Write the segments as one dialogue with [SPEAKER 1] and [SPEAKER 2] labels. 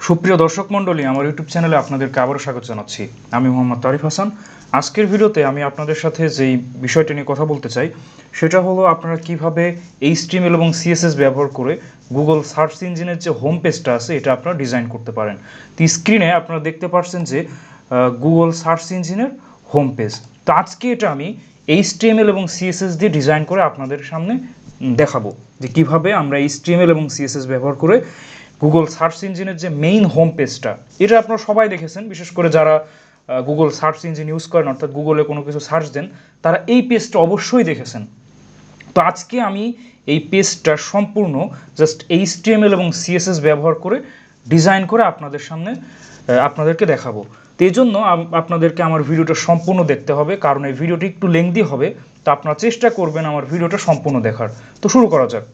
[SPEAKER 1] সুপ্রিয় দর্শক মণ্ডলী, আমার ইউটিউব চ্যানেলে আপনাদেরকে আবারও স্বাগত জানাচ্ছি। আমি মোহাম্মদ তারিফ হাসান। আজকের ভিডিওতে আমি আপনাদের সাথে যেই বিষয়টা নিয়ে কথা বলতে চাই সেটা হলো আপনারা কিভাবে HTML এবং CSS ব্যবহার করে গুগল সার্চ ইঞ্জিনের যে হোম পেজটা আছে এটা আপনারা ডিজাইন করতে পারেন। তো স্ক্রিনে আপনারা দেখতে পাচ্ছেন যে গুগল সার্চ ইঞ্জিনের হোম পেজ। তো আজকে এটা আমি HTML এবং CSS দিয়ে ডিজাইন করে আপনাদের সামনে দেখাবো যে কিভাবে আমরা HTML এবং CSS ব্যবহার করে গুগল সার্চ ইঞ্জিনের যে মেইন হোম পেজটা, এটা আপনারা সবাই দেখেছেন, বিশেষ করে যারা গুগল সার্চ ইঞ্জিন ইউজ করেন, অর্থাৎ গুগলে কোনো কিছু সার্চ দেন, তারা এই পেজটা অবশ্যই দেখেছেন। তো আজকে আমি এই পেজটা সম্পূর্ণ জাস্ট HTML এবং CSS ব্যবহার করে ডিজাইন করে আপনাদের সামনে আপনাদেরকে দেখাবো। তো এই জন্য আপনাদেরকে আমার ভিডিওটা সম্পূর্ণ দেখতে হবে, কারণ এই ভিডিওটি একটু লেংদি হবে। তো আপনারা চেষ্টা করবেন আমার ভিডিওটা সম্পূর্ণ দেখার। তো শুরু করা যাক।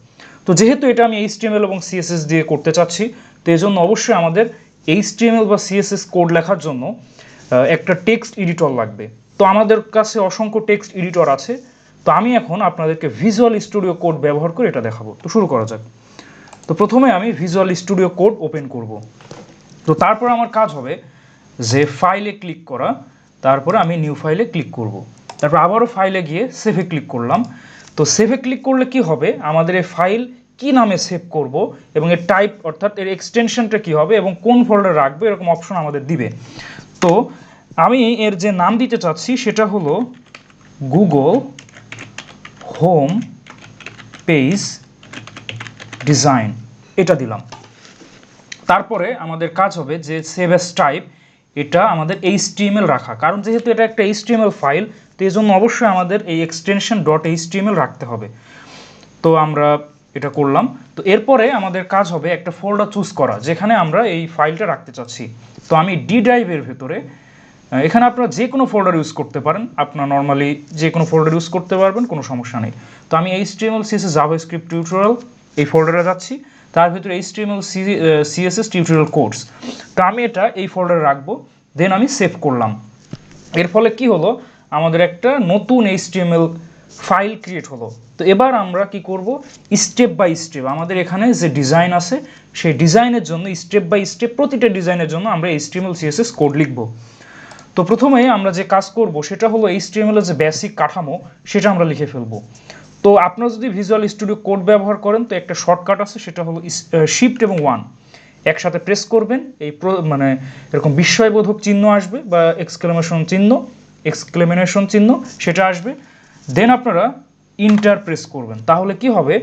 [SPEAKER 1] তো যেহেতু এটা আমি HTML এবং CSS দিয়ে করতে চাচ্ছি, তো এই জন্য অবশ্যই আমাদের HTML বা CSS কোড লেখার জন্য একটা টেক্সট এডিটর লাগবে। তো আমাদের কাছে অসংখ্য টেক্সট এডিটর আছে। তো আমি এখন আপনাদেরকে ভিজুয়াল স্টুডিও কোড ব্যবহার করে এটা দেখাবো। তো শুরু করা যাক। তো প্রথমে আমি ভিজুয়াল স্টুডিও কোড ওপেন করব। তো তারপর আমার কাজ হবে যে ফাইলে ক্লিক করা, তারপরে আমি নিউ ফাইলে ক্লিক করব। তারপর আবারও ফাইলে গিয়ে সেভে ক্লিক করলাম। তো সেভে ক্লিক করলে কি হবে, আমাদের এই ফাইল কি নামে সেভ করব এবং এর টাইপ অর্থাৎ এর এক্সটেনশনটা কি হবে এবং কোন ফোল্ডারে রাখবে এরকম অপশন আমাদের দিবে। তো আমি এর যে নাম দিতে চাচ্ছি সেটা হলো গুগল হোম পেজ ডিজাইন, এটা দিলাম। তারপরে আমাদের কাজ হবে যে সেভ অ্যাজ টাইপ, এটা আমাদের HTML রাখা, কারণ যেহেতু এটা একটা HTML ফাইল, তো এই জন্য অবশ্যই আমাদের এই এক্সটেনশন .html রাখতে হবে। তো আমরা এটা করলাম। তো এরপরে আমাদের কাজ হবে একটা ফোল্ডার চুজ করা যেখানে আমরা এই ফাইলটা রাখতে চাচ্ছি। তো আমি ডি ড্রাইভের ভেতরে, এখানে আপনারা যে কোনো ফোল্ডার ইউজ করতে পারেন, আপনারা নর্মালি যে কোনো ফোল্ডার ইউজ করতে পারবেন, কোনো সমস্যা নেই। তো আমি HTML CSS জাভাস্ক্রিপ্ট টিউটোরিয়াল এই ফোল্ডারে যাচ্ছি, তার ভিতরে HTML CSS টিউটোরিয়াল কোর্স। তো আমি এটা এই ফোল্ডারে রাখবো, দেন আমি সেভ করলাম। এর ফলে কি হলো, আমাদের একটা নতুন HTML ফাইল ক্রিয়েট হলো। তো এবার আমরা কি করব, স্টেপ বাই স্টেপ আমাদের এখানে যে ডিজাইন আছে সেই ডিজাইনের জন্য স্টেপ বাই স্টেপ প্রতিটা ডিজাইনের জন্য আমরা HTML CSS কোড লিখব। তো প্রথমে আমরা যে কাজ করব সেটা হলো HTML এর যে বেসিক কাঠামো সেটা আমরা লিখে ফেলব। তো আপনারা যদি ভিজুয়াল স্টুডিও কোড ব্যবহার করেন তো একটা শর্টকাট আছে, সেটা হলো শিফট এবং 1 একসাথে প্রেস করবেন, এই মানে এরকম বিস্ময়বোধক চিহ্ন আসবে বা এক্সক্লেমেশন চিহ্ন সেটা আসবে। দেন আপনারা ইন্টার প্রেস করবেন, তাহলে কি হবে,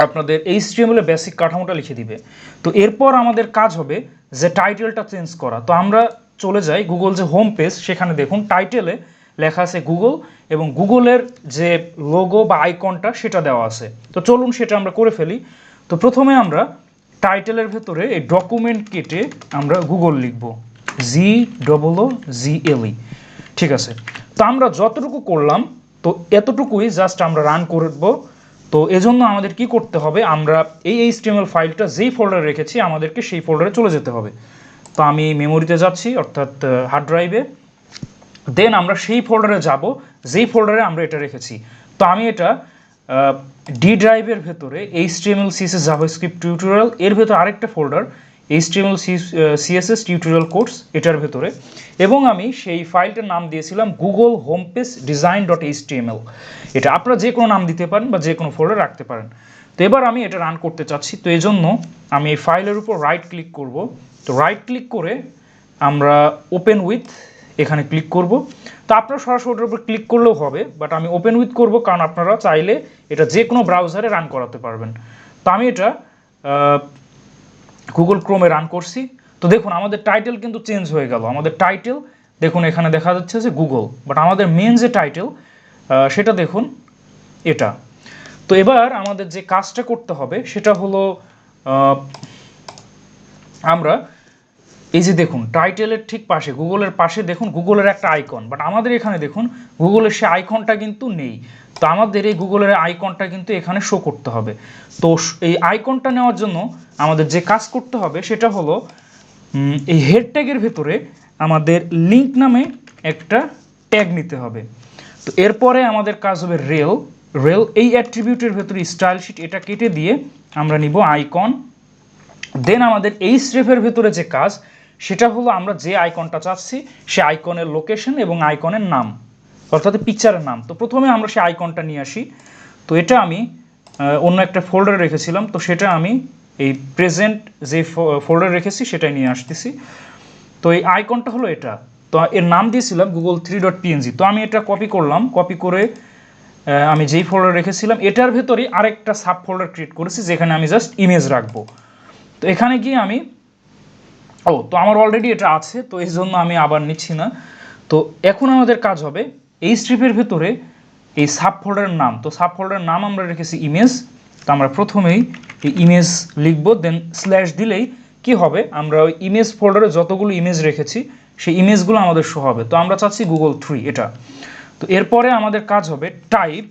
[SPEAKER 1] আপনাদের HTML এর বেসিক কাঠামোটা লিখে দিবে। তো এরপর আমাদের কাজ হবে যে টাইটেলটা চেঞ্জ করা। তো আমরা চলে যাই গুগল যে হোম পেজ, সেখানে দেখুন টাইটেলে লেখা আছে গুগল এবং গুগলের যে লোগো বা আইকনটা সেটা দেওয়া আছে। তো চলুন সেটা আমরা করে ফেলি। তো প্রথমে আমরা টাইটেলের ভেতরে এই ডকুমেন্ট কেটে আমরা গুগল লিখব, GOOGLE, ঠিক আছে। তো আমরা যতটুকু করলাম তো এতটুকুই জাস্ট আমরা রান করব। তো এজন্য আমাদের কি করতে হবে, আমরা এই HTML ফাইলটা যেই ফোল্ডারে রেখেছি আমাদেরকে সেই ফোল্ডারে চলে যেতে হবে। তো আমি মেমোরিতে যাচ্ছি, অর্থাৎ হার্ড ড্রাইভে। দেন আমরা সেই ফোল্ডারে যাব যেই ফোল্ডারে আমরা এটা রেখেছি। তো আমি এটা ডি ড্রাইভের ভেতরে HTML CSS জাভাস্ক্রিপ্ট টিউটোরিয়াল এর ভেতরে আরেকটা folder HTML CSS tutorial course এটার ভেতরে, এবং আমি সেই ফাইলটার নাম দিয়েছিলাম Google home page design .html। এটা আপনারা যে কোনো নাম দিতে পারেন বা যে কোনো ফোল্ডার রাখতে পারেন। তো এবার আমি এটা রান করতে চাচ্ছি, তো এই জন্য আমি এই ফাইলের উপর রাইট ক্লিক করব। তো রাইট ক্লিক করে আমরা ওপেন উইথ এখানে ক্লিক করব। তো আপনারা সরাসরি ওটার উপর ক্লিক করলেও হবে, বাট আমি ওপেন উইথ করব কারণ আপনারা চাইলে এটা যে কোনো ব্রাউজারে রান করাতে পারবেন। তো আমি এটা গুগল ক্রোমে রান করছি। তো দেখুন আমাদের টাইটেল কিন্তু চেঞ্জ হয়ে গেল। আমাদের টাইটেল দেখুন এখানে দেখা যাচ্ছে যে গুগল, বাট আমাদের মেন যে টাইটেল সেটা দেখুন এটা। তো এবার আমাদের যে কাজটা করতে হবে সেটা হলো আমরা এই যে দেখুন টাইটেলের ঠিক পাশে গুগলের পাশে দেখুন গুগলের একটা আইকন, বাট আমাদের এখানে দেখুন গুগলের সে আইকনটা কিন্তু নেই। তো আমাদের এই গুগলের আইকনটা কিন্তু এখানে শো করতে হবে। তো এই আইকনটা নেওয়ার জন্য আমাদের যে কাজ করতে হবে সেটা হলো এই হেড ট্যাগের ভেতরে আমাদের লিঙ্ক নামে একটা ট্যাগ নিতে হবে। তো এরপরে আমাদের কাজ হবে রেল এই অ্যাট্রিবিউটের ভেতরে স্টাইল শিট এটা কেটে দিয়ে আমরা নিব আইকন দেন আমাদের এই স্টেপের ভেতরে যে কাজ সেটা হলো আমরা যে আইকনটা চাচ্ছি সে আইকনের লোকেশন এবং আইকনের নাম, অর্থাৎ পিকচারের নাম। তো প্রথমে আমরা সেই আইকনটা নিয়ে আসি। তো এটা আমি অন্য একটা ফোল্ডারে রেখেছিলাম, তো সেটা আমি এই প্রেজেন্ট যে ফোল্ডারে রেখেছি সেটাই নিয়ে আসতেছি। তো এই আইকনটা হলো এটা, তো এর নাম দিয়েছিলাম google3.png। তো আমি এটা কপি করলাম, কপি করে আমি যেই ফোল্ডার রেখেছিলাম এটার ভেতরেই আরেকটা সাব ফোল্ডার ক্রিয়েট করেছি যেখানে আমি জাস্ট ইমেজ রাখবো। তো এখানে গিয়ে আমি তো আমার অলরেডি এটা আছে, তো এই জন্য আমি আবার নিচ্ছি না। তো এখন আমাদের কাজ হবে এই স্ট্রিপের ভেতরে এই সাব ফোল্ডারের নাম, তো সাব ফোল্ডারের নাম আমরা রেখেছি ইমেজ। তো আমরা প্রথমেই এই ইমেজ লিখবো, দেন স্ল্যাশ দিলেই কি হবে, আমরা ওই ইমেজ ফোল্ডারে যতগুলো ইমেজ রেখেছি সেই ইমেজগুলো আমাদের শো হবে। তো আমরা চাচ্ছি Google3 এটা। তো এরপরে আমাদের কাজ হবে টাইপ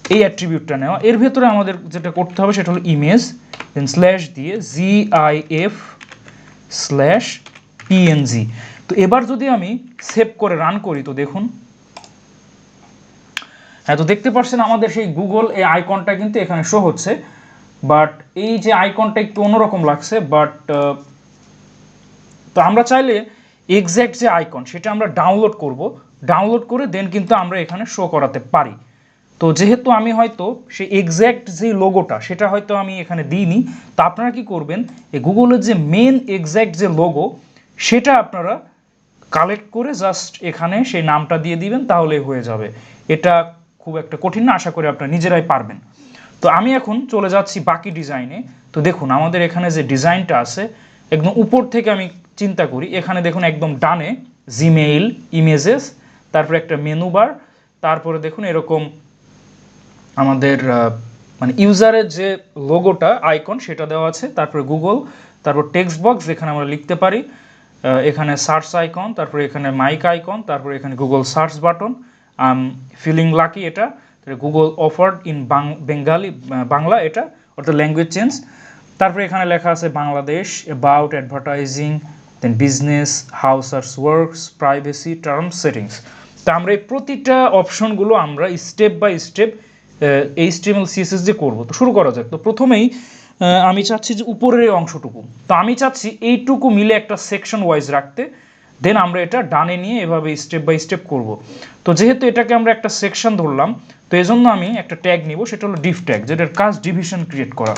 [SPEAKER 1] এই অ্যাট্রিবিউটটা নেওয়া। এর ভেতরে আমাদের যেটা করতে হবে সেটা হলো ইমেজ, দেন স্ল্যাশ দিয়ে GIF/PNG। তো এবার যদি আমি সেভ করে রান করি তো দেখুন, হ্যাঁ, তো দেখতে পাচ্ছেন আমাদের সেই গুগল এই আইকনটা কিন্তু এখানে শো হচ্ছে। বাট এই যে আইকনটা একটু অন্যরকম লাগছে, বাট তো আমরা চাইলে এক্স্যাক্ট যে আইকন সেটা আমরা ডাউনলোড করব, ডাউনলোড করে দেন কিন্তু আমরা এখানে শো করাতে পারি। তো যেহেতু আমি হয়তো সেই এক্স্যাক্ট যে লোগোটা সেটা হয়তো আমি এখানে দিইনি, তো আপনারা কি করবেন, এই গুগলের যে মেন এক্স্যাক্ট যে লোগো সেটা আপনারা কালেক্ট করে জাস্ট এখানে সেই নামটা দিয়ে দিবেন, তাহলে হয়ে যাবে। এটা খুব একটা কঠিন না, আশা করি আপনারা নিজেরাই পারবেন। তো আমি এখন চলে যাচ্ছি বাকি ডিজাইনে। তো দেখুন আমাদের এখানে যে ডিজাইনটা আছে একদম উপর থেকে আমি চিন্তা করি, এখানে দেখুন একদম ডানে জিমেইল, ইমেজেস, তারপরে একটা মেনু বার, তারপরে দেখুন এরকম আমাদের মানে ইউজারের যে লোগোটা আইকন সেটা দেওয়া আছে, তারপরে গুগল, তারপর টেক্সট বক্স যেখানে আমরা লিখতে পারি, এখানে সার্চ আইকন, তারপরে এখানে মাইক আইকন, তারপরে এখানে Google search button, feeling lucky এটা, Google offered in Bengali Bangla এটা, অর্থাৎ ল্যাঙ্গুয়েজ চেঞ্জ। তারপরে এখানে লেখা আছে Bangladesh, about, advertising, then business, how search works, privacy, terms, settings. তো আমরা এই প্রতিটা অপশনগুলো আমরা step by step HTML CSS যে করবো। তো শুরু করা যাক। তো প্রথমেই আমি চাচ্ছি যে উপরের এই অংশটুকু, তো আমি চাচ্ছি এইটুকু মিলে একটা সেকশন ওয়াইজ রাখতে, দেন আমরা এটা ডানে নিয়ে এভাবে স্টেপ বাই স্টেপ করব। তো যেহেতু এটাকে আমরা একটা সেকশন ধরলাম, তো এই জন্য আমি একটা ট্যাগ নিব, সেটা হলো ডিভ ট্যাগ, যেটার কাজ ডিভিশন ক্রিয়েট করা।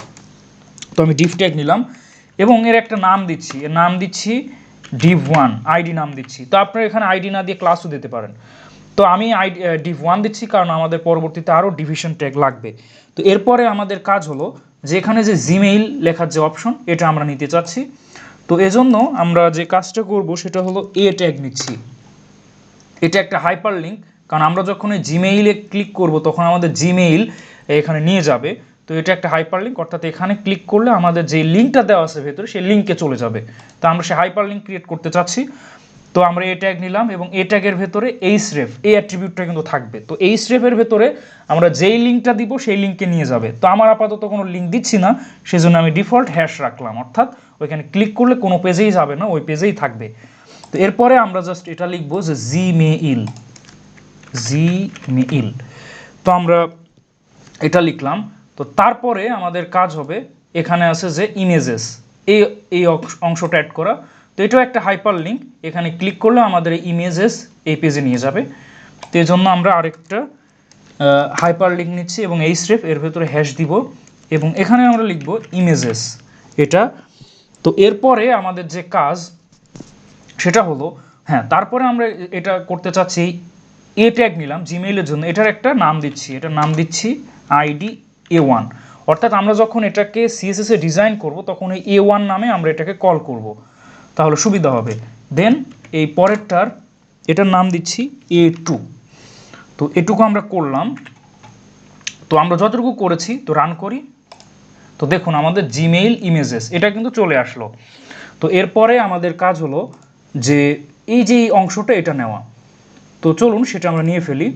[SPEAKER 1] তো আমি ডিভ ট্যাগ নিলাম এবং এর একটা নাম দিচ্ছি, এর নাম দিচ্ছি div1, আইডি নাম দিচ্ছি। তো আপনারা এখানে আইডি না দিয়ে ক্লাসও দিতে পারেন। তো আমি div1 দিচ্ছি কারণ আমাদের পরবর্তীতে আরও ডিভিশন ট্যাগ লাগবে। তো এরপরে আমাদের কাজ হলো যে এখানে যে জিমেইল লেখার যে অপশন এটা আমরা নিতে চাচ্ছি। তো এজন্য আমরা যে কাজটা করব সেটা হলো এ ট্যাগ নিচ্ছি। এটা একটা হাইপার লিঙ্ক, কারণ আমরা যখন এই জিমেইলে ক্লিক করব তখন আমাদের জিমেইল এখানে নিয়ে যাবে। তো এটা একটা হাইপার লিঙ্ক, অর্থাৎ এখানে ক্লিক করলে আমাদের যে লিঙ্কটা দেওয়া আছে ভেতরে সেই লিঙ্কে চলে যাবে। তো আমরা সেই হাইপার লিঙ্ক ক্রিয়েট করতে চাচ্ছি। তো আমরা এ ট্যাগ নিলাম এবং এ ট্যাগের ভেতরে href এই অ্যাট্রিবিউটটা কিন্তু থাকবে। তো href এর ভেতরে আমরা যেই লিঙ্কটা দিব সেই লিঙ্কে নিয়ে যাবে। তো আমার আপাতত কোনো লিঙ্ক দিচ্ছি না, সেজন্য আমি ডিফল্ট হ্যাশ রাখলাম, অর্থাৎ ওইখানে ক্লিক করলে কোনো পেজেই যাবে না, ওই পেজেই থাকবে। তো এরপরে আমরা জাস্ট এটা লিখবো যে জিমেইল। তো আমরা এটা লিখলাম। তো তারপরে আমাদের কাজ হবে এখানে আছে যে ইমেজেস, এই অংশটা অ্যাড করা। তো এটাও একটা হাইপার লিঙ্ক, এখানে ক্লিক করলে আমাদের এই ইমেজেস এই পেজে নিয়ে যাবে। তো এই জন্য আমরা আরেকটা হাইপার লিঙ্ক নিচ্ছি এবং href এর ভেতরে হ্যাশ দিব এবং এখানে আমরা লিখব ইমেজেস এটা। তো এরপরে আমাদের যে কাজ সেটা হলো, হ্যাঁ, তারপরে আমরা এটা করতে চাচ্ছি, এ ট্যাগ নিলাম জিমেইলের জন্য, এটার একটা নাম দিচ্ছি, এটার নাম দিচ্ছি আইডি A1। অর্থাৎ আমরা যখন এটাকে CSS এ ডিজাইন করব তখন এই A1 নামে আমরা এটাকে কল করব, তাহলে সুবিধা হবে। দেন এই পরেরটার এটার নাম দিচ্ছি A2। তো এটুকু আমরা করলাম। তো আমরা যতটুকু করেছি তো রান করি। তো দেখুন আমাদের জিমেইল ইমেজেস এটা কিন্তু চলে আসলো। তো এরপরে আমাদের কাজ হলো যে এই যে এই অংশটা এটা নেওয়া। তো চলুন সেটা আমরা নিয়ে ফেলি।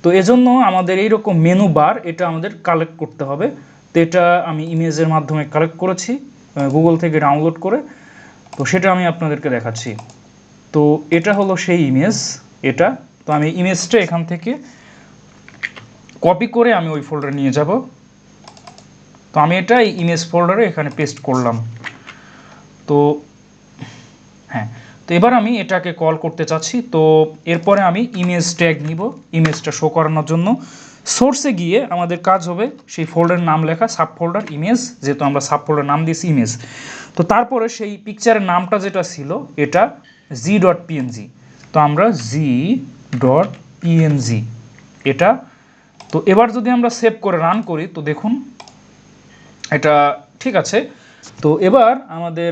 [SPEAKER 1] তো এজন্য আমাদের এইরকম মেনু বার এটা আমাদের কালেক্ট করতে হবে। তো এটা আমি ইমেজের মাধ্যমে কালেক্ট করেছি গুগল থেকে ডাউনলোড করে। তো সেটা আমি আপনাদেরকে দেখাচ্ছি। তো এটা হলো সেই ইমেজ এটা। তো আমি ইমেজটা এখান থেকে কপি করে আমি ওই ফোল্ডারে নিয়ে যাব। তো আমি এটা এই ইমেজ ফোল্ডারে এখানে পেস্ট করলাম। তো হ্যাঁ, তো এবার আমি এটাকে কল করতে চাচ্ছি। তো এরপরে আমি ইমেজ ট্যাগ নিব ইমেজটা শো করানোর জন্য। সোর্সে গিয়ে আমাদের কাজ হবে সেই ফোল্ডারের নাম লেখা, সাব ফোল্ডার ইমেজ, যেহেতু আমরা সাব ফোল্ডার নাম দিয়েছি ইমেজ। তো তারপরে সেই পিকচারের নামটা যেটা ছিল এটা g.png, তো আমরা g.png এটা। তো এবার যদি আমরা সেভ করে রান করি তো দেখুন এটা ঠিক আছে। তো এবার আমাদের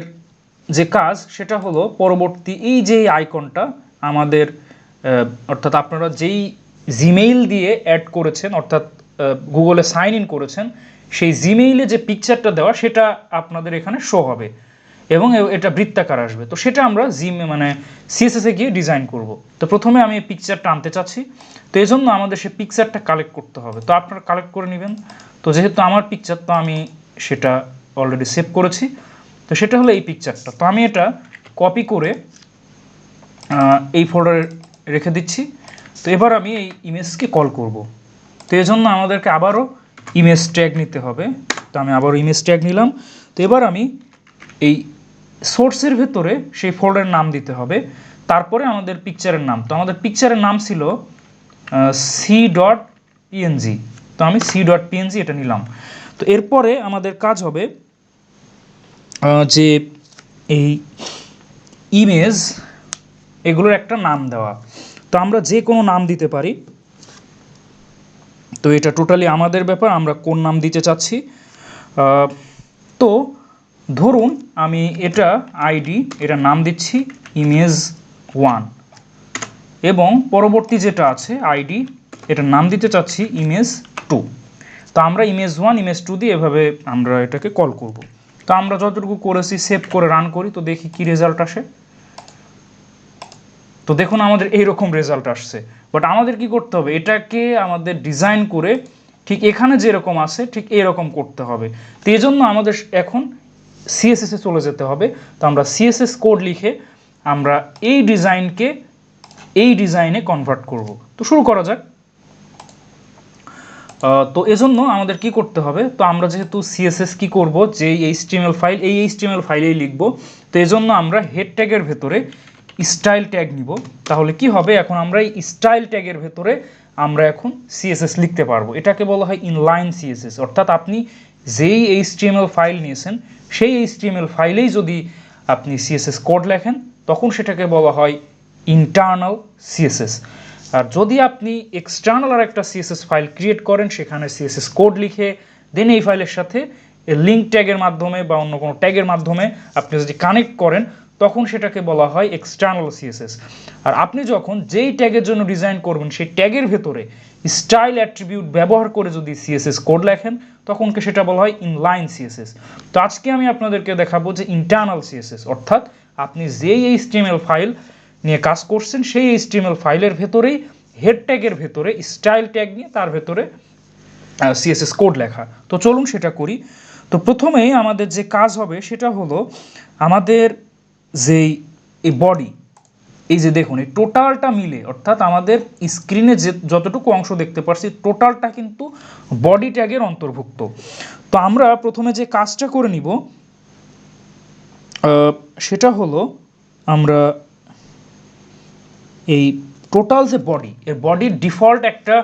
[SPEAKER 1] যে কাজ সেটা হলো পরবর্তী এই যে আইকনটা আমাদের অর্থাৎ আপনারা যেই জিমেইল দিয়ে অ্যাড করেছেন অর্থাৎ গুগলে সাইন ইন করেছেন সেই জিমেইলে যে পিকচারটা দেওয়া সেটা আপনাদের এখানে শো হবে এবং এটা বৃত্তাকার আসবে। তো সেটা আমরা সিএসএসে গিয়ে ডিজাইন করব। তো প্রথমে আমি এই পিকচারটা আনতে চাচ্ছি, তো এই জন্য আমাদের সেই পিকচারটা কালেক্ট করতে হবে। তো আপনারা কালেক্ট করে নেবেন। তো যেহেতু আমার পিকচার, তো আমি সেটা অলরেডি সেভ করেছি। তো সেটা হলো এই পিকচারটা। তো আমি এটা কপি করে এই ফোল্ডারে রেখে দিচ্ছি। তো এবার আমি এই ইমেজকে কল করব। তো এই জন্য আমাদেরকে আবারও ইমেজ ট্যাগ নিতে হবে। তো আমি আবারও ইমেজ ট্যাগ নিলাম। তো এবার আমি এই সোর্সের ভেতরে সেই ফোল্ডারের নাম দিতে হবে, তারপরে আমাদের পিকচারের নাম। তো আমাদের পিকচারের নাম ছিল c.png, তো আমি c.png এটা নিলাম। তো এরপরে আমাদের কাজ হবে যে এই ইমেজ এগুলোর একটা নাম দেওয়া। তো আমরা যে কোনো নাম দিতে পারি। তো এটা টোটালি আমাদের ব্যাপার, আমরা কোন নাম দিতে চাচ্ছি। তো ধরুন আমি এটা আইডি এটা নাম দিচ্ছি image1 এবং পরবর্তী যেটা আছে আইডি এটা নাম দিতে চাচ্ছি image2। তো আমরা image1 image2 দিয়ে এভাবে আমরা এটাকে কল করব। তো আমরা যতটুকু করেছি সেভ করে রান করি, তো দেখি কি রেজাল্ট আসে। তো দেখুন আমাদের এইরকম রেজাল্ট আসছে। বাট আমাদের কি করতে হবে, এটাকে আমাদের ডিজাইন করে ঠিক এখানে যেরকম আছে ঠিক এরকম করতে হবে। তো এই জন্য আমাদের এখন সিএসএসে চলে যেতে হবে। তো আমরা সিএসএস কোড লিখে আমরা এই ডিজাইনকে এই ডিজাইনে কনভার্ট করব। তো শুরু করা যাক। তো এজন্য আমাদের কি করতে হবে, তো আমরা যেহেতু সিএসএস কি করব যে এইচটিএমএল ফাইল এই এইচটিএমএল ফাইলেই লিখব। তো এজন্য আমরা হেড ট্যাগের ভেতরে স্টাইল ট্যাগ নিব। তাহলে কি হবে, এখন আমরা এই স্টাইল ট্যাগের ভেতরে আমরা এখন সিএসএস লিখতে পারবো। এটাকে বলা হয় ইনলাইন সিএসএস, অর্থাৎ আপনি যেই এইচটিএমএল ফাইল নিয়েছেন সেই এইচটিএমএল ফাইলেই যদি আপনি সিএসএস কোড লেখেন তখন সেটাকে বলা হয় ইন্টারনাল সিএসএস। আর যদি আপনি এক্সটার্নাল আর একটা সিএসএস ফাইল ক্রিয়েট করেন সেখানে সিএসএস কোড লিখে দেন এই ফাইলের সাথে লিঙ্ক ট্যাগের মাধ্যমে বা অন্য কোনো ট্যাগের মাধ্যমে আপনি যদি কানেক্ট করেন তখন সেটাকে বলা হয় এক্সটার্নাল সিএসএস। আর আপনি যখন যেই ট্যাগের জন্য ডিজাইন করবেন সেই ট্যাগের ভেতরে স্টাইল অ্যাট্রিবিউট ব্যবহার করে যদি সিএসএস কোড লেখেন তখনকে সেটা বলা হয় ইনলাইন সিএসএস। তো আজকে আমি আপনাদেরকে দেখাবো যে ইন্টারনাল সিএসএস, অর্থাৎ আপনি যেই এইচটিএমএল ফাইল নিয়ে কাজ করছেন সেই এইচটিএমএল ফাইলের ভেতরেই হেড ট্যাগের ভেতরে স্টাইল ট্যাগ নিয়ে তার ভেতরে সিএসএস কোড লেখা। তো চলুন সেটা করি। তো প্রথমেই আমাদের যে কাজ হবে সেটা হলো আমাদের যেই এই বডি, এই যে দেখুন এই টোটালটা মিলে অর্থাৎ আমাদের স্ক্রিনে যে যতটুকু অংশ দেখতে পাচ্ছি টোটালটা কিন্তু বডি ট্যাগের অন্তর্ভুক্ত। তো আমরা প্রথমে যে কাজটা করে নিব সেটা হলো আমরা এই টোটাল যে বডি এর বডির ডিফল্ট একটা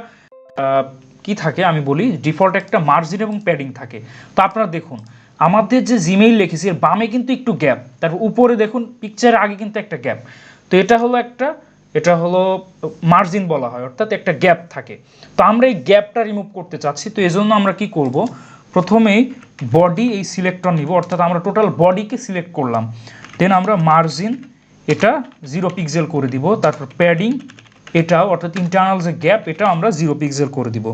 [SPEAKER 1] কি থাকে আমি বলি, ডিফল্ট একটা মার্জিন এবং প্যাডিং থাকে। তো আপনারা দেখুন আমাদের যে জিমেইল লিখেছি এর বামে কিন্তু একটু গ্যাপ, তারপর উপরে দেখুন পিকচারের আগে কিন্তু একটা গ্যাপ। তো এটা হলো মার্জিন বলা হয়, অর্থাৎ একটা গ্যাপ থাকে। তো আমরা এই গ্যাপটা রিমুভ করতে চাচ্ছি। তো এজন্য আমরা কি করব, প্রথমেই বডি এই সিলেক্টর নিব, অর্থাৎ আমরা টোটাল বডিকে সিলেক্ট করলাম। দেন আমরা মার্জিন এটা 0 পিক্সেল করে দিব, তারপর প্যাডিং এটাও অর্থাৎ ইন্টারনাল যে গ্যাপ এটা আমরা 0 পিক্সেল করে দিব।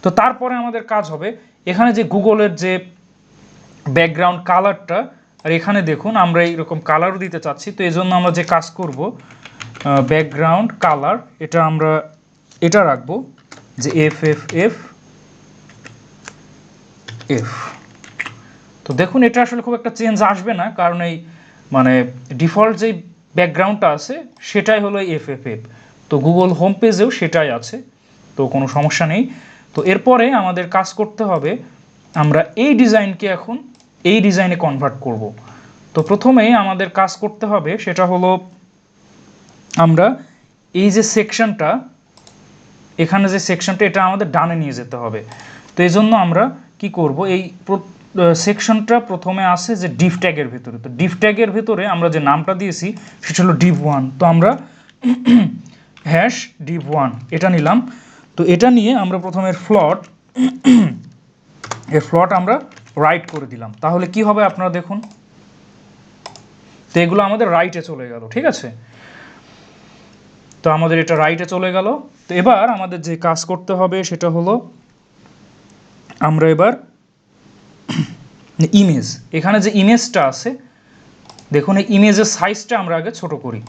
[SPEAKER 1] তো তারপরে আমাদের কাজ হবে এখানে যে গুগলের যে ব্যাকগ্রাউন্ড কালারটা, আর এখানে দেখুন আমরা এইরকম কালারও দিতে চাচ্ছি। তো এই জন্য আমরা যে কাজ করব ব্যাকগ্রাউন্ড কালার এটা আমরা এটা রাখবো যে FFF। তো দেখুন এটা আসলে খুব একটা চেঞ্জ আসবে না, কারণ এই ডিফল্ট যে ব্যাকগ্রাউন্ডটা আছে সেটাই হলো FFF। তো গুগল হোম পেজেও সেটাই আছে, তো কোনো সমস্যা নেই। তো এরপরে আমাদের কাজ করতে হবে আমরা এই ডিজাইনকে এখন এই ডিজাইনে কনভার্ট করব। তো প্রথমেই আমাদের কাজ করতে হবে সেটা হলো আমরা এই যে সেকশনটা, এখানে যে সেকশনটা, এটা আমাদের ডানে নিয়ে যেতে হবে। তো এই জন্য আমরা কি করব, এই সেকশনটা প্রথমে আসে যে ডিভ ট্যাগের ভিতরে। তো ডিভ ট্যাগের ভিতরে আমরা যে নামটা দিয়েছি সেটা হলো div1। তো আমরা হ্যাশ div1 এটা নিলাম। তো এটা নিয়ে আমরা প্রথমে ফ্লট আমরা রাইট করে দিলাম। তাহলে কি হবে আপনারা দেখুন, তো এগুলো আমাদের রাইটে চলে গেল, ঠিক আছে। তো আমাদের এটা রাইটে চলে গেল। তো এবার আমাদের যে কাজ করতে হবে সেটা হলো আমরা এবার ইমেজ, এখানে যে ইমেজটা আছে দেখুন, এই ইমেজের সাইজটা আমরা আগে ছোট করি।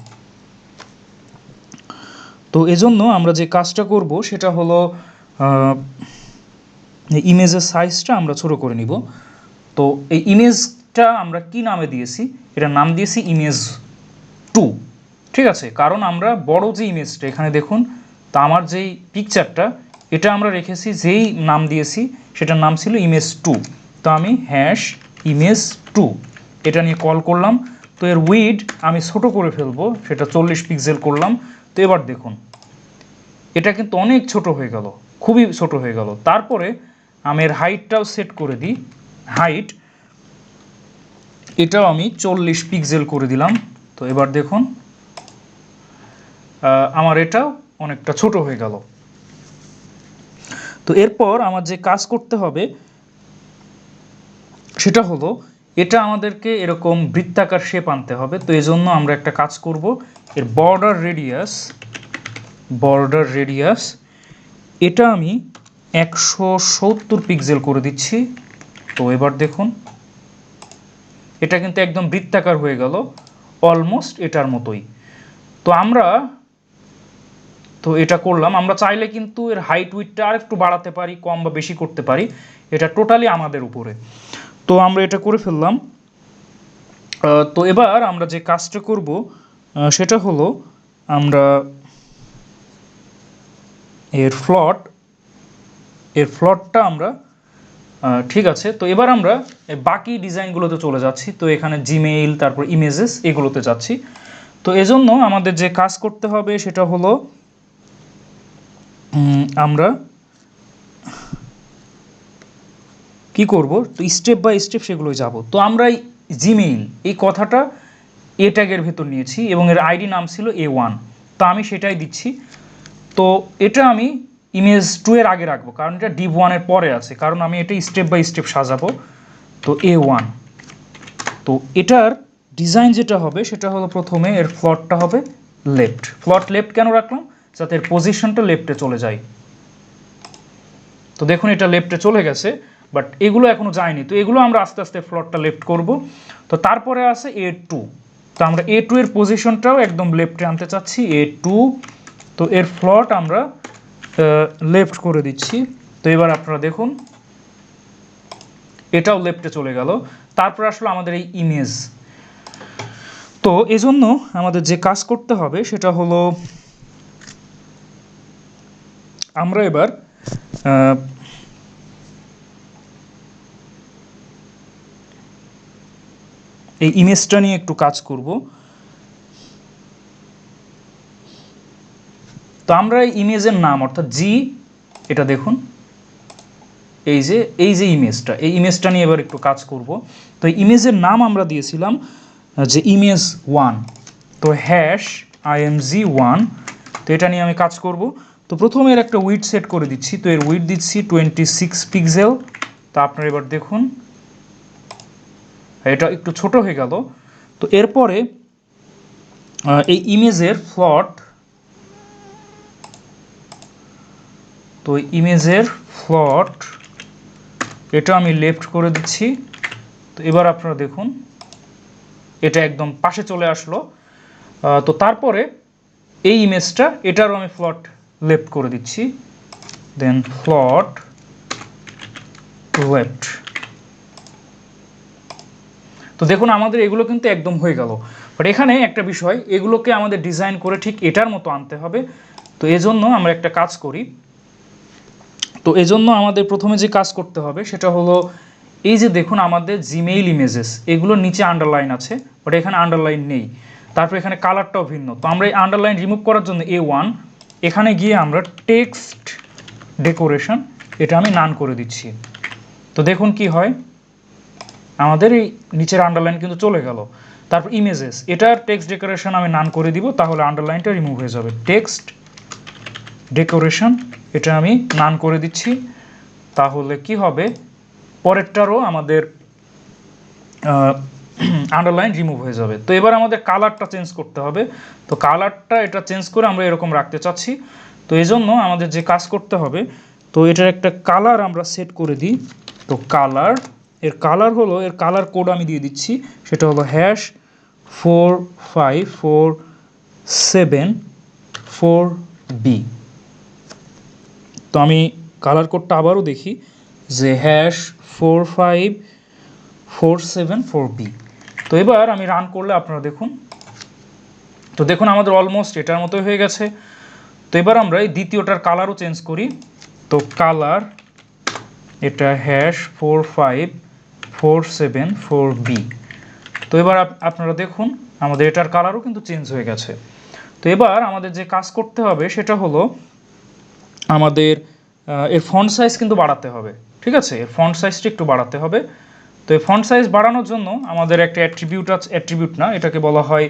[SPEAKER 1] তো এজন্য আমরা যে কাজটা করব সেটা হলো ইমেজের সাইজটা আমরা ছোট করে নিব। তো এই ইমেজটা আমরা কি নামে দিয়েছি, এটা নাম দিয়েছি image2, ঠিক আছে। কারণ আমরা বড় যে ইমেজটা এখানে দেখুন, তা আমার যেই পিকচারটা এটা আমরা রেখেছি, যেই নাম দিয়েছি সেটার নাম ছিল image2। তো আমি হ্যাশ image2 এটা নিয়ে কল করলাম। তো এর উইড আমি ছোট করে ফেলবো, সেটা 40 পিক্সেল করলাম। তো এবার দেখুন এটা কিন্তু অনেক ছোট হয়ে গেল, খুবই ছোট হয়ে গেল। তারপরে আমি এর হাইটটাও সেট করে দিই, হাইট এটাও আমি 40 পিক্সেল করে দিলাম। তো এবার দেখুন আমার এটাও অনেকটা ছোট হয়ে গেল। তো এরপর আমার যে কাজ করতে হবে সেটা হলো এটা আমাদেরকে এরকম বৃত্তাকার শেপ আনতে হবে। তো এই জন্য আমরা একটা কাজ করব, এর বর্ডার রেডিয়াস এটা আমি 170 পিক্সেল করে দিচ্ছি। তো এবার দেখুন এটা কিন্তু একদম বৃত্তাকার হয়ে গেল, অলমোস্ট এটার মতোই। তো আমরা এটা করলাম। আমরা চাইলে কিন্তু এর হাইট উইডটা আর একটু বাড়াতে পারি, কম বা বেশি করতে পারি, এটা টোটালি আমাদের উপরে। তো আমরা এটা করে ফেললাম। তো এবার আমরা যে কাজটা করব সেটা হলো আমরা এর ফ্লটটা আমরা ঠিক আছে। তো এবার আমরা বাকি ডিজাইনগুলোতে চলে যাচ্ছি। তো এখানে জিমেইল, তারপর ইমেজেস, এগুলোতে যাচ্ছি। তো এজন্য আমাদের যে কাজ করতে হবে সেটা হলো আমরা কি করব, তো স্টেপ বাই স্টেপ সেগুলোই যাব। তো আমরা জিমেইল এই কথাটা এ ট্যাগের ভেতর নিয়েছি এবং এর আইডি নাম ছিল A1। তো আমি সেটাই দিচ্ছি। তো এটা আমি image2 এর আগে রাখবো, কারণ এটা div1 এর পরে আছে, কারণ আমি এটা স্টেপ বাই স্টেপ সাজাবো। তো A1, তো এটার ডিজাইন যেটা হবে সেটা হলো প্রথমে এর ফ্লটটা হবে লেফট কেন রাখলাম, যাতে এর পজিশনটা লেফটে চলে যায়। তো দেখুন এটা লেফটে চলে গেছে, বাট এগুলো এখনো যায়নি। তো এগুলো আমরা আস্তে আস্তে ফ্লটটা লেফট করব। তো তারপরে আছে A2। তো আমরা A2 এর পজিশনটাও একদম লেফটে আনতে চাচ্ছি, A2। তো এর ফ্লট আমরা লেফট করে দিচ্ছি। তো এবার আপনারা দেখুন এটাও লেফটে চলে গেল। তারপর আসলে আমাদের এই ইমেজ। তো এজন্য আমাদের যে কাজ করতে হবে সেটা হলো আমরা এবার এই ইমেজটা নিয়ে একটু কাজ করব। তো আমরা এই ইমেজের নাম অর্থাৎ এটা দেখুন এই যে ইমেজটা, এই ইমেজটা নিয়ে এবার একটু কাজ করব। তো এই ইমেজের নাম আমরা দিয়েছিলাম যে image1। তো হ্যাশ img1। তো এটা নিয়ে আমি কাজ করব। তো প্রথমে এর একটা উইডথ সেট করে দিচ্ছি। তো এর উইডথ দিচ্ছি 26 পিক্সেল। তো আপনারা এবার দেখুন এটা একটু ছোট হয়ে গেল। তো এরপরে এই ইমেজের ফ্লট, তো ইমেজের ফ্লট এটা আমি লেফট করে দিচ্ছি। তো এবার আপনারা দেখুন এটা একদম পাশে চলে আসলো। তো তারপরে এই ইমেজটা এটারও আমি ফ্লট লেফট করে দিচ্ছি, দেন ফ্লট লেফট। তো দেখুন আমাদের এগুলো কিন্তু একদম হয়ে গেল। বাট এখানে একটা বিষয়, এগুলোকে আমাদের ডিজাইন করে ঠিক এটার মতো আনতে হবে। তো এজন্য আমরা একটা কাজ করি। তো এজন্য আমাদের প্রথমে যে কাজ করতে হবে সেটা হলো এই যে দেখুন আমাদের জিমেইল ইমেজেস এগুলোর নিচে আন্ডারলাইন আছে, বাট এখানে আন্ডারলাইন নেই। তারপর এখানে কালারটাও ভিন্ন। তো আমরা এই আন্ডারলাইন রিমুভ করার জন্য A1 এখানে গিয়ে আমরা টেক্সট ডেকোরেশন এটা আমি নান করে দিচ্ছি। তো দেখুন কি হয়, আমাদের এই নিচের আন্ডারলাইন কিন্তু চলে গেল। তারপর ইমেজেস এটার টেক্সট ডেকোরেশন আমি নান করে দিব, তাহলে আন্ডারলাইনটা রিমুভ হয়ে যাবে। টেক্সট ডেকোরেশন এটা আমি নান করে দিচ্ছি, তাহলে কি হবে, পরেরটারও আমাদের আন্ডারলাইন রিমুভ হয়ে যাবে। তো এবার আমাদের কালারটা চেঞ্জ করতে হবে। তো কালারটা এটা চেঞ্জ করে আমরা এরকম রাখতে চাচ্ছি। তো এই জন্য আমাদের যে কাজ করতে হবে, তো এটার একটা কালার আমরা সেট করে দিই। তো কালার, এর কালার হলো, এর কালার কোড আমি দিয়ে দিচ্ছি, সেটা হলো #45474B। তো আমি কালার কোডটা আবারও দেখি যে #45474B। তো এবার আমি রান করলে আপনারা দেখুন, তো দেখুন আমাদের অলমোস্ট এটার মতো হয়ে গেছে। তো এবার আমরা এই দ্বিতীয়টার কালারও চেঞ্জ করি। তো কালার এটা #45474B। তো এবার আপনারা দেখুন আমাদের এটার কালারও কিন্তু চেঞ্জ হয়ে গেছে। তো এবার আমাদের যে কাজ করতে হবে সেটা হলো আমাদের এর ফন্ট সাইজ কিন্তু বাড়াতে হবে, ঠিক আছে, এর ফন্ট সাইজটা একটু বাড়াতে হবে। তো এই ফন্ট সাইজ বাড়ানোর জন্য আমাদের একটা অ্যাট্রিবিউট না, এটাকে বলা হয়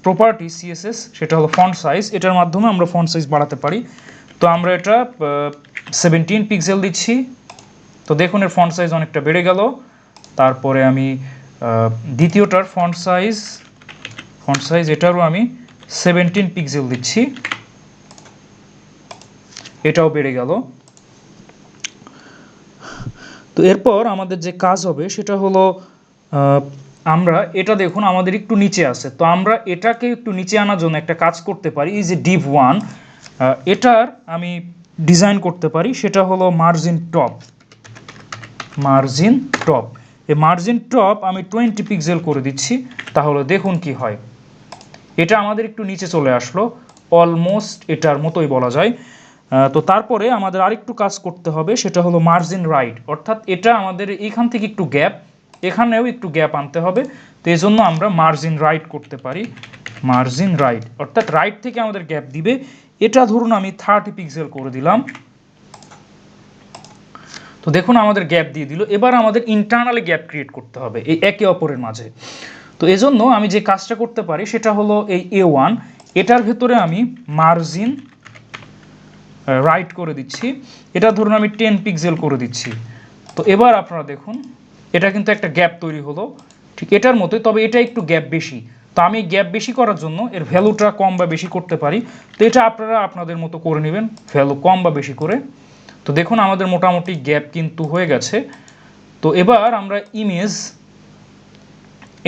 [SPEAKER 1] প্রপার্টি CSS, সেটা হলো ফন্ট সাইজ। এটার মাধ্যমে আমরা ফন্ট সাইজ বাড়াতে পারি। তো আমরা এটা 17 পিক্সেল দিচ্ছি। তো দেখুন এর ফন্ট সাইজ অনেকটা বেড়ে গেল। তারপরে আমি দ্বিতীয়টার ফন্ট সাইজ এটারও আমি 17 পিক্সেল দিচ্ছি, এটাও বেড়ে গেল। তো এরপর আমাদের যে কাজ হবে সেটা হলো আমরা এটা দেখুন আমাদের একটু নিচে আছে, তো আমরা এটাকে একটু নিচে আনার জন্য একটা কাজ করতে পারি। এই যে div1 এটার আমি ডিজাইন করতে পারি, সেটা হলো মার্জিন টপ। এই মার্জিন টপ আমি 20 পিক্সেল করে দিচ্ছি, তাহলে দেখুন কি হয়, এটা আমাদের একটু নিচে চলে আসলো, অলমোস্ট এটার মতোই বলা যায়। তো তারপরে আমাদের আরেকটু কাজ করতে হবে, সেটা হলো মার্জিন রাইট, অর্থাৎ এটা আমাদের এখান থেকে একটু গ্যাপ, এখানেও একটু গ্যাপ আনতে হবে। তো এই জন্য আমরা মার্জিন রাইট করতে পারি, মার্জিন রাইট, অর্থাৎ রাইট থেকে আমাদের গ্যাপ দিবে। এটা ধরুন আমি 30 পিক্সেল করে দিলাম। তো দেখুন আমাদের গ্যাপ দিয়ে দিল। এবার আমাদের ইন্টারনালি গ্যাপ ক্রিয়েট করতে হবে এই একে অপরের মাঝে। তো এজন্য আমি যে কাজটা করতে পারি সেটা হলো এই A1 এটার ভেতরে আমি মার্জিন রাইট করে দিচ্ছি, এটা ধরুন আমি 10 পিক্সেল করে দিচ্ছি। তো এবার আপনারা দেখুন এটা কিন্তু একটা গ্যাপ তৈরি হলো, ঠিক এটার মতোই, তবে এটা একটু গ্যাপ বেশি। তো আমি গ্যাপ বেশি করার জন্য এর ভ্যালুটা কম বা বেশি করতে পারি। তো এটা আপনারা আপনাদের মতো করে নেবেন, ভ্যালু কম বা বেশি করে। তো দেখুন আমাদের মোটামুটি গ্যাপ কিন্তু হয়ে গেছে। তো এবার আমরা ইমেজ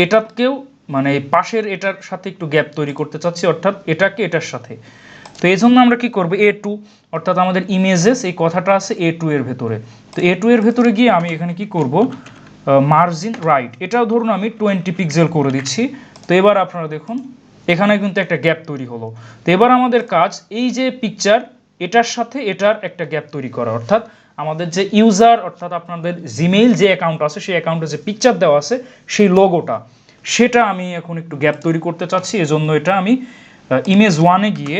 [SPEAKER 1] এটাকেও মানে পাশের এটার সাথে একটু গ্যাপ তৈরি করতে চাচ্ছি, অর্থাৎ এটাকে এটার সাথে। তো এই জন্য আমরা কি করব, A2, অর্থাৎ আমাদের ইমেজেস এই কথাটা আছে A2 এর ভেতরে। তো A2 এর ভেতরে গিয়ে আমি এখানে কি করব, মার্জিন রাইট, এটাও ধরুন আমি 20 পিক্সেল করে দিচ্ছি। তো এবার আপনারা দেখুন এখানে কিন্তু একটা গ্যাপ তৈরি হলো। তো এবার আমাদের কাজ এই যে পিকচার এটার সাথে এটার একটা গ্যাপ তৈরি করা, অর্থাৎ আমাদের যে ইউজার, অর্থাৎ আপনাদের জিমেইল যে অ্যাকাউন্ট আছে সেই অ্যাকাউন্টে যে পিকচার দেওয়া আছে সেই লোগোটা, সেটা আমি এখন একটু গ্যাপ তৈরি করতে চাচ্ছি। এজন্য এটা আমি ইমেজ 1-এ গিয়ে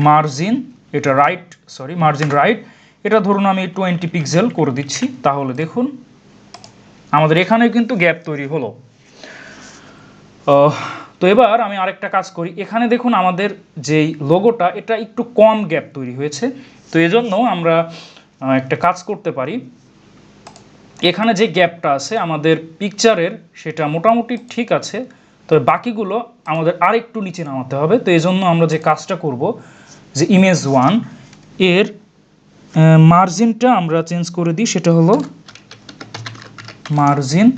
[SPEAKER 1] মার্জিন রাইট এটা ধরুন আমি 20 পিক্সেল করে দিচ্ছি। তাহলে দেখুন আমাদের এখানেও কিন্তু গ্যাপ তৈরি হলো। তো এবার আমি আরেকটা কাজ করি, এখানে দেখুন আমাদের যেই লোগোটা এটা একটু কম গ্যাপ তৈরি হয়েছে। তো এজন্য আমরা একটা কাজ করতে পারি, এখানে যে গ্যাপটা আছে আমাদের পিকচারের সেটা মোটামুটি ঠিক আছে, তবে বাকিগুলো আমাদের আরেকটু নিচে নামাতে হবে। তো এজন্য আমরা যে কাজটা করব, যে ইমেজ 1 এর মার্জিনটা আমরা চেঞ্জ করে দিই, সেটা হলো মার্জিন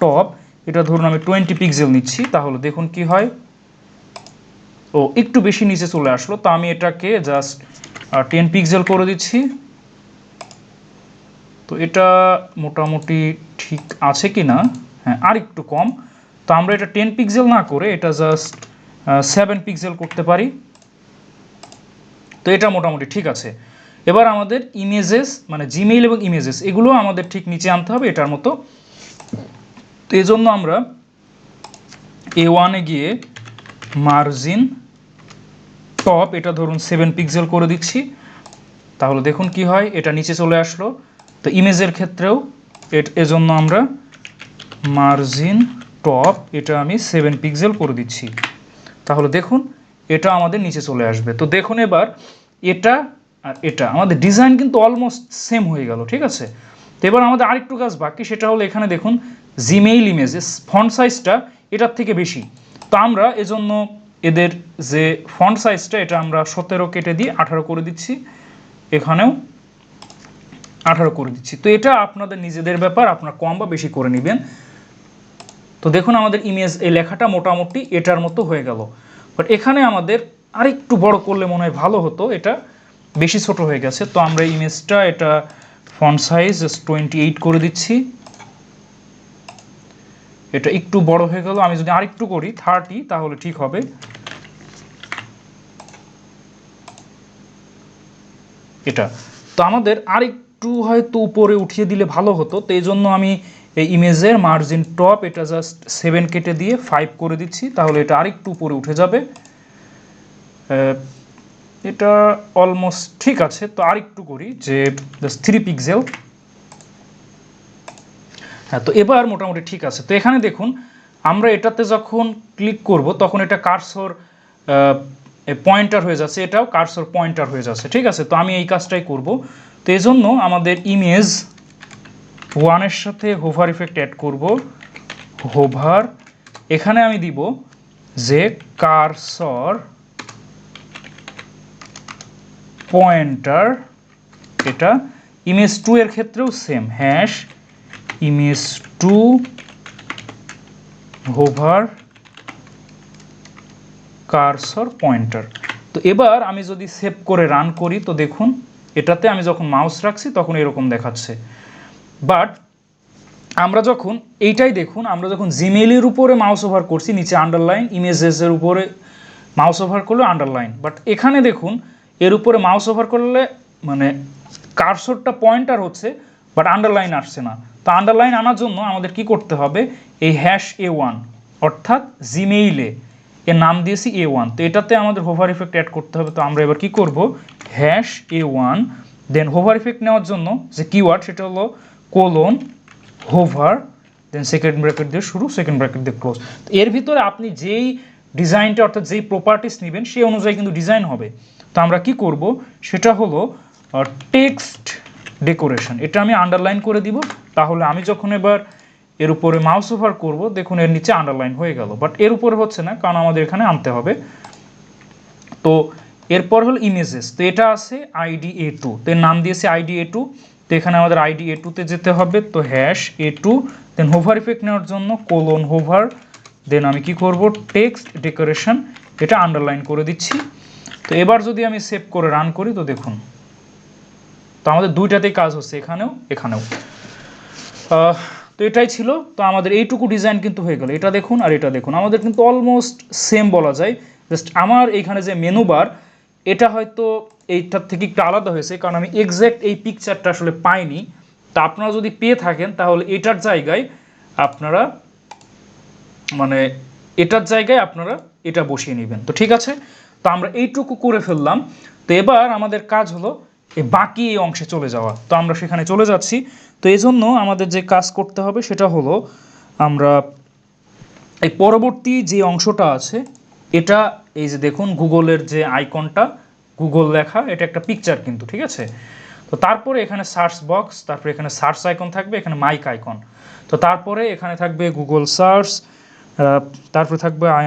[SPEAKER 1] টপ, এটা ধরুন আমি 20 পিক্সেল নিচ্ছি। তাহলে দেখুন কি হয়, ও একটু বেশি নিচে চলে আসলো। তো আমি এটাকে জাস্ট 10 পিক্সেল করে দিচ্ছি। তো এটা মোটামুটি ঠিক আছে কি না, হ্যাঁ আর একটু কম। তো আমরা এটা 10 পিক্সেল না করে এটা জাস্ট 7 পিক্সেল করতে পারি। তো এটা মোটামুটি ঠিক আছে। এবার আমাদের ইমেজেস মানে জিমেইল এবং ইমেজেস এগুলো আমাদের ঠিক নিচে আনতে হবে এটার মতো। তো এই জন্য আমরা A1-এ গিয়ে মার্জিন টপ এটা ধরুন 7 পিক্সেল করে দিচ্ছি, তাহলে দেখুন কি হয়, এটা নিচে চলে আসলো। তো ইমেজের ক্ষেত্রেও এজন্য আমরা মার্জিন টপ এটা আমি 7 পিক্সেল করে দিচ্ছি, তাহলে দেখুন এটা আমাদের নিচে চলে আসবে। তো দেখুন এবার এটা আর এটা আমাদের ডিজাইন কিন্তু অলমোস্ট সেম হয়ে গেল, ঠিক আছে। তো এবার আমাদের আরেকটু কাজ বাকি, সেটা হলো এখানে দেখুন জিমেইল ইমেজেস ফন্ট সাইজটা এটার থেকে বেশি। তো আমরা এজন্য এদের যে ফন্ট সাইজটা এটা আমরা 17 কেটে দিয়ে 18 করে দিচ্ছি, এখানেও 18 করে দিচ্ছি। তো এটা আপনাদের নিজেদের ব্যাপার, আপনারা কম বা বেশি করে নেবেন। তো দেখুন আমাদের ইমেজ এই লেখাটা মোটামুটি এটার মতো হয়ে গেল, বাট এখানে আমাদের আরেকটু বড় করলে মনে হয় ভালো হতো, এটা বেশি ছোট হয়ে গেছে। তো আমরা ইমেজটা এটা ফন্ট সাইজ 28 করে দিচ্ছি, এটা একটু বড় হয়ে গেল। আমি যদি আরেকটু করি 30 তাহলে ঠিক হবে। এটা তো আমাদের আরেকটু হয়তো উপরে উঠিয়ে দিলে ভালো হতো। তো এই জন্য আমি এই ইমেজের মার্জিন টপ এটা জাস্ট 7 কেটে দিয়ে 5 করে দিচ্ছি, তাহলে এটা আরেকটু উপরে উঠে যাবে। এটা অলমোস্ট ঠিক আছে। তো আরেকটু করি যে জাস্ট 3 পিক্সেল। হ্যাঁ, তো এবার মোটামুটি ঠিক আছে। তো এখানে দেখুন আমরা এটাতে যখন ক্লিক করব তখন এটা কার্সর পয়েন্টার হয়ে যাচ্ছে, এটাও কার্সর পয়েন্টার হয়ে যাচ্ছে, ঠিক আছে। তো আমি এই কাজটাই করব। তো এই জন্য আমাদের ইমেজ 1-এর সাথে হোভার ইফেক্ট অ্যাড করব। হোভার এখানে আমি দিব যে কার্সর পয়েন্টার, এটা ইমেজ 2 এর ক্ষেত্রেও same, hash image 2 hover cursor pointer. তো এবার আমি যদি সেভ করে রান করি তো দেখুন এটাতে আমি যখন মাউস রাখছি তখন এরকম দেখাচ্ছে। বাট আমরা যখন এইটাই দেখুন আমরা যখন জিমেইলের উপরে মাউস ওভার করছি নিচে আন্ডারলাইন, ইমেজেসের উপরে মাউস ওভার করলে আন্ডারলাইন, বাট এখানে দেখুন এর উপরে মাউস ওভার করলে মানে কার্সরটা পয়েন্টার হচ্ছে বাট আন্ডারলাইন আসছে না। তো আন্ডারলাইন আনার জন্য আমাদের কি করতে হবে, এই হ্যাশ A1 অর্থাৎ জিমেইলে এর নাম দিয়েছি A1, তো এটাতে আমাদের হোভার ইফেক্ট অ্যাড করতে হবে। তো আমরা এবার কি করব, হ্যাশ A1 দেন হোভার ইফেক্ট নেওয়ার জন্য যে কিওয়ার্ড সেটা হলো colon hover then second bracket দিয়ে শুরু সেকেন্ড ব্র্যাকেট দিয়ে ক্লোজ। তো এর ভিতরে আপনি যেই ডিজাইনটা অর্থাৎ যেই প্রপার্টিস নেবেন সেই অনুযায়ী কিন্তু ডিজাইন হবে। তো আমরা কি করব সেটা হলো টেক্সট ডেকোরেশন, এটা আমি আন্ডারলাইন করে দিব, তাহলে আমি যখন এবার এর উপরে মাউস ওভার করব দেখুন এর নিচে আন্ডারলাইন হয়ে গেল, বাট এর উপরে হচ্ছে না কারণ আমাদের এখানে আনতে হবে। তো এরপর হলো ইমেজেস, তো এটা আছে আইডি A2, তো এর নাম দিয়েছে আইডি A2। তো এখানে আমাদের আইডি A2-তে যেতে হবে, তো হ্যাশ A2 দেন হোভার ইফেক্ট নেওয়ার জন্য কোলন হোভার দেন আমি কি করব টেক্সট ডেকোরেশন, এটা আন্ডারলাইন করে দিচ্ছি। তো এবার যদি আমি সেভ করে রান করি তো দেখুন তো আমাদের দুইটাতেই কাজ হচ্ছে, এখানেও এখানেও। তো এটাই ছিল। তো আমাদের এইটুকু ডিজাইন কিন্তু হয়ে গেল, এটা দেখুন আর এটা দেখুন আমাদের কিন্তু অলমোস্ট সেম বলা যায়। জাস্ট আমার এইখানে যে মেনু বার এটা হয়তো এইটার থেকে একটু আলাদা হয়েছে কারণ আমি এক্স্যাক্ট এই পিকচারটা আসলে পাইনি। তা আপনারা যদি পেয়ে থাকেন তাহলে এটার জায়গায় আপনারা মানে এটার জায়গায় আপনারা এটা বসিয়ে নেবেন। তো ঠিক আছে, তো আমরা এইটুকু করে ফেললাম। তো এবার আমাদের কাজ হলো এই বাকি এই অংশে চলে যাওয়া, তো আমরা সেখানে চলে যাচ্ছি। তো এই জন্য আমাদের যে কাজ করতে হবে সেটা হলো আমরা এই পরবর্তী যে অংশটা আছে এটা এই যে দেখুন গুগলের যে আইকনটা গুগল লেখা এটা একটা পিকচার কিন্তু, ঠিক আছে। তো তারপরে এখানে সার্চ বক্স, তারপরে এখানে সার্চ আইকন থাকবে, এখানে মাইক আইকন, তো তারপরে এখানে থাকবে গুগল সার্চ, তারপরে থাকবে I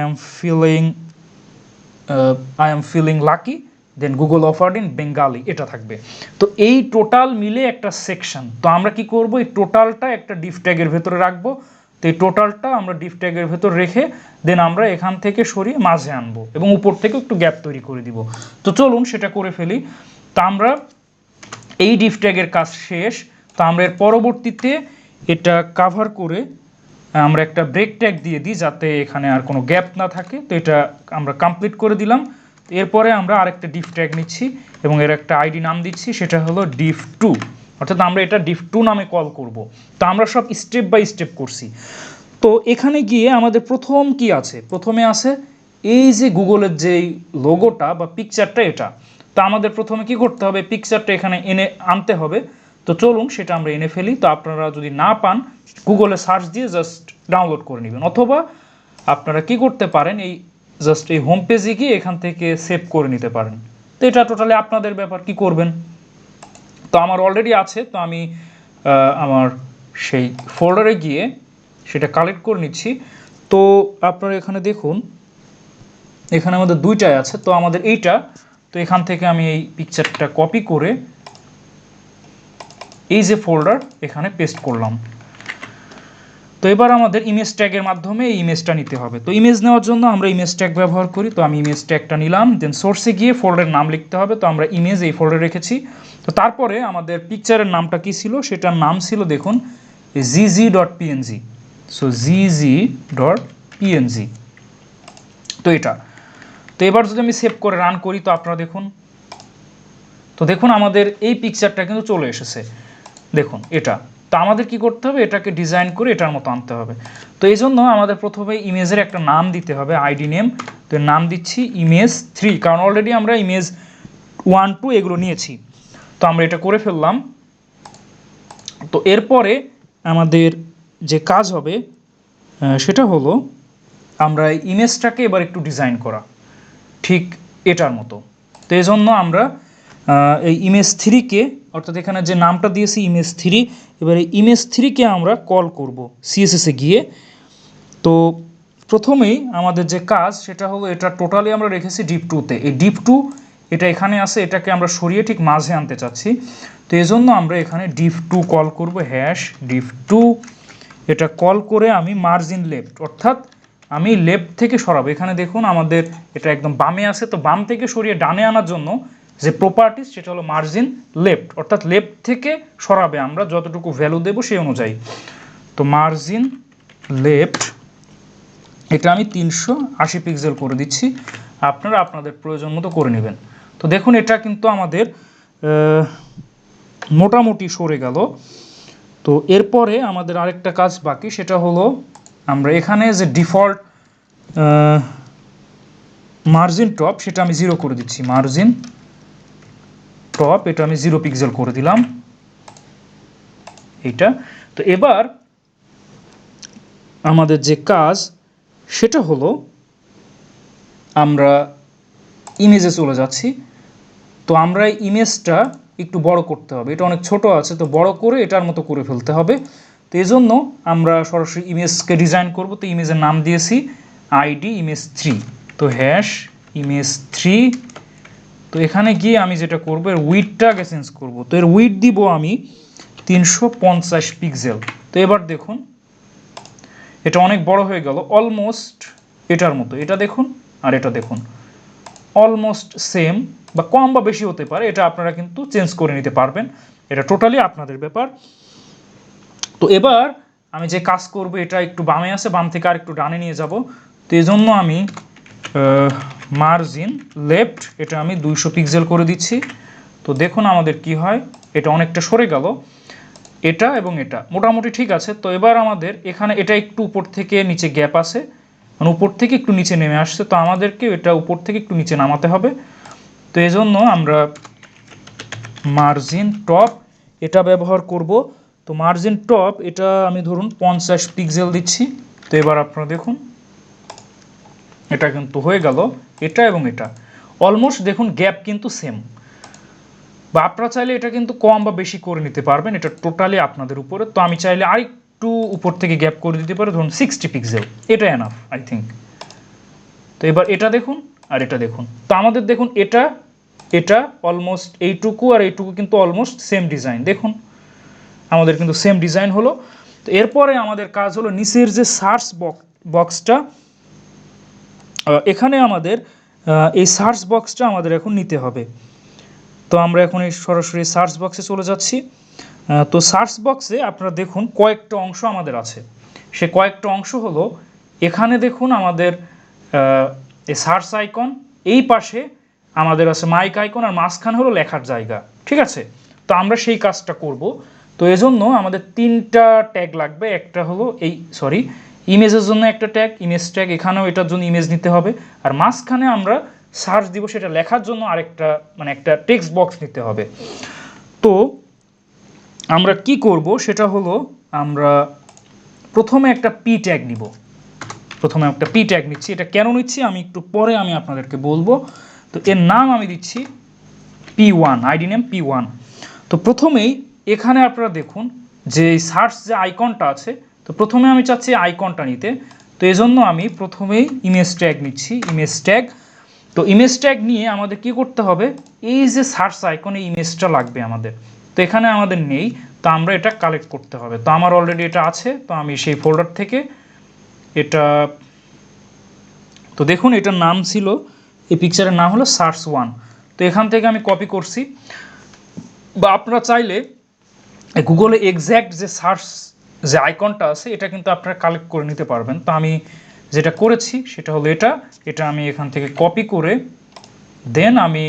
[SPEAKER 1] am feeling lucky then Google offered in Bengali এটা থাকবে। তো এই টোটাল মিলে একটা সেকশন। তো আমরা কি করব এই টোটালটা একটা ডিভ ট্যাগের ভেতরে রাখবো। তো এই টোটালটা আমরা ডিভ ট্যাগের ভেতর রেখে দেন আমরা এখান থেকে সরিয়ে মাঝে আনবো এবং উপর থেকে একটু গ্যাপ তৈরি করে দিব। তো চলুন সেটা করে ফেলি। তো আমরা এই ডিভ ট্যাগের কাজ শেষ। তো আমরা এর পরবর্তীতে এটা কাভার করে আমরা একটা ব্রেক ট্যাগ দিয়ে দিই যাতে এখানে আর কোনো গ্যাপ না থাকে। তো এটা আমরা কমপ্লিট করে দিলাম। এরপরে আমরা আরেকটা ডিফ ট্যাগ নিচ্ছি এবং এর একটা আইডি নাম দিচ্ছি, সেটা হলো div2, অর্থাৎ আমরা এটা div2 নামে কল করব। তো আমরা সব স্টেপ বাই স্টেপ করছি। তো এখানে গিয়ে আমাদের প্রথম কি আছে, প্রথমে আছে এই যে গুগলের যে লোগোটা বা পিকচারটা, এটা। তো আমাদের প্রথমে কি করতে হবে, পিকচারটা এখানে এনে আনতে হবে। তো চলুন সেটা আমরা এনে ফেলি। তো আপনারা যদি না পান, গুগলে সার্চ দিয়ে জাস্ট ডাউনলোড করে নেবেন, অথবা আপনারা কি করতে পারেন, এই জাস্ট এই হোম পেজে গিয়ে এখান থেকে সেভ করে নিতে পারেন। তো এটা টোটালি আপনাদের ব্যাপার, কি করবেন। তো আমার অলরেডি আছে, তো আমি আমার সেই ফোল্ডারে গিয়ে সেটা কালেক্ট করে নিচ্ছি। তো আপনারা এখানে দেখুন, এখানে আমাদের দুইটাই আছে। তো আমাদের এইটা, তো এখান থেকে আমি এই পিকচারটা কপি করে এই যে ফোল্ডার এখানে পেস্ট করলাম। তো এবার আমাদের ইমেজ ট্যাগের মাধ্যমে এই ইমেজটা নিতে হবে। তো ইমেজ নেওয়ার জন্য আমরা ইমেজ ট্যাগ ব্যবহার করি। তো আমি ইমেজ ট্যাগটা নিলাম, দেন সোর্সে গিয়ে ফোল্ডারের নাম লিখতে হবে। তো আমরা ইমেজ এই ফোল্ডারে রেখেছি। তো তারপরে আমাদের পিকচারের নামটা কি ছিল, সেটার নাম ছিল দেখুন gg.png। সো gg.png, তো এটা। তো এবার যদি আমি সেভ করে রান করি, তো আপনারা দেখুন, তো দেখুন আমাদের এই পিকচারটা কিন্তু চলে এসেছে, দেখুন এটা। তো আমাদের কি করতে হবে, এটাকে ডিজাইন করে এটার মতো আনতে হবে। তো এই জন্য আমাদের প্রথমে ইমেজের একটা নাম দিতে হবে, আইডি নেম। তো নাম দিচ্ছি image3, কারণ অলরেডি আমরা ইমেজ 1, 2 এগুলো নিয়েছি। তো আমরা এটা করে ফেললাম। তো এরপরে আমাদের যে কাজ হবে সেটা হলো আমরা ইমেজটাকে এবার একটু ডিজাইন করা, ঠিক এটার মতো। তো এই জন্য আমরা এই image3-কে, অর্থাৎ এখানে যে নামটা দিয়েছি image3, এবার এই image3-কে আমরা কল করব CSS-এ গিয়ে। তো প্রথমেই আমাদের যে কাজ সেটা হলো, এটা টোটালি আমরা রেখেছি div2-তে। এই div2 এটা এখানে আছে, এটাকে আমরা সরিয়ে ঠিক মাঝে আনতে চাচ্ছি। তো এই জন্য আমরা এখানে div2 কল করব, #div2। এটা কল করে আমি মার্জিন লেফট, অর্থাৎ আমি লেফট থেকে সরাবো। এখানে দেখুন আমাদের এটা একদম বামে আছে, তো বাম থেকে সরিয়ে ডানে আনার জন্য যে প্রপার্টিস সেটা হলো মার্জিন লেফট, অর্থাৎ লেফট থেকে সরাবে আমরা যতটুকু ভ্যালু দেবো সেই অনুযায়ী। তো মার্জিন লেফট, এটা আমি 380 পিক্সেল করে দিচ্ছি, আপনারা আপনাদের প্রয়োজন মতো করে নেবেন। তো দেখুন এটা কিন্তু আমাদের মোটামুটি সরে গেল। তো এরপরে আমাদের আরেকটা কাজ বাকি, সেটা হলো আমরা এখানে যে ডিফল্ট মার্জিন টপ, সেটা আমি 0 করে দিচ্ছি। মার্জিন টপ এটা আমি 0 পিক্সেল করে দিলাম, এইটা। তো এবার আমাদের যে কাজ সেটা হলো আমরা ইমেজে চলে যাচ্ছি। তো আমরা এই ইমেজটা একটু বড় করতে হবে, এটা অনেক ছোট আছে, তো বড় করে এটার মতো করে ফেলতে হবে। তো এই জন্য আমরা সরাসরি ইমেজকে ডিজাইন করব। তো ইমেজের নাম দিয়েছি আইডি image3। তো #image3। তো এখানে গিয়ে আমি যেটা করব, এর উইডটাকে চেঞ্জ করব। তো এর উইড দিব আমি 350 পিক্সেল। তো এবার দেখুন এটা অনেক বড় হয়ে গেল, অলমোস্ট এটার মতো। এটা দেখুন আর এটা দেখুন, অলমোস্ট সেম, বা কম বা বেশি হতে পারে, এটা আপনারা কিন্তু চেঞ্জ করে নিতে পারবেন, এটা টোটালি আপনাদের ব্যাপার। তো এবার আমি যে কাজ করব, এটা একটু বামে আছে, বাম থেকে আর একটু ডানে নিয়ে যাব। তো এই জন্য আমি মার্জিন লেফট এটা আমি 200 পিক্সেল করে দিচ্ছি। তো দেখুন আমাদের কি হয়, এটা অনেকটা সরে গেল, এটা এবং এটা মোটামুটি ঠিক আছে। তো এবার আমাদের এখানে এটা একটু উপর থেকে নিচে গ্যাপ আছে, মানে উপর থেকে একটু নিচে নেমে আসছে, তো আমাদেরকে এটা উপর থেকে একটু নিচে নামাতে হবে। তো এই জন্য আমরা মার্জিন টপ এটা ব্যবহার করব। তো মার্জিন টপ এটা আমি ধরুন 50 পিক্সেল দিচ্ছি। তো এবার আপনারা দেখুন এটা কিন্তু হয়ে গেল, এটা এবং এটা অলমোস্ট দেখুন গ্যাপ কিন্তু সেম, বা আপনারা চাইলে এটা কিন্তু কম বা বেশি করে নিতে পারবেন, এটা টোটালি আপনাদের উপরে। তো আমি চাইলে আরেকটু উপর থেকে গ্যাপ করে দিতে পারি, ধরুন 60 পিক্সেল, এটা এনাফ আই থিঙ্ক। তো এবার এটা দেখুন আর এটা দেখুন, তো আমাদের দেখুন এটা এটা অলমোস্ট এইটুকু আর এইটুকু কিন্তু অলমোস্ট সেম ডিজাইন, দেখুন আমাদের কিন্তু সেম ডিজাইন হলো। তো এরপরে আমাদের কাজ হলো নিচের যে সার্চ বক্সটা, এখানে আমাদের এই সার্চ বক্সটা আমাদের এখন নিতে হবে। তো আমরা এখন এই সরাসরি সার্চ বক্সে চলে যাচ্ছি। তো সার্চ বক্সে আপনারা দেখুন কয়েকটা অংশ আমাদের আছে, সে কয়েকটা অংশ হলো এখানে দেখুন আমাদের এই সার্চ আইকন, এই পাশে আমাদের আছে মাইক আইকন, আর মাঝখানে হলো লেখার জায়গা, ঠিক আছে। তো আমরা সেই কাজটা করব। তো এজন্য আমাদের 3টা ট্যাগ লাগবে। একটা হলো ইমেজের জন্য একটা ট্যাগ, ইমেজ ট্যাগ, এখানেও এটার জন্য ইমেজ নিতে হবে। আর মাঝখানে আমরা সার্চ দিব সেটা লেখার জন্য আরেকটা মানে একটা টেক্সট বক্স নিতে হবে। তো আমরা কি করব সেটা হলো আমরা প্রথমে একটা পি ট্যাগ নিব। প্রথমে একটা পি ট্যাগ নিচ্ছি। এটা কেন নিচ্ছি আমি একটু পরে আমি আপনাদেরকে বলবো। তো এর নাম আমি দিচ্ছি P1, আইডি নেম P1। তো প্রথমেই এখানে আপনারা দেখুন যে সার্চ যে আইকনটা আছে, তো প্রথমে আমি চাচ্ছি আইকনটা নিতে। তো এই জন্য আমি প্রথমেই ইমেজ ট্যাগ নিচ্ছি, ইমেজ ট্যাগ। তো ইমেজ ট্যাগ নিয়ে আমাদের কি করতে হবে, এই যে সার্চ আইকনে ইমেজটা লাগবে আমাদের, তো এখানে আমাদের নেই, তো আমরা এটা কালেক্ট করতে হবে। তো আমার অলরেডি এটা আছে, তো আমি সেই ফোল্ডার থেকে এটা, তো দেখুন এটার নাম ছিল, এই পিকচারের নাম হলো সার্চ1। তো এখান থেকে আমি কপি করছি, বা আপনারা চাইলে গুগলে এক্স্যাক্ট যে সার্চ যে আইকনটা আছে এটা কিন্তু আপনারা কালেক্ট করে নিতে পারবেন। তো আমি যেটা করেছি সেটা হলো এটা আমি এখান থেকে কপি করে দেন আমি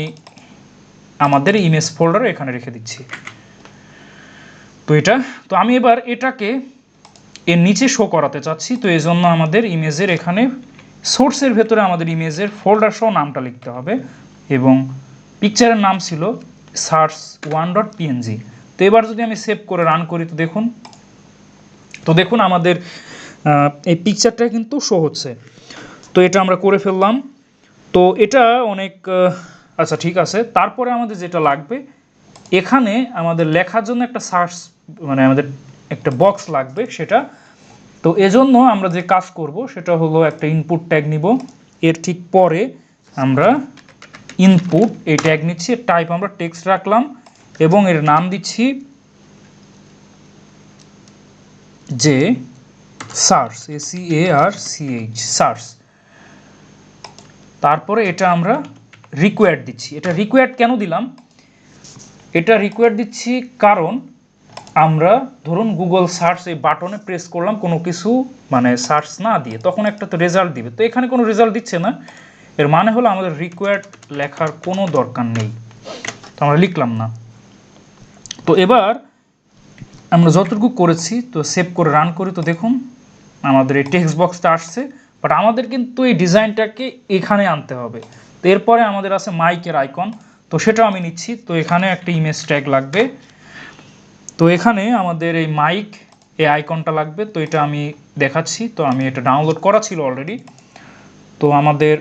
[SPEAKER 1] আমাদের ইমেজ ফোল্ডারে এখানে রেখে দিচ্ছি। তো আমি এবার এটাকে এর নিচে শো করাতে চাচ্ছি। তো এই জন্য আমাদের ইমেজের এখানে সোর্সের ভেতরে আমাদের ইমেজের ফোল্ডার সহ নামটা লিখতে হবে, এবং পিকচারের নাম ছিল search1.png। তো এবার যদি আমি সেভ করে রান করি, তো দেখুন আমাদের এই পিকচারটা কিন্তু শো হচ্ছে। তো এটা আমরা করে ফেললাম। তো এটা অনেক আচ্ছা ঠিক আছে। তারপরে আমাদের যেটা লাগবে, এখানে আমাদের লেখার জন্য একটা সার্চ মানে আমাদের একটা বক্স লাগবে সেটা। তো এজন্য আমরা যে কাজ করব সেটা হলো একটা ইনপুট ট্যাগ নিব। এর ঠিক পরে আমরা ইনপুট এই ট্যাগ নিচ্ছি, টাইপ আমরা টেক্সট রাখলাম, এবং এর নাম দিচ্ছি যে সার্চ, SEARCH সার্চ। তারপরে এটা আমরা রিকোয়ার্ড দিচ্ছি। এটা রিকোয়ার্ড কেন দিলাম, এটা রিকোয়ার্ড দিচ্ছি কারণ আমরা ধরুন গুগল সার্চ এই বাটনে প্রেস করলাম কোনো কিছু মানে সার্চ না দিয়ে, তখন একটা তো রেজাল্ট দিবে। তো এখানে কোনো রেজাল্ট দিচ্ছে না, এর মানে হলো আমাদের রিকোয়ার্ড লেখার কোনো দরকার নেই, তো আমরা লিখলাম না। তো এবার আমরা যতটুকু করেছি তো সেভ করে রান করি। তো দেখুন আমাদের এই টেক্সট বক্সটা আসছে, বাট আমাদের কিন্তু এই ডিজাইনটাকে এখানে আনতে হবে। তো এরপরে আমাদের আছে মাইকের আইকন, তো সেটাও আমি নিচ্ছি। তো এখানে একটা ইমেজ ট্যাগ লাগবে। তো এখানে আমাদের এই মাইক এই আইকনটা লাগবে। তো এটা আমি দেখাচ্ছি। তো আমি এটা ডাউনলোড করা ছিল অলরেডি। তো আমাদের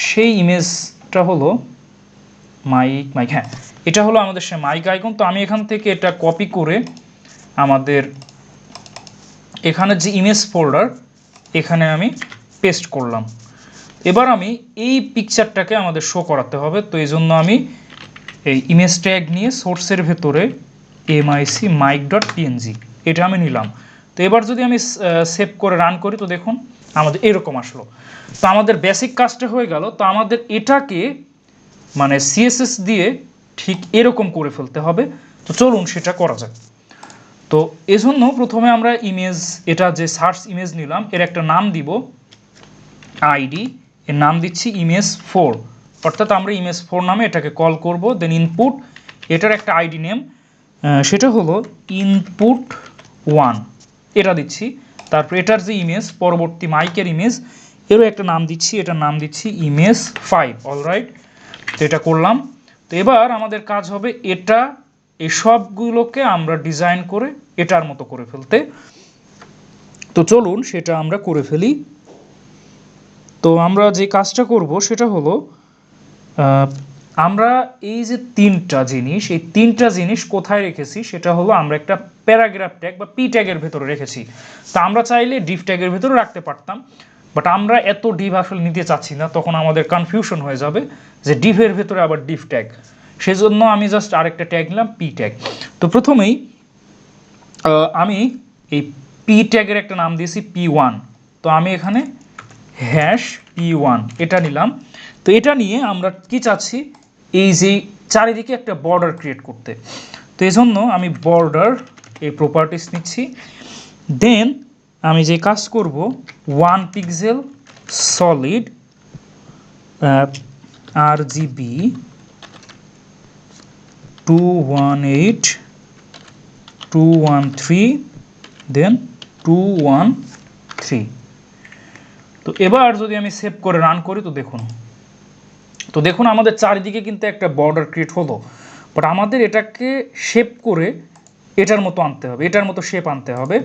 [SPEAKER 1] সেই ইমেজটা হলো মাইক, হ্যাঁ এটা হলো আমাদের সেই মাইক আইকন। তো আমি এখান থেকে এটা কপি করে আমাদের এখানে যে ইমেজ ফোল্ডার এখানে আমি পেস্ট করলাম। এবার আমি এই পিকচারটাকে আমাদের শো করাতে হবে। তো এই জন্য আমি এই ইমেজ ট্যাগ নিয়ে সোর্সের ভেতরে mic.png এটা আমি নিলাম। তো এবার যদি আমি সেভ করে রান করি, তো দেখুন আমাদের এরকম আসলো। তো আমাদের বেসিক কাজটা হয়ে গেল। তো আমাদের এটাকে মানে সিএসএস দিয়ে ঠিক এরকম করে ফেলতে হবে। তো চলুন সেটা করা যাক। তো এজন্য প্রথমে আমরা ইমেজ, এটা যে সার্চ ইমেজ নিলাম এর একটা নাম দিব আইডি, এর নাম দিচ্ছি ইমেজ4, অর্থাৎ আমরা ইমেজ4 নামে এটাকে কল করব। দেন ইনপুট, এটার একটা আইডি নেম সেটা হলো input1 এটা দিচ্ছি। তারপর এটার যে ইমেজ পরবর্তী মাইকের ইমেজ এরও একটা নাম দিচ্ছি, এটার নাম দিচ্ছি image5। অলরাইট, তো এটা করলাম। তো এবার আমাদের কাজ হবে এটা এই সবগুলোকে আমরা ডিজাইন করে এটার মতো করে ফেলতে। তো চলুন সেটা আমরা করে ফেলি। তো আমরা যে কাজটা করব সেটা হলো আমরা এই যে এই তিনটা জিনিস কোথায় রেখেছি সেটা হলো আমরা একটা প্যারাগ্রাফ ট্যাগ বা পি ট্যাগের ভেতরে রেখেছি। তা আমরা চাইলে ডিভ ট্যাগের ভেতরে রাখতে পারতাম, বাট আমরা এত ডিভ আসলে নিতে চাচ্ছি না, তখন আমাদের কনফিউশন হয়ে যাবে যে ডিভের ভেতরে আবার ডিভ ট্যাগ। সেজন্য আমি জাস্ট আরেকটা ট্যাগ নিলাম পি ট্যাগ। তো প্রথমেই আমি এই পি ট্যাগের একটা নাম দিয়েছি P1। তো আমি এখানে #P1 এটা নিলাম। তো এটা নিয়ে আমরা কি চাচ্ছি, এই যে চারিদিকে একটা বর্ডার ক্রিয়েট করতে। তো এই জন্য আমি বর্ডার এই প্রপার্টিস নিচ্ছি। দেন আমি যে কাজ করব 1 পিক্সেল সলিড RGB 218 213 দেন 213। তো এবার যদি আমি সেভ করে রান করি তো দেখুন আমাদের চারিদিকে কিন্তু একটা বর্ডার ক্রিয়েট হলো, বাট আমাদের এটাকে শেপ করে এটার মতো আনতে হবে, এটার মতো শেপ আনতে হবে।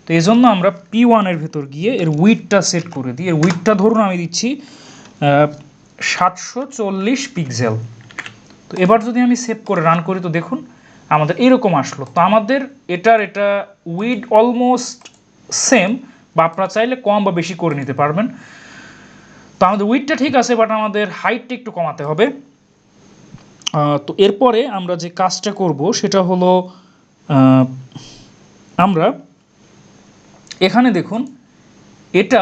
[SPEAKER 1] তো এই জন্য আমরা P1-এর ভেতর গিয়ে এর উইডথটা সেট করে দিই। এর উইডথটা ধরুন আমি দিচ্ছি 740 পিক্সেল। তো এবার যদি আমি সেভ করে রান করি তো দেখুন আমাদের এরকম আসলো। তো আমাদের এটা উইড অলমোস্ট সেম, বা আপনারা চাইলে কম বা বেশি করে নিতে পারবেন। তো আমাদের উইডথটা ঠিক আছে, বাট আমাদের হাইটটা একটু কমাতে হবে। তো এরপরে আমরা যে কাজটা করব সেটা হলো আমরা এখানে দেখুন এটা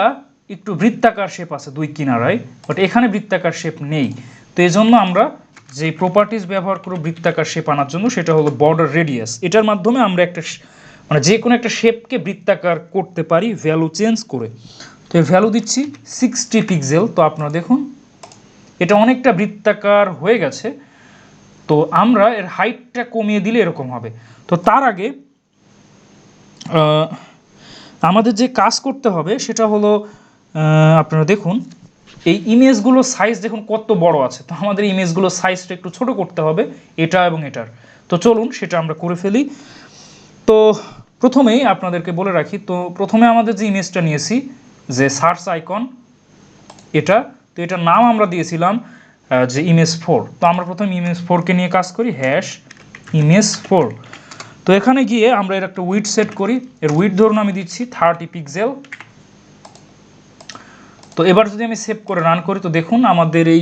[SPEAKER 1] একটু বৃত্তাকার শেপ আছে দুই কিনারায়, বাট এখানে বৃত্তাকার শেপ নেই। তো এই জন্য আমরা যে প্রপার্টিজ ব্যবহার করব বৃত্তাকার শেপ আনার জন্য সেটা হলো বর্ডার রেডিয়াস। এটার মাধ্যমে আমরা একটা মানে যে কোনো একটা শেপকে বৃত্তাকার করতে পারি ভ্যালু চেঞ্জ করে। তো এর ভ্যালু দিচ্ছি 60 পিক্সেল। তো আপনারা দেখুন এটা অনেকটা বৃত্তাকার হয়ে গেছে। তো আমরা এর হাইটটা কমিয়ে দিলে এরকম হবে। তো তার আগে আমাদের যে কাজ করতে হবে সেটা হলো আপনারা দেখুন এই ইমেজগুলোর সাইজ দেখুন কত বড় আছে। তো আমাদের ইমেজগুলোর সাইজটা একটু ছোট করতে হবে এটা এবং এটার। তো চলুন সেটা আমরা করে ফেলি। তো প্রথমেই আপনাদেরকে বলে রাখি, তো প্রথমে আমাদের যে ইমেজটা নিয়েছি যে সার্চ আইকন এটা, তো এটার নাম আমরা দিয়েছিলাম যে image4। তো আমরা প্রথমে image4কে নিয়ে কাজ করি, #image4। তো এখানে গিয়ে আমরা এর একটা উইডথ সেট করি। এর উইডথ ধরুন আমি দিচ্ছি 30 পিক্সেল। তো এবার যদি আমি সেভ করে রান করি তো দেখুন আমাদের এই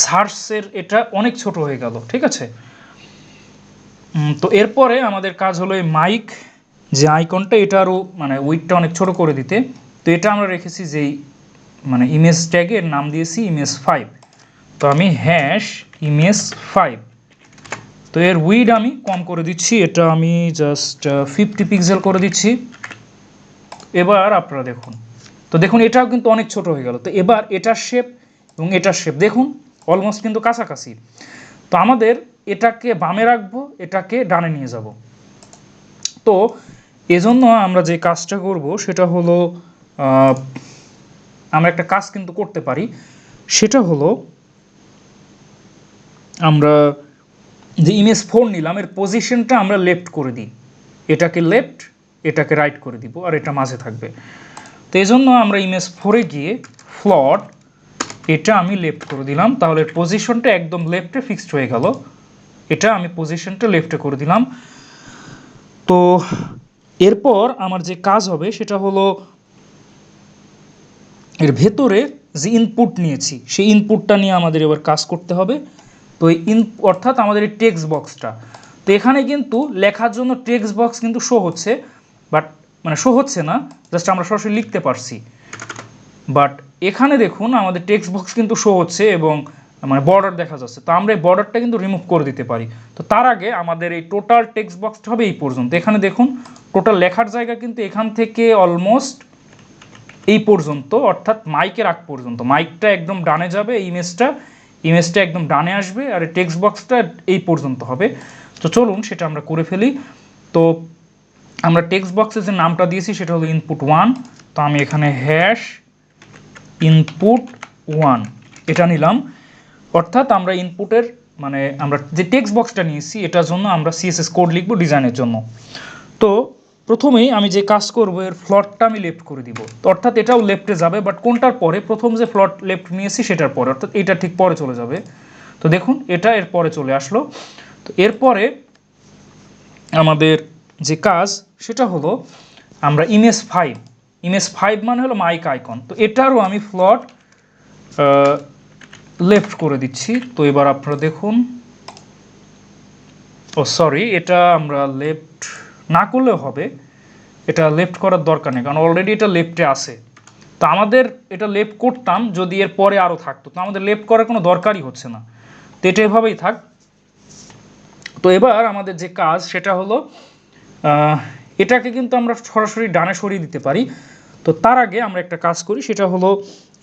[SPEAKER 1] সার্চের এটা অনেক ছোট হয়ে গেল, ঠিক আছে। তো এরপরে আমাদের কাজ হলো এই মাইক যে আইকনটা এটা আরও মানে উইডথটা অনেক ছোট করে দিতে। তো এটা আমরা রেখেছি যেই মানে ইমেজ ট্যাগের নাম দিয়েছি image5। তো আমি #image5। তো এর উইড আমি কম করে দিচ্ছি, এটা আমি জাস্ট 50 পিক্সেল করে দিচ্ছি। এবার আপনারা দেখুন, তো দেখুন এটাও কিন্তু অনেক ছোট হয়ে গেল। তো এবার এটার শেপ এবং এটার শেপ দেখুন অলমোস্ট কিন্তু কাছাকাছি। তো আমাদের এটাকে বামে রাখবো, এটাকে ডানে নিয়ে যাব। তো এজন্য আমরা যে কাজটা করব সেটা হলো আমরা একটা কাজ কিন্তু করতে পারি, সেটা হলো আমরা যে image4 নিলাম এর পজিশনটা আমরা লেফট করে দিই, এটাকে লেফট এটাকে রাইট করে দিব, আর এটা মাঝে থাকবে। তো এই জন্য আমরা image4-এ গিয়ে ফ্লট এটা আমি লেফট করে দিলাম, তাহলে পজিশনটা একদম লেফটে ফিক্সড হয়ে গেল। এটা আমি পজিশনটা লেফটে করে দিলাম। তো এরপর আমার যে কাজ হবে সেটা হলো এর ভেতরে যে ইনপুট নিয়েছি সেই ইনপুটটা নিয়ে আমাদের এবার কাজ করতে হবে। তো এই অর্থাৎ আমাদের এই টেক্সট বক্সটা, তো এখানে কিন্তু লেখার জন্য টেক্সট বক্স কিন্তু শো হচ্ছে, বাট মানে শো হচ্ছে না, জাস্ট আমরা সরাসরি লিখতে পারছি। বাট এখানে দেখুন আমাদের টেক্সট বক্স কিন্তু শো হচ্ছে এবং মানে বর্ডার দেখা যাচ্ছে। তো আমরা এই বর্ডারটা কিন্তু রিমুভ করে দিতে পারি। তো তার আগে আমাদের এই টোটাল টেক্সট বক্সটা হবে এই পর্যন্ত। এখানে দেখুন টোটাল লেখার জায়গা কিন্তু এখান থেকে অলমোস্ট এই পর্যন্ত, অর্থাৎ মাইকের আগ পর্যন্ত। মাইকটা একদম ডানে যাবে, ইমেজটা একদম ডানে আসবে, আর এই টেক্সট বক্সটা এই পর্যন্ত হবে। তো চলুন সেটা আমরা করে ফেলি। তো আমরা টেক্সট বক্সের যে নামটা দিয়েছি সেটা হলো input1। তো আমি এখানে #input1 এটা নিলাম। অর্থাৎ আমরা ইনপুটের মানে আমরা যে টেক্সট বক্সটা নিয়েছি এটার জন্য আমরা CSS কোড লিখব ডিজাইনের জন্য। তো প্রথমেই আমি যে কাজ করব এর ফ্লটটা আমি লেফট করে দিব। তো অর্থাৎ এটাও লেফটে যাবে, বাট কোনটার পরে? প্রথম যে ফ্লট লেফট নিয়েছি সেটার পরে, অর্থাৎ এটা ঠিক পরে চলে যাবে। তো দেখুন এটা এর পরে চলে আসলো। তো এরপরে আমাদের যে কাজ সেটা হলো আমরা image5 মানে হলো মাইক আইকন। তো এটারও আমি ফ্লট লেফট করে দিচ্ছি। তো এবার আপনারা দেখুন, সরি এটা আমরা লেফট না করলেও হবে, এটা লেফট করার দরকার নেই, কারণ অলরেডি এটা লেফটে আছে। তো আমাদের এটা লেফট করতাম যদি এর পরে আরও থাকতো, তো আমাদের লেফট করার কোনো দরকারই হচ্ছে না। তো এটা এভাবেই থাক। তো এবার আমাদের যে কাজ সেটা হলো এটাকে কিন্তু আমরা সরাসরি ডানে সরিয়ে দিতে পারি। তো তার আগে আমরা একটা কাজ করি, সেটা হলো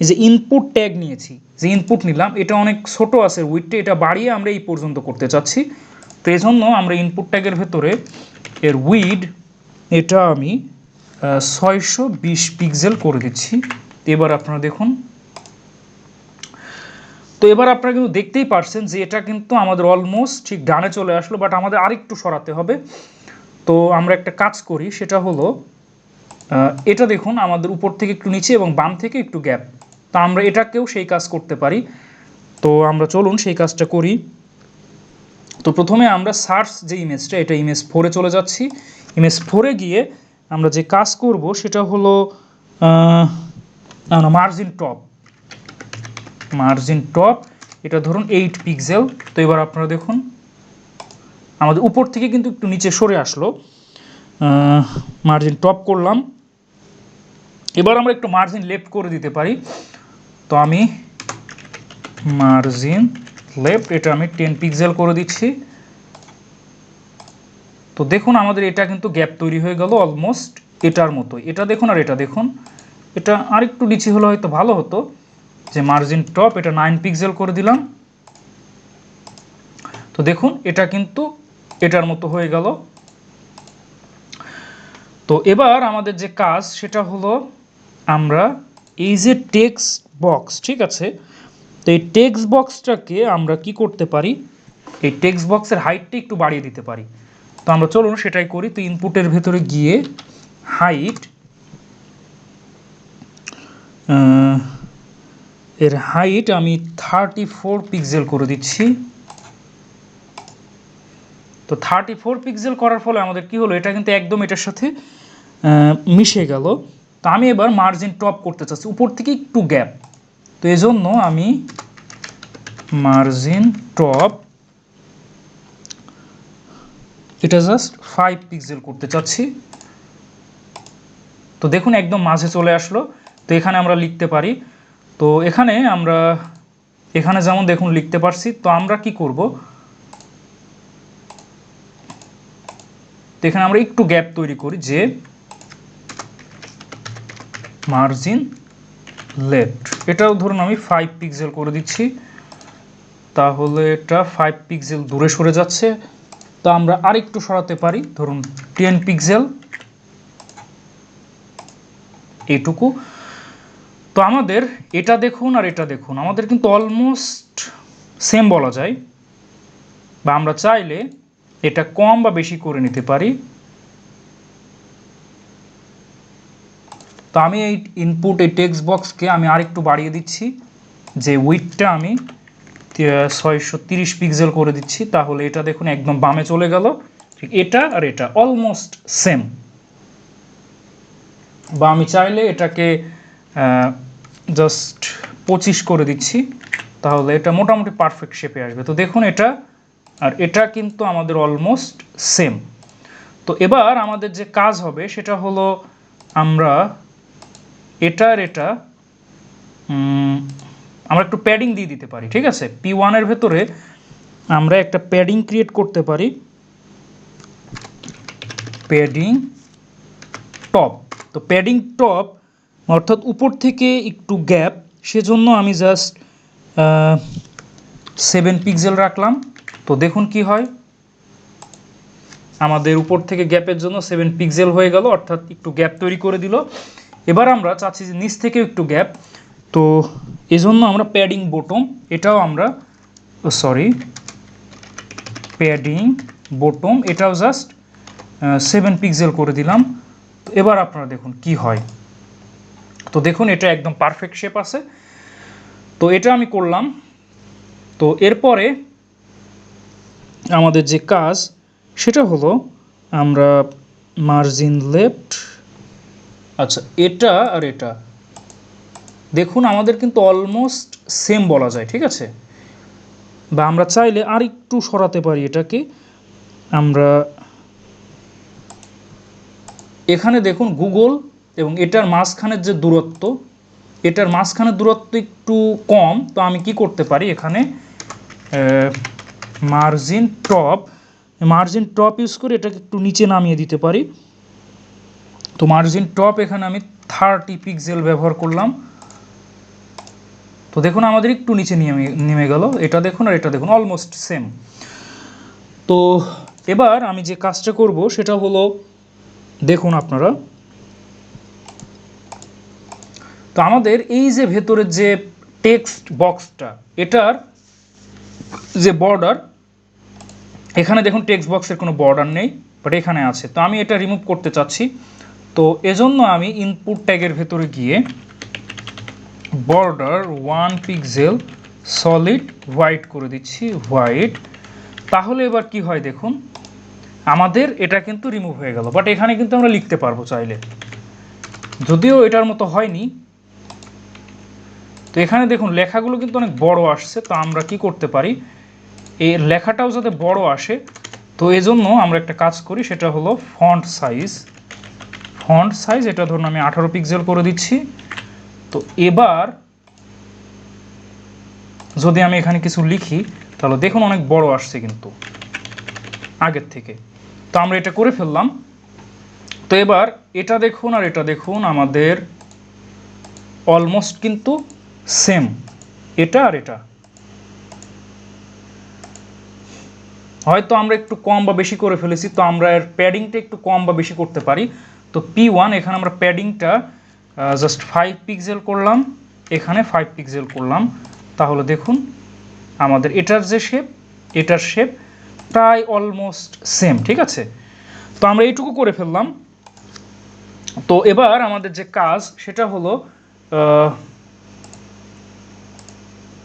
[SPEAKER 1] এই যে ইনপুট ট্যাগ নিয়েছি, যে ইনপুট নিলাম এটা অনেক ছোট আছে উইডথে, এটা বাড়িয়ে আমরা এই পর্যন্ত করতে চাচ্ছি। তো এই জন্য আমরা ইনপুট ট্যাগের ভেতরে এর উইড এটা আমি 620 পিক্সেল করে দিচ্ছি। এবার আপনারা দেখুন, তো এবার আপনারা কিন্তু দেখতেই পারছেন যে এটা কিন্তু আমাদের অলমোস্ট ঠিক ডানে চলে আসলো, বাট আমাদের আরেকটু সরাতে হবে। তো আমরা একটা কাজ করি, সেটা হলো এটা দেখুন আমাদের উপর থেকে একটু নিচে এবং বাম থেকে একটু গ্যাপ, তো আমরা এটাকেও সেই কাজ করতে পারি। তো আমরা চলুন সেই কাজটা করি। তো প্রথমে আমরা সার্চ যে ইমেজটা, এটা ইমেজ 4-এ চলে যাচ্ছি। ইমেজ 4-এ গিয়ে আমরা যে কাজ করব সেটা হলো মার্জিন টপ, এটা ধরুন 8 পিক্সেল। তো এবার আপনারা দেখুন আমাদের উপর থেকে কিন্তু একটু নিচে সরে আসলো। মার্জিন টপ করলাম। এবার আমরা একটু মার্জিন লেফট করে দিতে পারি। তো আমি মার্জিন লেফট এটা আমি 10 পিক্সেল করে দিচ্ছি। তো দেখুন আমাদের এটা কিন্তু গ্যাপ তৈরি হয়ে গেল অলমোস্ট এটার মতোই। এটা দেখুন আর এটা দেখুন, এটা আরেকটু নিচে হলে হয়তো ভালো হতো। যে মার্জিন টপ এটা 9 পিক্সেল করে দিলাম। তো দেখুন এটা কিন্তু এটার মতো হয়ে গেল। তো এবার আমাদের যে কাজ সেটা হলো আমরা এই যে টেক্সট বক্স, ঠিক আছে, তো এই টেক্সট বক্সটাকে আমরা কি করতে পারি, এই টেক্সট বক্সের হাইটটা একটু বাড়িয়ে দিতে পারি। তো আমরা চলুন সেটাই করি। তো ইনপুটের ভেতরে গিয়ে হাইট, এর হাইট আমি 34 পিক্সেল করে দিচ্ছি। তো 34 পিক্সেল করার ফলে আমাদের কি হলো, এটা কিন্তু একদম এটার সাথে মিশে গেল। তো আমি এবার মার্জিন টপ করতে চাচ্ছি, উপর থেকে একটু গ্যাপ। তো এই জন্য আমি মার্জিন টপ এটা জাস্ট 5 পিক্সেল করতে চাচ্ছি। তো দেখুন একদম মাঝে চলে আসলো। তো এখানে আমরা লিখতে পারি, তো এখানে আমরা এখানে যেমন দেখুন লিখতে পারছি। তো আমরা কি করব, তো এখানে আমরা একটু গ্যাপ তৈরি করি, যে মার্জিন লেফট এটাও ধরুন আমি 5 পিক্সেল করে দিচ্ছি। তাহলে এটা 5 পিক্সেল দূরে সরে যাচ্ছে। তো আমরা আরেকটু সরাতে পারি, ধরুন 10 পিক্সেল, এইটুকু। তো আমাদের এটা দেখুন আর এটা দেখুন, আমাদের কিন্তু অলমোস্ট সেম বলা যায়, বা আমরা চাইলে এটা কম বা বেশি করে নিতে পারি। তো আমি এই ইনপুট এই টেক্সট বক্সকে আমি আরেকটু বাড়িয়ে দিচ্ছি, যে উইডথটা আমি 630 পিক্সেল করে দিচ্ছি। তাহলে এটা দেখুন একদম বামে চলে গেল। ঠিক এটা আর এটা অলমোস্ট সেম। বা আমি চাইলে এটাকে জাস্ট 25 করে দিচ্ছি, তাহলে এটা মোটামুটি পারফেক্ট শেপে আসবে। তো দেখুন এটা আর এটা কিন্তু আমাদের অলমোস্ট সেম। তো এবার আমাদের যে কাজ হবে সেটা হলো আমরা এটা আর এটা আমরা একটু প্যাডিং দিয়ে দিতে পারি, ঠিক আছে। P1 এর ভেতরে আমরা একটা প্যাডিং ক্রিয়েট করতে পারি, প্যাডিং টপ। তো প্যাডিং টপ অর্থাৎ উপর থেকে একটু গ্যাপ, সেজন্য আমি জাস্ট 7 পিক্সেল রাখলাম। তো দেখুন কি হয়, আমাদের উপর থেকে গ্যাপের জন্য 7 পিক্সেল হয়ে গেল, অর্থাৎ একটু গ্যাপ তৈরি করে দিল। এবার আমরা চাচ্ছি যে নিচ থেকেও একটু গ্যাপ, তো এজন্য আমরা প্যাডিং বটম এটাও আমরা প্যাডিং বটম এটাও জাস্ট 7 পিক্সেল করে দিলাম। তো এবার আপনারা দেখুন কি হয়। তো দেখুন এটা একদম পারফেক্ট শেপ আছে। তো এটা আমি করলাম। তো এরপরে আমাদের যে কাজ সেটা হলো আমরা মার্জিন লেফট, আচ্ছা এটা আর এটা দেখুন আমাদের কিন্তু অলমোস্ট সেম বলা যায়, ঠিক আছে। বা আমরা চাইলে আর একটু সরাতে পারি এটাকে। আমরা এখানে দেখুন গুগল এবং এটার মাঝখানের যে দূরত্ব, এটার মাঝখানের দূরত্ব একটু কম। তো আমি কি করতে পারি, এখানে মার্জিন টপ ইউজ করে এটাকে একটু নিচে নামিয়ে দিতে পারি। তো মার্জিন টপ এখানে আমি 30 পিক্সেল ব্যবহার করলাম। তো দেখুন আমাদের একটু নিচে নেমে গেল, এটা দেখুন আর এটা দেখুন অলমোস্ট সেম। তো এবার আমি যে কাজটা করব সেটা হলো, দেখুন আপনারা, তো আমাদের এই যে ভেতরের যে টেক্সট বক্সটা, এটার যে বর্ডার, এখানে দেখুন টেক্সট বক্সের কোনো বর্ডার নেই, বাট এখানে আছে। তো আমি এটা রিমুভ করতে চাচ্ছি। তো এজন্য আমি ইনপুট ট্যাগের ভেতরে গিয়ে বর্ডার 1 পিক্সেল সলিড হোয়াইট করে দিচ্ছি, হোয়াইট। তাহলে এবার কি হয় দেখুন, আমাদের এটা কিন্তু রিমুভ হয়ে গেল, বাট এখানে কিন্তু আমরা লিখতে পারবো চাইলে, যদিও এটার মতো হয়নি। তো এখানে দেখুন লেখাগুলো কিন্তু অনেক বড় আসছে। তো আমরা কি করতে পারি, এই লেখাটাও যাতে বড় আসে, তো এজন্য আমরা একটা কাজ করি, সেটা হলো ফন্ট সাইজ এটা ধরুন আমি 18 পিক্সেল করে দিচ্ছি। তো এবার যদি আমি এখানে কিছু লিখি তাহলে দেখুন অনেক বড় আসছে কিন্তু আগের থেকে। তো আমরা এটা করে ফেললাম। তো এবার এটা দেখুন আর এটা দেখুন, আমাদের অলমোস্ট কিন্তু সেম, এটা আর এটা। হয়তো আমরা একটু কম বা বেশি করে ফেলেছি, তো আমরা এর প্যাডিংটা একটু কম বা বেশি করতে পারি। তো P1 এখানে আমরা প্যাডিংটা জাস্ট 5 পিক্সেল করলাম, এখানে 5 পিক্সেল করলাম। তাহলে দেখুন আমাদের এটার যে শেপ, এটার শেপ প্রায় অলমোস্ট সেম, ঠিক আছে। তো আমরা এইটুকু করে ফেললাম। তো এবার আমাদের যে কাজ সেটা হলো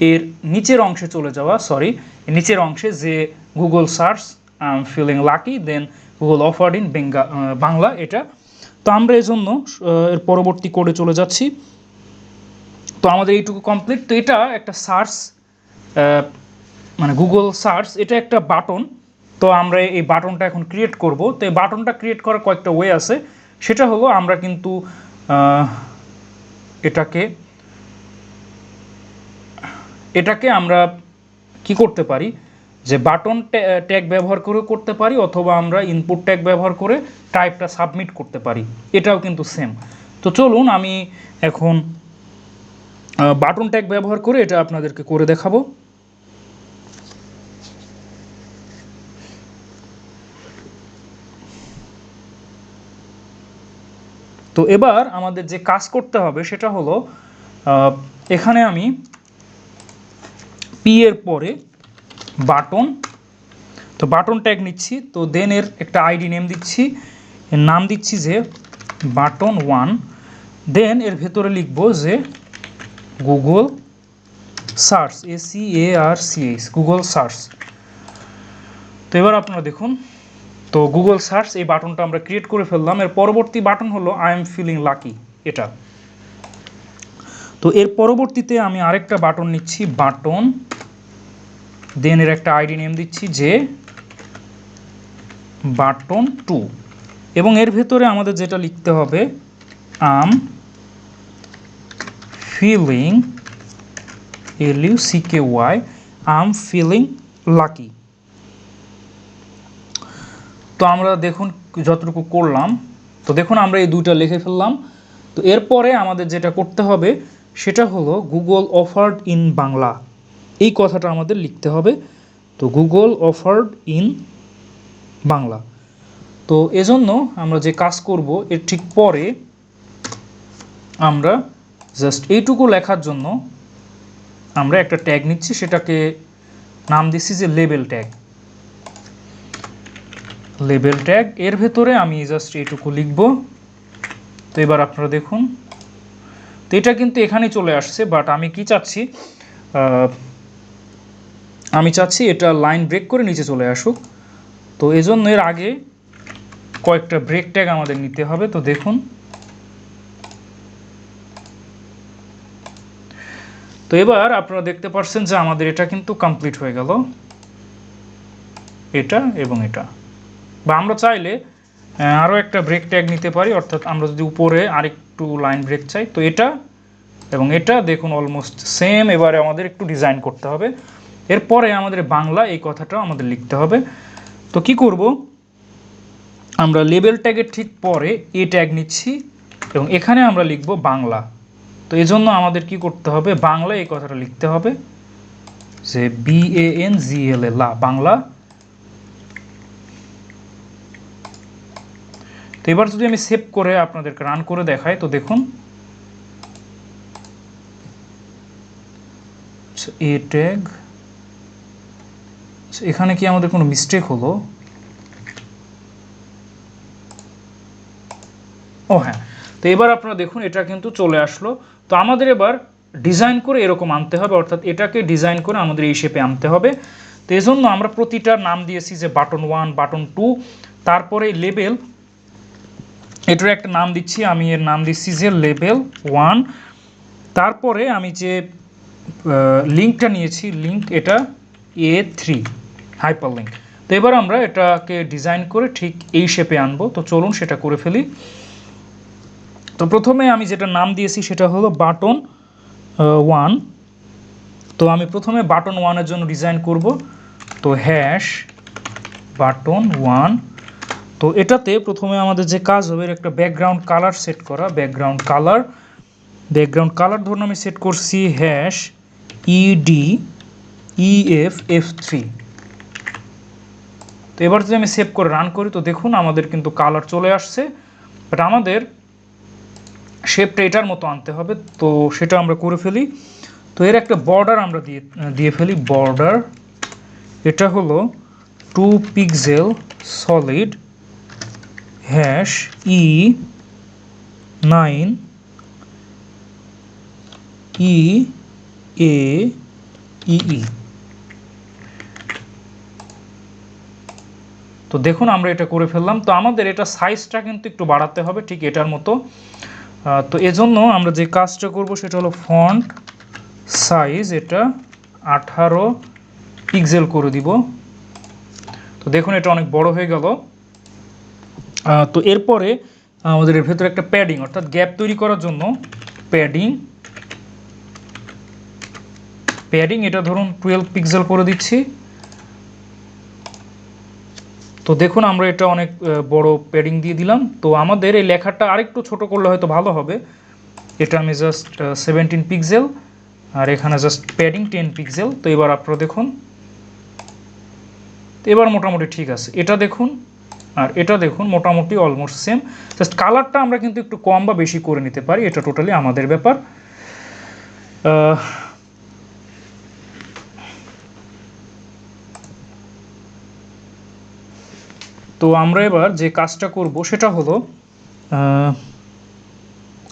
[SPEAKER 1] এর নিচের অংশে চলে যাওয়া, নিচের অংশে যে Google search I am feeling lucky then Google offered in Bangla, এটা। তো আমরা এই জন্য এর পরবর্তী কোডে চলে যাচ্ছি। তো আমাদের এইটুকু কমপ্লিট। তো এটা একটা সার্চ, মানে গুগল সার্চ, এটা একটা বাটন। তো আমরা এই বাটনটা এখন ক্রিয়েট করব। তো এই বাটনটা ক্রিয়েট করার কয়েকটা ওয়ে আছে, সেটা হলো আমরা কিন্তু এটাকে আমরা কি করতে পারি, যে বাটন ট্যাগ ব্যবহার করে করতে পারি, অথবা আমরা ইনপুট ট্যাগ ব্যবহার করে টাইপটা সাবমিট করতে পারি, এটাও কিন্তু সেম। তো চলুন আমি এখন বাটন ট্যাগ ব্যবহার করে এটা আপনাদেরকে করে দেখাবো। তো এবার আমাদের যে কাজ করতে হবে সেটা হলো, এখানে আমি পি এর পরে বাটন, তো বাটন ট্যাগ নিচ্ছি। তো দেন এর একটা আইডি নেম দিচ্ছি, এর নাম দিচ্ছি যে বাটন 1। দেন এর ভেতরে লিখবো যে Google search, SEARCH, Google search. তো এবার আপনারা দেখুন, তো গুগল সার্চ এই বাটনটা আমরা ক্রিয়েট করে ফেললাম। এর পরবর্তী বাটন হলো আই এম ফিলিং লাকি, এটা। তো এর পরবর্তীতে আমি আরেকটা বাটন নিচ্ছি, বাটন, দেন এর একটা আইডি নেম দিচ্ছি যে বাটন 2, এবং এর ভেতরে আমাদের যেটা লিখতে হবে আম ফিলিং LUCKY, আম ফিলিং লাকি। তো আমরা দেখুন যতটুকু করলাম, তো দেখুন আমরা এই দুইটা লিখে ফেললাম। তো এরপরে আমাদের যেটা করতে হবে সেটা হলো গুগল অফার্ড ইন বাংলা, এই কথাটা আমাদের লিখতে হবে। তো গুগল অফার্ড ইন বাংলা। তো এজন্য আমরা যে কাজ করব, এর ঠিক পরে আমরা জাস্ট এইটুকু লেখার জন্য আমরা একটা ট্যাগ নিচ্ছি, সেটাকে নাম দিচ্ছি যে লেবেল ট্যাগ। লেবেল ট্যাগ এর ভেতরে আমি জাস্ট এইটুকু লিখব। তো এবার আপনারা দেখুন, তো এটা কিন্তু এখানে চলে আসছে, বাট আমি কি চাচ্ছি, আমি চাচ্ছি এটা লাইন ব্রেক করে নিচে চলে আসুক। তো এজন্য এর আগে কয়েকটা ব্রেক ট্যাগ আমাদের নিতে হবে। তো দেখুন, তো এবার আপনারা দেখতে পাচ্ছেন যে আমাদের এটা কিন্তু কমপ্লিট হয়ে গেল, এটা এবং এটা। বা আমরা চাইলে আরও একটা ব্রেক ট্যাগ নিতে পারি, অর্থাৎ আমরা যদি উপরে আরেকটু লাইন ব্রেক চাই, তো এটা এবং এটা দেখুন অলমোস্ট সেম। এবারে আমাদের একটু ডিজাইন করতে হবে, এরপরে আমাদের বাংলা এই কথাটাও আমাদের লিখতে হবে। তো কি করব, আমরা লেবেল ট্যাগের ঠিক পরে এ ট্যাগ নিচ্ছি, এবং এখানে আমরা লিখব বাংলা। তো এই জন্য আমাদের কি করতে হবে, বাংলা এই কথাটা লিখতে হবে যে BANGLA বাংলা। তো এবার যদি আমি সেভ করে আপনাদেরকে রান করে দেখাই, তো দেখুন এ ট্যাগ, এখানে কি আমাদের কোনো মিস্টেক হলো? ও হ্যাঁ, তো এবার আপনারা দেখুন এটা কিন্তু চলে আসলো। তো আমাদের এবার ডিজাইন করে এরকম আনতে হবে, অর্থাৎ এটাকে ডিজাইন করে আমাদের এই শেপে আনতে হবে। তো এই জন্য আমরা প্রতিটার নাম দিয়েছি যে বাটন 1, বাটন 2, তারপরে লেবেল, এটার একটা নাম দিচ্ছি, আমি এর নাম দিচ্ছি যে লেবেল 1। তারপরে আমি যে লিঙ্কটা নিয়েছি, লিঙ্ক এটা A3 হাইপার লিঙ্ক। তো এবার আমরা এটাকে ডিজাইন করে ঠিক এই শেপে আনবো। তো চলুন সেটা করে ফেলি। তো প্রথমে আমি যেটা নাম দিয়েছি সেটা হলো বাটন 1। তো আমি প্রথমে বাটন 1-এর জন্য ডিজাইন করব। তো হ্যাশ বাটন 1। তো এটাতে প্রথমে আমাদের যে কাজ হবে এর একটা ব্যাকগ্রাউন্ড কালার সেট করা। ব্যাকগ্রাউন্ড কালার ধরুন আমি সেট করছি হ্যাশ EDEFF3। তো এবার যদি আমি সেভ করে রান করি, তো দেখুন আমাদের কিন্তু কালার চলে আসছে, বাট আমাদের শেপটা এটার মতো আনতে হবে। তো সেটা আমরা করে ফেলি। তো এর একটা বর্ডার আমরা দিয়ে ফেলি। বর্ডার এটা হলো 2 pixel solid hash E9 EAEE। তো দেখুন আমরা এটা করে ফেললাম। তো আমাদের এটা সাইজটা কিন্তু একটু বাড়াতে হবে ঠিক এটার মতো। তো এজন্য আমরা যে কাজটা করব সেটা হলো ফন্ট সাইজ এটা 18 পিক্সেল করে দিব। তো দেখুন এটা অনেক বড় হয়ে গেল। তো এরপরে আমাদের এর ভেতরে একটা প্যাডিং, অর্থাৎ গ্যাপ তৈরি করার জন্য প্যাডিং এটা ধরুন 12 পিক্সেল করে দিচ্ছি। তো দেখুন আমরা এটা অনেক বড় প্যাডিং দিয়ে দিলাম। তো আমাদের এই লেখাটা আরেকটু ছোট করলে হয়তো ভালো হবে। এটা আমি জাস্ট 17 পিক্সেল, আর এখানে জাস্ট প্যাডিং 10 পিক্সেল। তো এবার আপনারা দেখুন, এবার মোটামুটি ঠিক আছে। এটা দেখুন আর এটা দেখুন মোটামুটি অলমোস্ট সেম। জাস্ট কালারটা আমরা কিন্তু একটু কম বা বেশি করে নিতে পারি, এটা টোটালি আমাদের ব্যাপার। তো আমরা এবার যে কাজটা করব সেটা হলো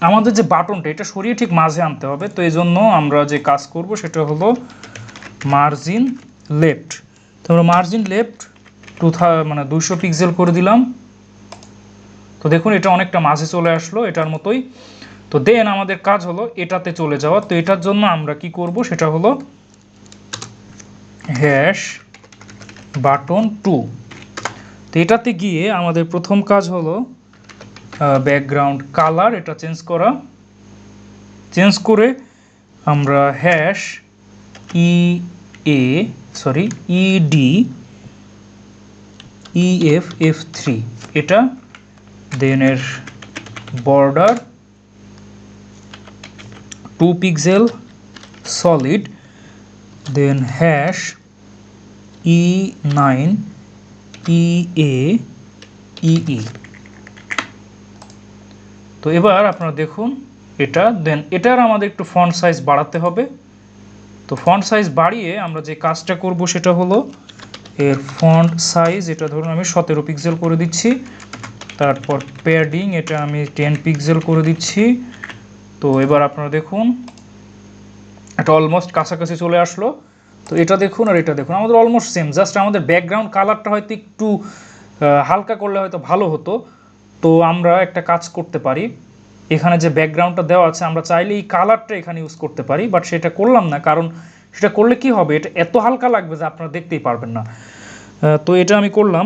[SPEAKER 1] আমাদের যে বাটনটা এটা সরিয়ে ঠিক মাঝে আনতে হবে। তো এই জন্য আমরা যে কাজ করব সেটা হলো মার্জিন লেফট। তো আমরা মার্জিন লেফট 200 পিক্সেল করে দিলাম। তো দেখুন এটা অনেকটা মাঝে চলে আসলো এটার মতোই। তো দেন আমাদের কাজ হলো এটাতে চলে যাওয়া। তো এটার জন্য আমরা কি করব সেটা হলো হ্যাশ বাটন 2। তো এটাতে গিয়ে আমাদের প্রথম কাজ হলো ব্যাকগ্রাউন্ড কালার এটা চেঞ্জ করে আমরা হ্যাশ EDEFF3 এটা, দেন এর border 2 pixel solid, then hash E9 EAEE। তো এবার আপনারা দেখুন এটা, দেন এটার আমাদের একটু ফন্ট সাইজ বাড়াতে হবে। তো ফন্ট সাইজ বাড়িয়ে আমরা যে কাজটা করব সেটা হলো এর ফন্ট সাইজ এটা ধরুন আমি 17 পিক্সেল করে দিচ্ছি। তারপর প্যাডিং এটা আমি 10 পিক্সেল করে দিচ্ছি। তো এবার আপনারা দেখুন এটা অলমোস্ট কাছাকাছি চলে আসলো। তো এটা দেখুন আর এটা দেখুন আমাদের অলমোস্ট সেম, জাস্ট আমাদের ব্যাকগ্রাউন্ড কালারটা হয়তো একটু হালকা করলে হয়তো ভালো হতো। তো আমরা একটা কাজ করতে পারি, এখানে যে ব্যাকগ্রাউন্ডটা দেওয়া আছে আমরা চাইলে এই কালারটা এখানে ইউজ করতে পারি, বাট সেটা করলাম না, কারণ সেটা করলে কি হবে এটা এত হালকা লাগবে যে আপনারা দেখতেই পারবেন না। তো এটা আমি করলাম।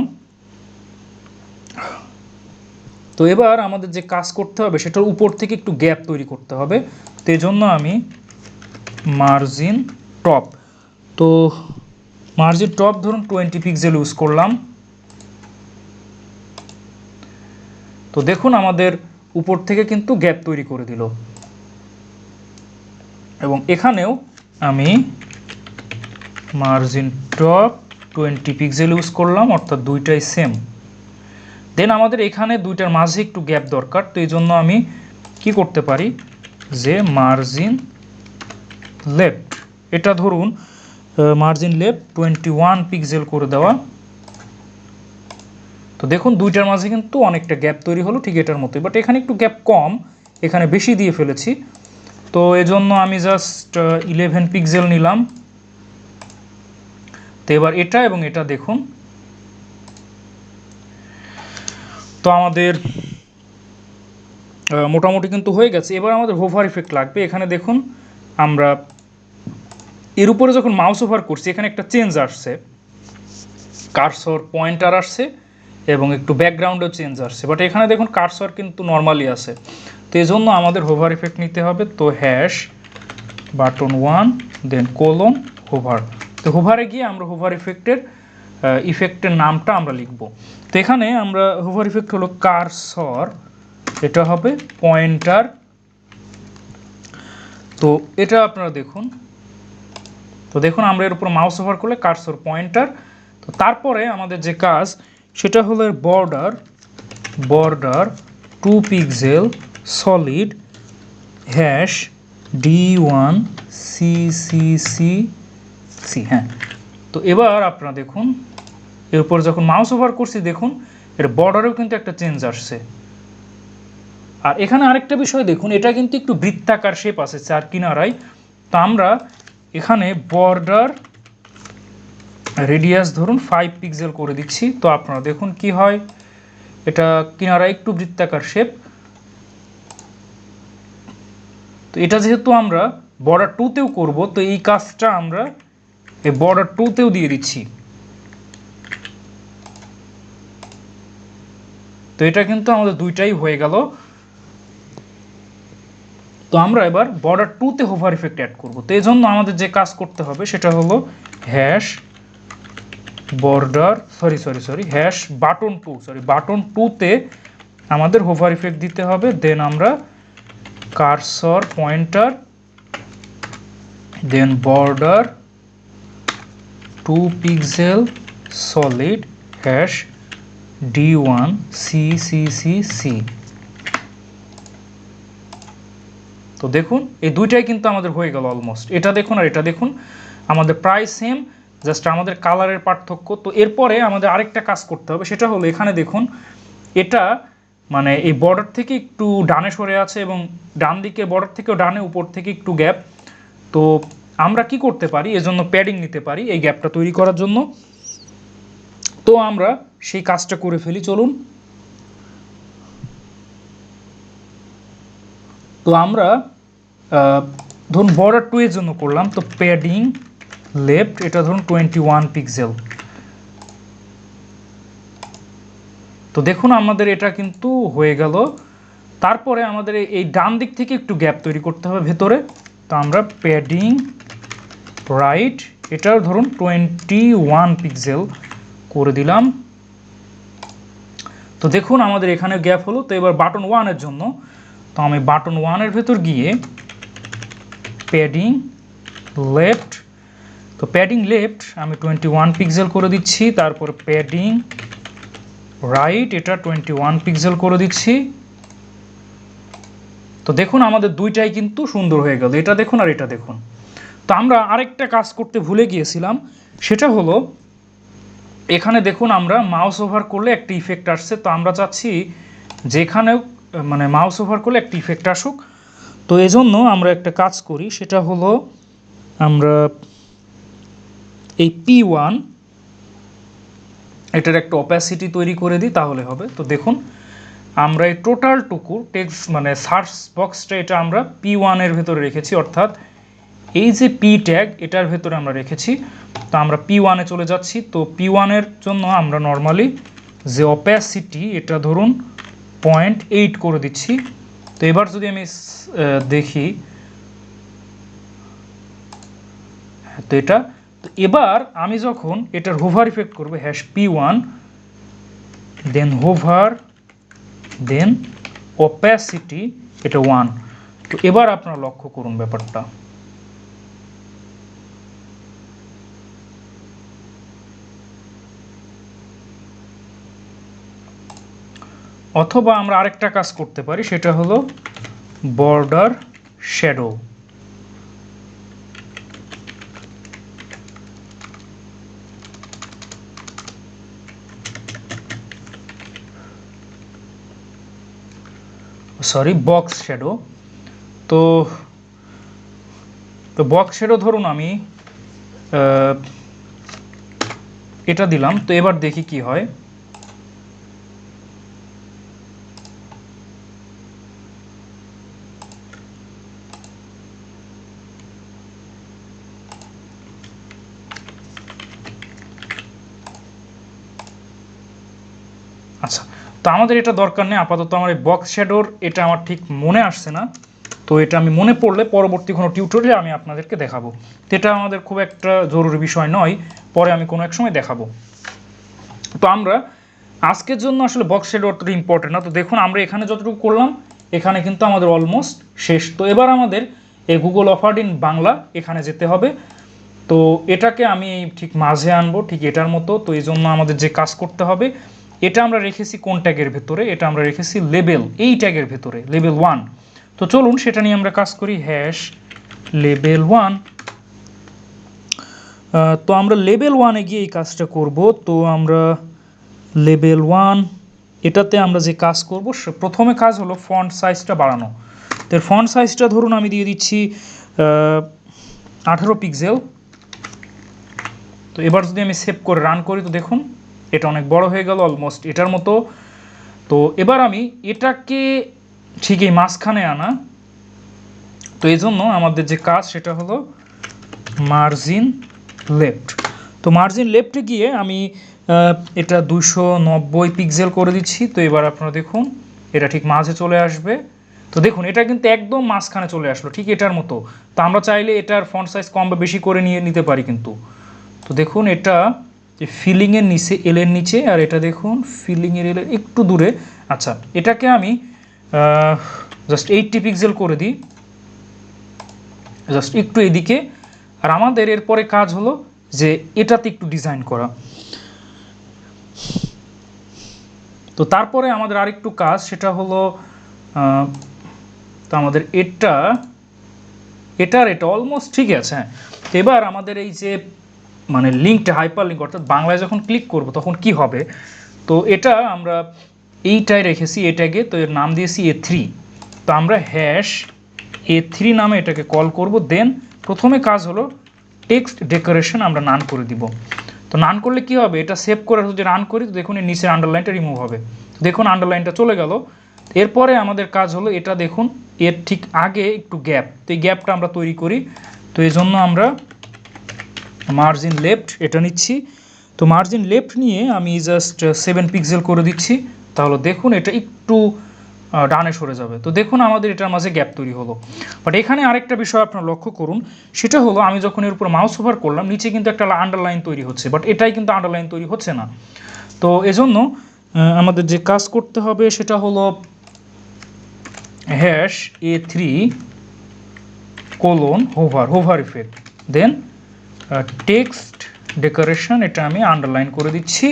[SPEAKER 1] তো এবার আমাদের যে কাজ করতে হবে সেটার উপর থেকে একটু গ্যাপ তৈরি করতে হবে। তো এই জন্য আমি মার্জিন টপ, তো মার্জিন টপ ধরুন 20 পিক্সেল ইউজ করলাম। তো দেখুন আমাদের উপর থেকে কিন্তু গ্যাপ তৈরি করে দিল। এবং এখানেও আমি মার্জিন টপ 20 পিক্সেল ইউজ করলাম, অর্থাৎ দুইটাই সেম। দেন আমাদের এখানে দুইটার মাঝে একটু গ্যাপ দরকার, তো এই জন্য আমি কি করতে পারি যে মার্জিন লেফট, এটা ধরুন মার্জিন লেফট 21 পিক্সেল করে দেওয়া। তো দেখুন দুইটার মাঝে কিন্তু অনেকটা গ্যাপ তৈরি হলো, ঠিক এটার মতোই, বাট এখানে একটু গ্যাপ কম, এখানে বেশি দিয়ে ফেলেছি। তো এজন্য আমি জাস্ট 11 পিক্সেল নিলাম। তো এবার এটা এবং এটা দেখুন, তো আমাদের মোটামুটি কিন্তু হয়ে গেছে। এবার আমাদের হোভার ইফেক্ট লাগবে। এখানে দেখুন আমরা এর উপরে যখন মাউস ওভার করছি এখানে একটা চেঞ্জ আসছে, কার্সর পয়েন্টার আসছে এবং একটু ব্যাকগ্রাউন্ডেও চেঞ্জ আসছে, বাট এখানে দেখুন কার্সর কিন্তু নর্মালি আছে। তো এই জন্য আমাদের হোভার ইফেক্ট নিতে হবে। তো hash button 1 then colon hover. তো হোভারে গিয়ে আমরা হোভার ইফেক্টের নামটা আমরা লিখব। তো এখানে আমরা হোভার ইফেক্ট হলো কার্সর, এটা হবে পয়েন্টার। তো এটা আপনারা দেখুন, তো দেখুন আমরা এর উপর মাউস ওভার করলে কার্সর পয়েন্টার। তো তারপরে আমাদের যে কাজ সেটা হলো border 2 pixel solid hash D1 CCC। হ্যাঁ, তো এবার আপনারা দেখুন এর উপর যখন মাউস ওভার করছি দেখুন এর বর্ডারেও কিন্তু একটা চেঞ্জ আসছে। আর এখানে আরেকটা বিষয় দেখুন, এটা কিন্তু একটু বৃত্তাকার শেপ আছে চার কিনারায়। তো আমরা এখানে বর্ডার রেডিয়াস ধরুন 5 পিক্সেল করে দিচ্ছি। তো আপনারা দেখুন কি হয়, এটা কিনারায় একটু বৃত্তাকার শেপ। তো এটা যেহেতু আমরা বর্ডার 2তেও করব, তো এই কাজটা আমরা এই বর্ডার 2তেও দিয়ে দিচ্ছি। তো এটা কিন্তু আমাদের দুইটাই হয়ে গেল। তো আমরা এবার বর্ডার 2তে হোভার ইফেক্ট অ্যাড করব। তো এই জন্য আমাদের যে কাজ করতে হবে সেটা হলো হ্যাশ বর্ডার হ্যাশ বাটন 2তে আমাদের হোভার ইফেক্ট দিতে হবে। দেন আমরা cursor pointer then border 2 pixel solid hash D1 CCC। তো দেখুন এই দুইটাই কিন্তু আমাদের হয়ে গেল অলমোস্ট। এটা দেখুন আর এটা দেখুন আমাদের প্রায় সেম, জাস্ট আমাদের কালারের পার্থক্য। তো এরপরে আমাদের আরেকটা কাজ করতে হবে, সেটা হলো এখানে দেখুন এটা মানে এই বর্ডার থেকে একটু ডানে সরে আছে এবং ডান দিকে বর্ডার থেকেও ডানে, উপর থেকে একটু গ্যাপ। তো আমরা কি করতে পারি, এজন্য প্যাডিং নিতে পারি এই গ্যাপটা তৈরি করার জন্য। তো আমরা সেই কাজটা করে ফেলি, চলুন। তো আমরা ধরুন বর্ডার 2 এর জন্য করলাম, তো প্যাডিং লেফট এটা ধরুন 21 পিক্সেল। তো দেখুন আমাদের এটা কিন্তু হয়ে গেল। তারপরে আমাদের এই ডান দিক থেকে একটু গ্যাপ তৈরি করতে হবে ভেতরে। তো আমরা প্যাডিং রাইট এটাও ধরুন 21 পিক্সেল করে দিলাম। তো দেখুন আমাদের এখানে গ্যাপ হলো। তো এবার বাটন 1 এর জন্য, তো আমি বাটন 1 এর ভেতর গিয়ে প্যাডিং লেফট, তো প্যাডিং লেফট আমি 21 পিক্সেল করে দিচ্ছি। তারপর প্যাডিং রাইট এটা 21 পিক্সেল করে দিচ্ছি। তো দেখুন আমাদের দুইটাই কিন্তু সুন্দর হয়ে গেল, এটা দেখুন আর এটা দেখুন। তো আমরা আরেকটা কাজ করতে ভুলে গিয়েছিলাম, সেটা হলো এখানে দেখুন আমরা মাউস ওভার করলে একটা ইফেক্ট আসছে। তো আমরা চাচ্ছি যেখানেও মানে মাউস ওভার করলে একটা ইফেক্ট আসুক। তো এজন্য আমরা একটা কাজ করি, সেটা হলো আমরা এই P1 এটার একটা অপাসিটি তৈরি করে দিই, তাহলে হবে। তো দেখুন আমরা এই টোটালটুকু টেক্সট মানে সার্চ বক্সটা এটা আমরা P1 এর ভেতরে রেখেছি, অর্থাৎ এই যে P ট্যাগ এটার ভেতরে আমরা রেখেছি। তো আমরা P1 এ চলে যাচ্ছি। তো P1 এর জন্য আমরা নর্মালি যে অপাসিটি এটা ধরুন 0.8 করে দিচ্ছি। তো এবার যদি আমি দেখি, তো এটা, তো এবার আমি যখন এটার হোভার ইফেক্ট করবো হ্যাশ P1 দেন হোভার দেন অপাসিটি এটা 1। তো এবার আপনারা লক্ষ্য করুন ব্যাপারটা, অথবা আমরা আরেকটা কাজ করতে পারি, সেটা হলো border shadow. Sorry, box shadow. তো তো বক্স শ্যাডো ধরুন আমি এটা দিলাম। তো এবার দেখি কি হয়। আচ্ছা, তো আমাদের এটা দরকার নেই আপাতত। আমার এই বক্স শ্যাডোর এটা আমার ঠিক মনে আসছে না, তো এটা আমি মনে পড়লে পরবর্তী কোনো টিউটোরিয়ালে আমি আপনাদেরকে দেখাবো। তো এটা আমাদের খুব একটা জরুরি বিষয় নয়, পরে আমি কোনো এক সময় দেখাবো। তো আমরা আজকের জন্য আসলে বক্স শ্যাডো অতটা ইম্পর্টেন্ট না। তো দেখুন আমরা এখানে যতটুকু করলাম, এখানে কিন্তু আমাদের অলমোস্ট শেষ। তো এবার আমাদের এই গুগল অফার্ড ইন বাংলা এখানে যেতে হবে। তো এটাকে আমি ঠিক মাঝে আনবো, ঠিক এটার মতো। তো এই জন্য আমাদের যে কাজ করতে হবে, এটা আমরা রেখেছি কোন ট্যাগের ভেতরে, এটা আমরা রেখেছি লেবেল, এই ট্যাগের ভেতরে, লেবেল 1। তো চলুন সেটা নিয়ে আমরা কাজ করি, হ্যাশ লেবেল 1। তো আমরা লেবেল 1-এ গিয়ে এই কাজটা করব। তো আমরা লেবেল 1 এটাতে আমরা যে কাজ করব, প্রথমে কাজ হলো ফন্ট সাইজটা বাড়ানো। তো ফন্ট সাইজটা ধরুন আমি দিয়ে দিচ্ছি 18 পিক্সেল। তো এবার যদি আমি সেভ করে রান করি, তো দেখুন এটা অনেক বড় হয়ে গেল, অলমোস্ট এটার মতো। তো এবার আমি এটাকে ঠিক এই মাঝখানে আনা। তো এই জন্য আমাদের যে কাজ সেটা হলো মার্জিন লেফট। তো মার্জিন লেফটে গিয়ে আমি এটা 290 পিক্সেল করে দিচ্ছি। তো এবার আপনারা দেখুন এটা ঠিক মাঝে চলে আসবে। তো দেখুন এটা কিন্তু একদম মাঝখানে চলে আসলো, ঠিক এটার মতো। তো আমরা চাইলে এটার ফন্ট সাইজ কম বা বেশি করে নিতে পারি কিন্তু। তো দেখুন এটা যে ফিলিংয়ের নিচে, এলের নিচে, আর এটা দেখুন ফিলিংয়ের এলের একটু দূরে। আচ্ছা, এটাকে আমি জাস্ট 80 পিক্সেল করে দিই, জাস্ট একটু এদিকে। আর আমাদের এরপরে কাজ হলো যে এটাতে একটু ডিজাইন করা। তো তারপরে আমাদের আরেকটু কাজ, সেটা হলো তো আমাদের এটা অলমোস্ট ঠিক আছে। হ্যাঁ, তো এবার আমাদের এই যে মানে লিঙ্কটা, হাইপার লিঙ্ক, অর্থাৎ বাংলায় যখন ক্লিক করব তখন কি হবে, তো এটা আমরা এইটাই রেখেছি এটাকে। তো এর নাম দিয়েছি A3। তো আমরা হ্যাশ A3 নামে এটাকে কল করব। দেন প্রথমে কাজ হলো টেক্সট ডেকোরেশন আমরা নান করে দিব। তো নান করলে কি হবে, এটা সেভ করে যদি রান করি, তো দেখুন এর নিচে আন্ডারলাইনটা রিমুভ হবে। দেখুন আন্ডারলাইনটা চলে গেল। এরপরে আমাদের কাজ হলো এটা দেখুন এর ঠিক আগে একটু গ্যাপ, তো এই গ্যাপটা আমরা তৈরি করি। তো এই জন্য আমরা মার্জিন লেফট এটা নিচ্ছি। তো মার্জিন লেফট নিয়ে আমি জাস্ট 7 পিক্সেল করে দিচ্ছি। তাহলে দেখুন এটা একটু ডানে সরে যাবে। তো দেখুন আমাদের এটার মাঝে গ্যাপ তৈরি হলো। বাট এখানে আরেকটা বিষয় আপনারা লক্ষ্য করুন, সেটা হলো আমি যখন এর উপর মাউস ওভার করলাম, নিচে কিন্তু একটা আন্ডারলাইন তৈরি হচ্ছে, বাট এটাই কিন্তু আন্ডারলাইন তৈরি হচ্ছে না। তো এজন্য আমাদের যে কাজ করতে হবে সেটা হলো হ্যাশ A3 হোভার ইফেক্ট, দেন টেক্সট ডেকোরেশন, এটা আমি আন্ডারলাইন করে দিচ্ছি।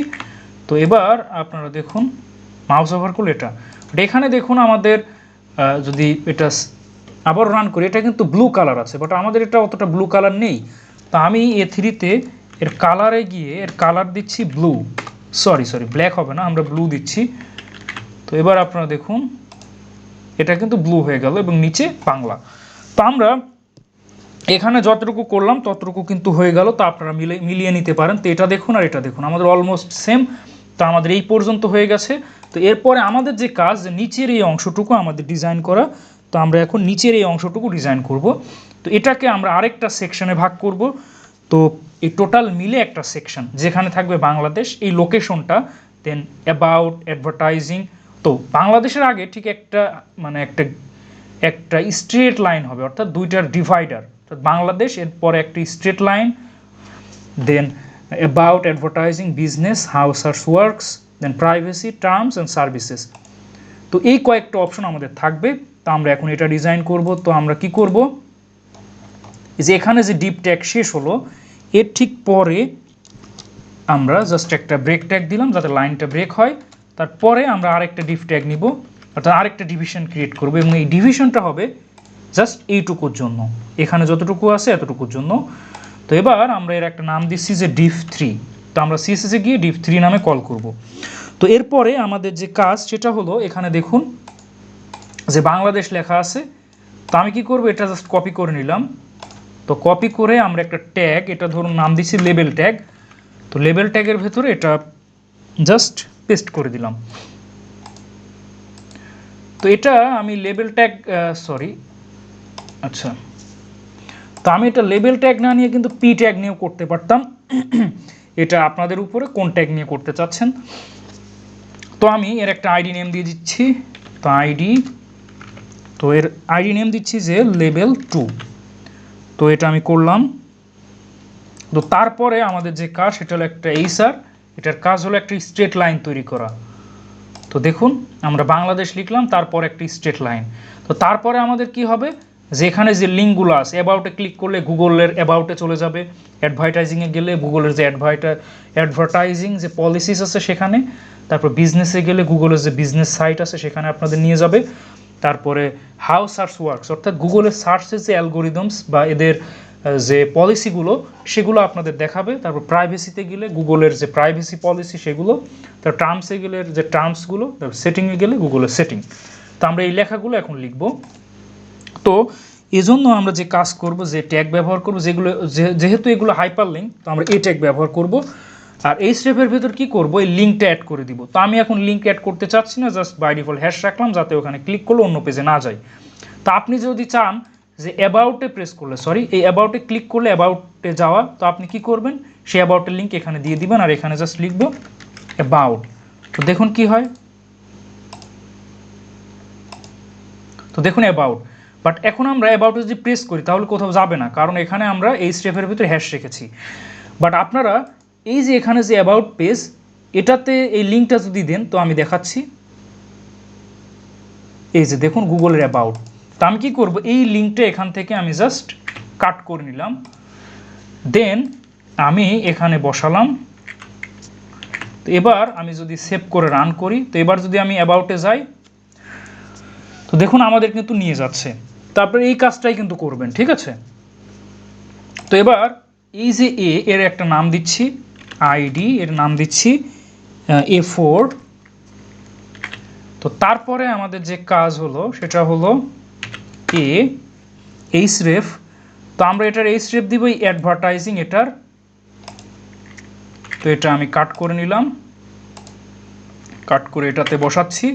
[SPEAKER 1] তো এবার আপনারা দেখুন মাউস ওভার করলে এটা, বাট এখানে দেখুন আমাদের যদি এটা আবার রান করি, এটা কিন্তু ব্লু কালার আছে, বাট আমাদের এটা অতটা ব্লু কালার নেই। তো আমি A3-তে এর কালারে গিয়ে এর কালার দিচ্ছি ব্লু, সরি ব্ল্যাক হবে না, আমরা ব্লু দিচ্ছি। তো এবার আপনারা দেখুন এটা কিন্তু ব্লু হয়ে গেল এবং নিচে বাংলা। তো আমরা এখানে যতটুকু করলাম ততটুকু কিন্তু হয়ে গেল। তো আপনারা মিলিয়ে নিতে পারেন। তো এটা দেখুন আর এটা দেখুন আমাদের অলমোস্ট সেম। তো আমাদের এই পর্যন্ত হয়ে গেছে। তো এরপরে আমাদের যে কাজ, যে নিচের এই অংশটুকু আমাদের ডিজাইন করা। তো আমরা এখন নিচের এই অংশটুকু ডিজাইন করব। তো এটাকে আমরা আরেকটা সেকশনে ভাগ করব। তো এই টোটাল মিলে একটা সেকশন যেখানে থাকবে বাংলাদেশ, এই লোকেশনটা, দেন অ্যাবাউট, অ্যাডভার্টাইজিং। তো বাংলাদেশের আগে ঠিক একটা মানে একটা স্ট্রেট লাইন হবে, অর্থাৎ দুইটার ডিভাইডার, অর্থাৎ বাংলাদেশ, এরপরে একটি straight line, then about, advertising, business, how search works, then privacy, terms and services. তো এই কয়েকটা অপশন আমাদের থাকবে। তো আমরা এখন এটা ডিজাইন করব। তো আমরা কি করব, যে এখানে যে ডিপ ট্যাগ শেষ হলো এর ঠিক পরে আমরা জাস্ট একটা ব্রেক ট্যাগ দিলাম যাতে লাইনটা ব্রেক হয়। তারপরে আমরা আরেকটা ডিপ ট্যাগ নিব, অর্থাৎ আরেকটা ডিভিশন ক্রিয়েট করব, এবং এই ডিভিশনটা হবে জাস্ট এইটুকুর জন্য, এখানে যতটুকু আছে এতটুকুর জন্য। তো এবার আমরা এর একটা নাম দিচ্ছি যে div3। তো আমরা সিএসএসে গিয়ে div3 নামে কল করব। তো এরপরে আমাদের যে কাজ সেটা হলো, এখানে দেখুন যে বাংলাদেশ লেখা আছে। তো আমি কি করব, এটা জাস্ট কপি করে নিলাম। তো কপি করে আমরা একটা ট্যাগ, এটা ধরুন নাম দিচ্ছি লেবেল ট্যাগ। তো লেবেল ট্যাগের ভেতরে এটা জাস্ট পেস্ট করে দিলাম। তো এটা আমি লেবেল ট্যাগ আচ্ছা, তো আমি এটা লেবেল ট্যাগ না নিয়ে কিন্তু পি ট্যাগ নিয়েও করতে পারতাম। এটা আপনাদের উপরে কোন ট্যাগ নিয়ে করতে চাচ্ছেন। তো আমি এর একটা আইডি নেম দিয়ে দিচ্ছি। তো এর আইডি নেম দিচ্ছি যে লেবেল 2। তো এটা আমি করলাম। তো তারপরে আমাদের যে কাজ সেটা হলো একটা এইচআর, এটার কাজ হলো একটা স্ট্রেট লাইন তৈরি করা। তো দেখুন আমরা বাংলাদেশ লিখলাম, তারপর একটা স্ট্রেট লাইন। তো তারপরে আমাদের কি হবে, যেখানে যে লিঙ্কগুলো আছে, অ্যাবাউটে ক্লিক করলে গুগলের অ্যাবাউটে চলে যাবে, অ্যাডভার্টাইজিংয়ে গেলে গুগলের যে অ্যাডভার্টাইজিং যে পলিসিস আছে সেখানে, তারপর বিজনেসে গেলে গুগলের যে বিজনেস সাইট আছে সেখানে আপনাদের নিয়ে যাবে। তারপরে হাউ সার্চ ওয়ার্কস, অর্থাৎ গুগলের সার্চের যে অ্যালগোরিদমস বা এদের যে পলিসিগুলো সেগুলো আপনাদের দেখাবে। তারপর প্রাইভেসিতে গেলে গুগলের যে প্রাইভেসি পলিসি সেগুলো, তার টার্মসে গেলে যে টার্মসগুলো, তারপর সেটিংয়ে গেলে গুগলের সেটিং। তো আমরা এই লেখাগুলো এখন লিখব। তো এজন্য আমরা যে কাজ করব, যে ট্যাগ ব্যবহার করব, যেগুলো যেহেতু এগুলো হাইপার লিঙ্ক, তো আমরা এই ট্যাগ ব্যবহার করব। আর এই স্টেপের ভেতর কি করব, এই লিঙ্কটা অ্যাড করে দিব। তো আমি এখন লিঙ্ক অ্যাড করতে চাচ্ছি না, জাস্ট বাই ডিফল্ট হ্যাশ রাখলাম যাতে ওখানে ক্লিক করলে অন্য পেজে না যায়। তো আপনি যদি চান যে অ্যাবাউটে প্রেস করলে, এই অ্যাবাউটে ক্লিক করলে অ্যাবাউটে যাওয়া, তো আপনি কি করবেন, সেই অ্যাবাউটের লিঙ্ক এখানে দিয়ে দিবেন আর এখানে জাস্ট লিখব অ্যাবাউট। তো দেখুন কি হয়, তো দেখুন অ্যাবাউট। বাট এখন আমরা অ্যাবাউটে যদি প্রেস করি তাহলে কোথাও যাবে না, কারণ এখানে আমরা এই স্টেপের ভিতরে হ্যাশ রেখেছি। বাট আপনারা এই যে এখানে যে অ্যাবাউট পেজ, এটাতে এই লিঙ্কটা যদি দেন, তো আমি দেখাচ্ছি, এই যে দেখুন গুগলের অ্যাবাউট। তো আমি কী করব, এই লিঙ্কটা এখান থেকে আমি জাস্ট কাট করে নিলাম, দেন আমি এখানে বসালাম। তো এবার আমি যদি সেভ করে রান করি, তো এবার যদি আমি অ্যাবাউটে যাই, তো দেখুন আমাদের কিন্তু নিয়ে যাচ্ছে। তারপরে এই কাজটাই কিন্তু করবেন, ঠিক আছে। তো এবার এই যে এর একটা নাম দিচ্ছি আইডি, এর নাম দিচ্ছি A4। তো তারপরে আমাদের যে কাজ হলো সেটা হলো href। তো আমরা এটার href দিব এই অ্যাডভার্টাইজিং এটার। তো এটা আমি কাট করে নিলাম, কাট করে এটাতে বসাচ্ছি।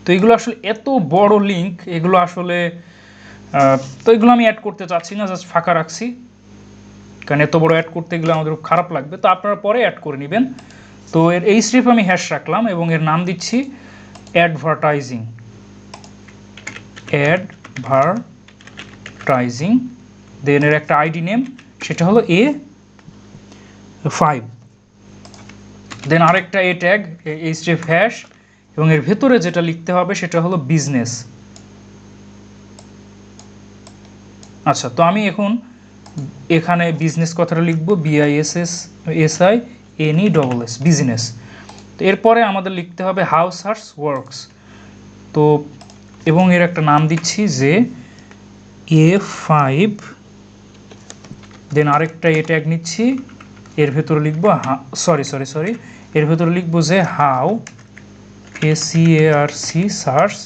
[SPEAKER 1] তো এগুলো আসলে এত বড় লিঙ্ক, এগুলো আসলে তো এগুলো আমি অ্যাড করতে চাচ্ছি না, জাস্ট ফাঁকা রাখছি, কারণ এত বড় অ্যাড করতে গেলে আমাদের খুব খারাপ লাগবে। তো আপনারা পরে অ্যাড করে নেবেন। তো এর href আমি হ্যাশ রাখলাম এবং এর নাম দিচ্ছি অ্যাডভার্টাইজিং, দেন এর একটা আইডি নেম সেটা হলো A5, দেন আরেকটা এ ট্যাগ href হ্যাশ, এবং এর ভেতরে যেটা লিখতে হবে সেটা হলো বিজনেস। আচ্ছা, তো আমি এখন এখানে বিজনেস কথাটা লিখব BISNESS, বিজনেস। তো এরপরে আমাদের লিখতে হবে হাউ সার্চ ওয়ার্কস। তো এবং এর একটা নাম দিচ্ছি যে A5, দেন আরেকটা এ ট্যাগ নিচ্ছি, এর ভেতরে লিখবো এর ভেতরে লিখবো যে হাউ সার্চ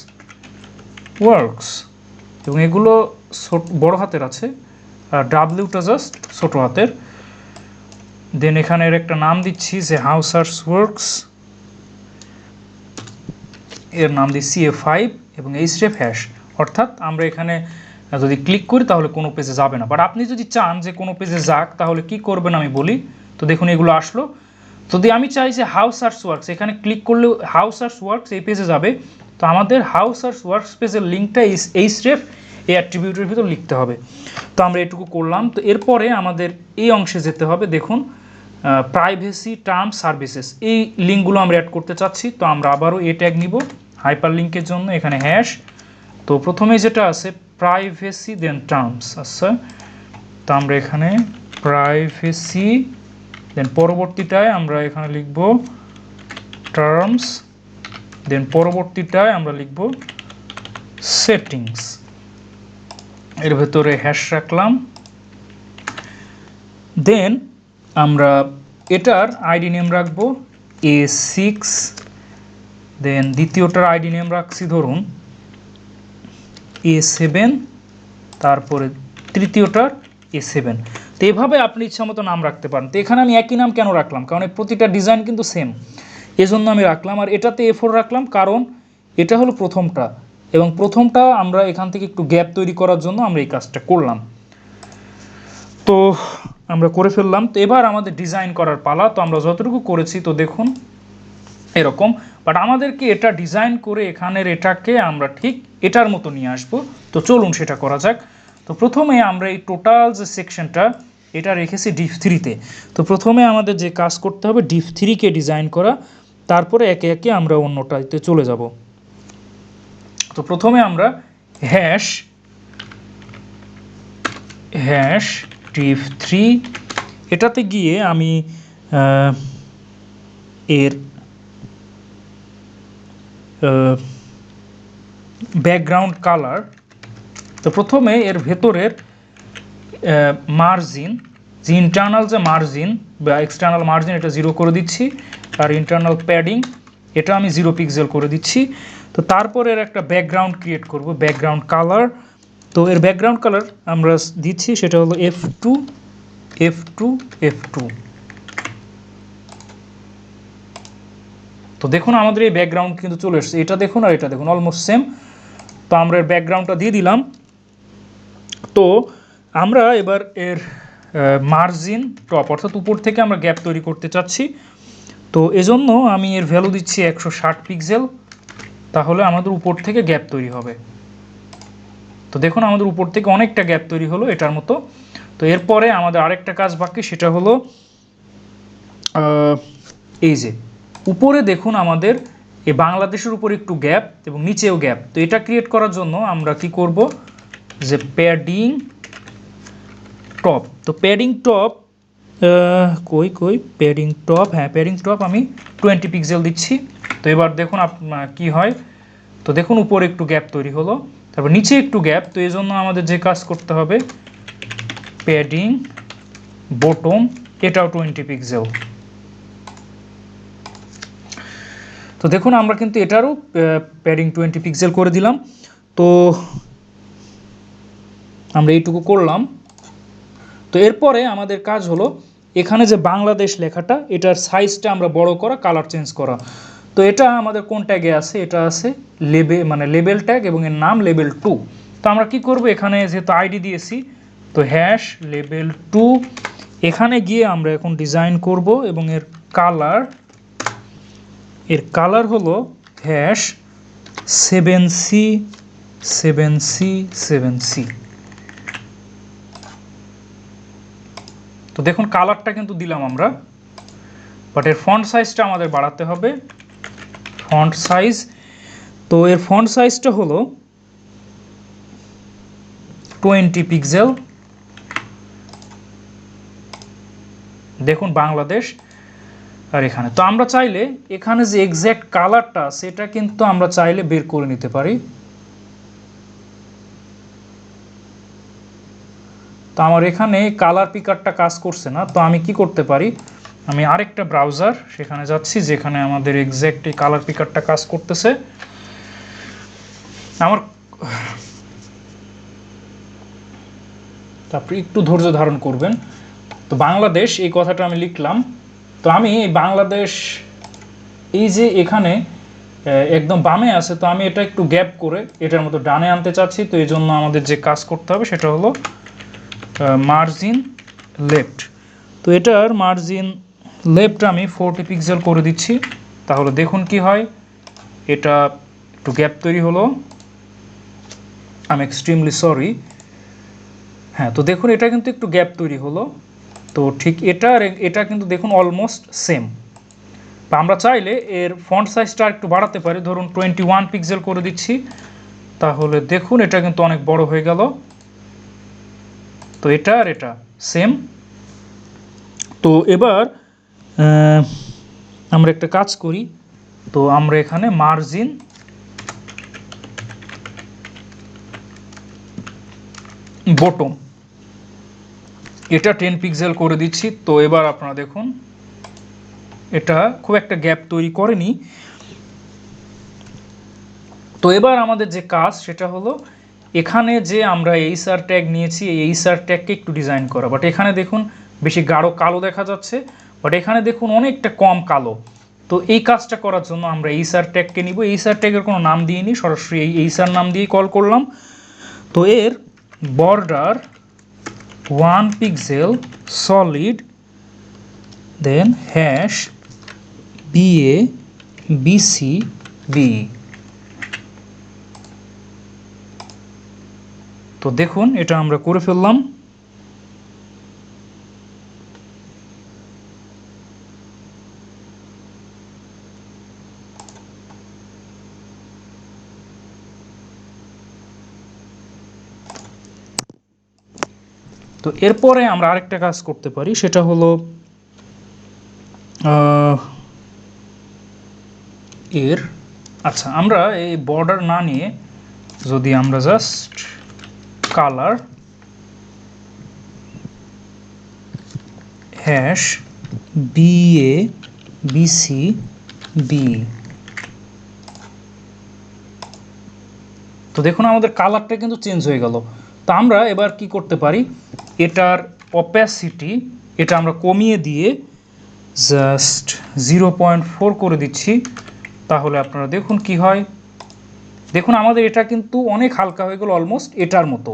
[SPEAKER 1] ওয়ার্কস, এবং এগুলো বড় হাতের আছে আর ডাব্লিউটা জাস্ট ছোট হাতের। দেন এখানের একটা নাম দিচ্ছি যে হাউ সার্চ ওয়ার্কস, এর নাম দিচ্ছি A5 এবং href হ্যাশ। অর্থাৎ আমরা এখানে যদি ক্লিক করি তাহলে কোনো পেজে যাবে না। বাট আপনি যদি চান যে কোনো পেজে যাক তাহলে কি করবেন আমি বলি। তো দেখুন এগুলো আসলো। যদি আমি চাই যে হাউ সার্চ ওয়ার্কস, এখানে ক্লিক করলে হাউ সার্চ ওয়ার্কস এই পেজে যাবে। তো আমাদের হাউ সার্চ ওয়ার্কস পেজের লিঙ্কটা href এই অ্যাট্রিবিউটের ভিতর লিখতে হবে। তো আমরা এটুকু করলাম। তো এরপরে আমাদের এই অংশে যেতে হবে। দেখুন প্রাইভেসি টার্ম সার্ভিসেস, এই লিঙ্কগুলো আমরা অ্যাড করতে চাচ্ছি। তো আমরা আবারও এ ট্যাগ নিব হাইপারলিংকের জন্য এখানে হ্যাশ। তো প্রথমে যেটা আছে প্রাইভেসি দেন টার্মস, আচ্ছা তো আমরা এখানে প্রাইভেসি দেন পরবর্তীটায় আমরা এখানে লিখব টার্মস, দেন পরবর্তীটায় আমরা লিখব সেটিংস, এর ভেতরে হ্যাশ রাখলাম। দেন আমরা এটার আইডি নেম রাখবো A6, দেন দ্বিতীয়টার আইডি নেম রাখছি ধরুন A7, তারপরে তৃতীয়টার A7। তো এভাবে আপনি ইচ্ছা মতো নাম রাখতে পারেন। তো এখানে আমি একই নাম কেন রাখলাম, কারণ প্রতিটা ডিজাইন কিন্তু সেম, এজন্য আমি রাখলাম। আর এটাতে A4 রাখলাম কারণ এটা হলো প্রথমটা, এবং প্রথমটা আমরা এখান থেকে একটু গ্যাপ তৈরি করার জন্য আমরা এই কাজটা করলাম। তো আমরা করে ফেললাম। তো এবার আমাদের ডিজাইন করার পালা। তো আমরা যতটুকু করেছি তো দেখুন এরকম, বাট আমাদেরকে এটা ডিজাইন করে এখানের এটাকে আমরা ঠিক এটার মতো নিয়ে আসব। তো চলুন সেটা করা যাক। তো প্রথমে আমরা এই টোটাল যে সেকশনটা এটা রেখেছি div3-তে। তো প্রথমে আমাদের যে কাজ করতে হবে div3-কে ডিজাইন করা, তারপরে একে একে আমরা অন্যটাতে চলে যাব। তো প্রথমে আমরা হ্যাশ div3 এটাতে গিয়ে আমি এর ব্যাকগ্রাউন্ড কালার, তো প্রথমে এর ভেতরের মার্জিন, যে ইন্টারনাল যে মার্জিন বা এক্সটার্নাল মার্জিন এটা 0 করে দিচ্ছি, আর ইন্টারনাল প্যাডিং এটা আমি 0 পিক্সেল করে দিচ্ছি। তো তারপরে এর একটা ব্যাকগ্রাউন্ড ক্রিয়েট করব, ব্যাকগ্রাউন্ড কালার। তো এর ব্যাকগ্রাউন্ড কালার আমরা দিচ্ছি সেটা হলো F2। তো দেখুন আমাদের এই ব্যাকগ্রাউন্ড কিন্তু চলে এসেছে, এটা দেখুন আর এটা দেখুন অলমোস্ট সেম। তো আমরা এর ব্যাকগ্রাউন্ডটা দিয়ে দিলাম। তো আমরা এবার এর মার্জিন টপ অর্থাৎ উপর থেকে আমরা গ্যাপ তৈরি করতে চাচ্ছি। তো এজন্য আমি এর ভ্যালু দিচ্ছি 160 পিক্সেল, তাহলে আমাদের উপর থেকে গ্যাপ তৈরি হবে। তো দেখুন আমাদের উপর থেকে অনেকটা গ্যাপ তৈরি হলো এটার মতো। তো এরপরে আমাদের আরেকটা কাজ বাকি, সেটা হলো এই যে উপরে দেখুন আমাদের এই বাংলাদেশের উপর একটু গ্যাপ এবং নিচেও গ্যাপ। তো এটা ক্রিয়েট করার জন্য আমরা কি করব, যে প্যাডিং টপ। তো প্যাডিং টপ প্যাডিং টপ, হ্যাঁ প্যাডিং টপ আমি 20 পিক্সেল দিচ্ছি। তো এবার দেখুন কি হয়। তো দেখুন উপরে একটু গ্যাপ তৈরি হলো, তারপর নিচে একটু গ্যাপ। তো এই জন্য আমাদের যে কাজ করতে হবে প্যাডিং বটম, এটাও 20 পিক্সেল। তো দেখুন আমরা কিন্তু এটারও প্যাডিং 20 পিক্সেল করে দিলাম। তো আমরা এইটুকু করলাম। তো এরপরে আমাদের কাজ হলো এখানে যে বাংলাদেশ লেখাটা এটার সাইজটা আমরা বড় করা, কালার চেঞ্জ করা। তো এটা আমাদের কোন ট্যাগে আছে, এটা আছে লেবেল ট্যাগ এবং এর নাম লেবেল 2। তো আমরা কি করব, এখানে যেহেতু আইডি দিয়েছি তো হ্যাশ লেবেল 2, এখানে গিয়ে আমরা এখন ডিজাইন করব এবং এর কালার হলো হ্যাশ 7C। তো দেখুন কালারটা কিন্তু দিলাম আমরা, বাট এর ফন্ট সাইজটা আমাদের বাড়াতে হবে, ফন্ট সাইজ। তো এর ফন্ট সাইজটা হলো 20 পিক্সেল। দেখুন বাংলাদেশ আর এখানে। তো আমরা চাইলে এখানে যে এক্স্যাক্ট কালারটা সেটা কিন্তু আমরা চাইলে বের করে নিতে পারি। তো আমার এখানে কালার পিকারটা কাজ করছে না। তো আমি কি করতে পারি, আমি আরেকটা ব্রাউজার সেখানে যাচ্ছি যেখানে আমাদের এক্স্যাক্ট এই কালার পিকারটা কাজ করতেছে। আমার তারপরে একটু ধৈর্য ধারণ করবেন। তো বাংলাদেশ এই কথাটা আমি লিখলাম। তো আমি বাংলাদেশ এই যে এখানে একদম বামে আছে, তো আমি এটা একটু গ্যাপ করে এটার মতো ডানে আনতে চাচ্ছি। তো এই জন্য আমাদের যে কাজ করতে হবে সেটা হলো মার্জিন লেফট। তো এটার মার্জিন লেফট আমি 40 পিক্সেল করে দিচ্ছি। তাহলে দেখুন কি হয়, এটা একটু গ্যাপ তৈরি হলো, আই এম এক্সট্রিমলি সরি। হ্যাঁ তো দেখুন এটা কিন্তু একটু গ্যাপ তৈরি হলো। তো ঠিক এটা কিন্তু দেখুন অলমোস্ট সেম। বা আমরা চাইলে এর ফন্ট সাইজটা একটু বাড়াতে পারি, ধরুন 21 পিক্সেল করে দিচ্ছি, তাহলে দেখুন এটা কিন্তু অনেক বড় হয়ে গেল। তো এটা আর এটা সেম। তো এবার আমরা একটা কাজ করি, তো আমরা এখানে মার্জিন বটম এটা 10 পিক্সেল করে দিচ্ছি। তো এবার আপনারা দেখুন এটা খুব একটা গ্যাপ তৈরি করেনি। তো এবার আমাদের যে কাজ সেটা হলো এখানে যে আমরা এইচআর ট্যাগ নিয়েছি এই এইচআর ট্যাগকে একটু ডিজাইন করা। বাট এখানে দেখুন বেশি গাঢ় কালো দেখা যাচ্ছে, বাট এখানে দেখুন অনেকটা কম কালো। তো এই কাজটা করার জন্য আমরা এইচআর ট্যাগকে নিব। এইচআর ট্যাগের কোনো নাম দিইনি, সরাসরি এই এইচআর নাম দিয়েই কল করলাম। তো এর border 1 pixel solid, then hash BA BC BE। তো দেখুন এটা আমরা করে ফেললাম। তো এরপরে আমরা আরেকটা কাজ করতে পারি, সেটা হলো এর আচ্ছা আমরা এই বর্ডার না নিয়ে যদি আমরা just colour hash BA BC BE, তো দেখুন আমাদের কালারটা কিন্তু চেঞ্জ হয়ে গেল। তো আমরা এবার কি করতে পারি, এটার অপ্যাসিটি এটা আমরা কমিয়ে দিয়ে জাস্ট 0.4 করে দিচ্ছি, তাহলে আপনারা দেখুন কি হয়। দেখুন আমাদের এটা কিন্তু অনেক হালকা হয়ে গেল, অলমোস্ট এটার মতো।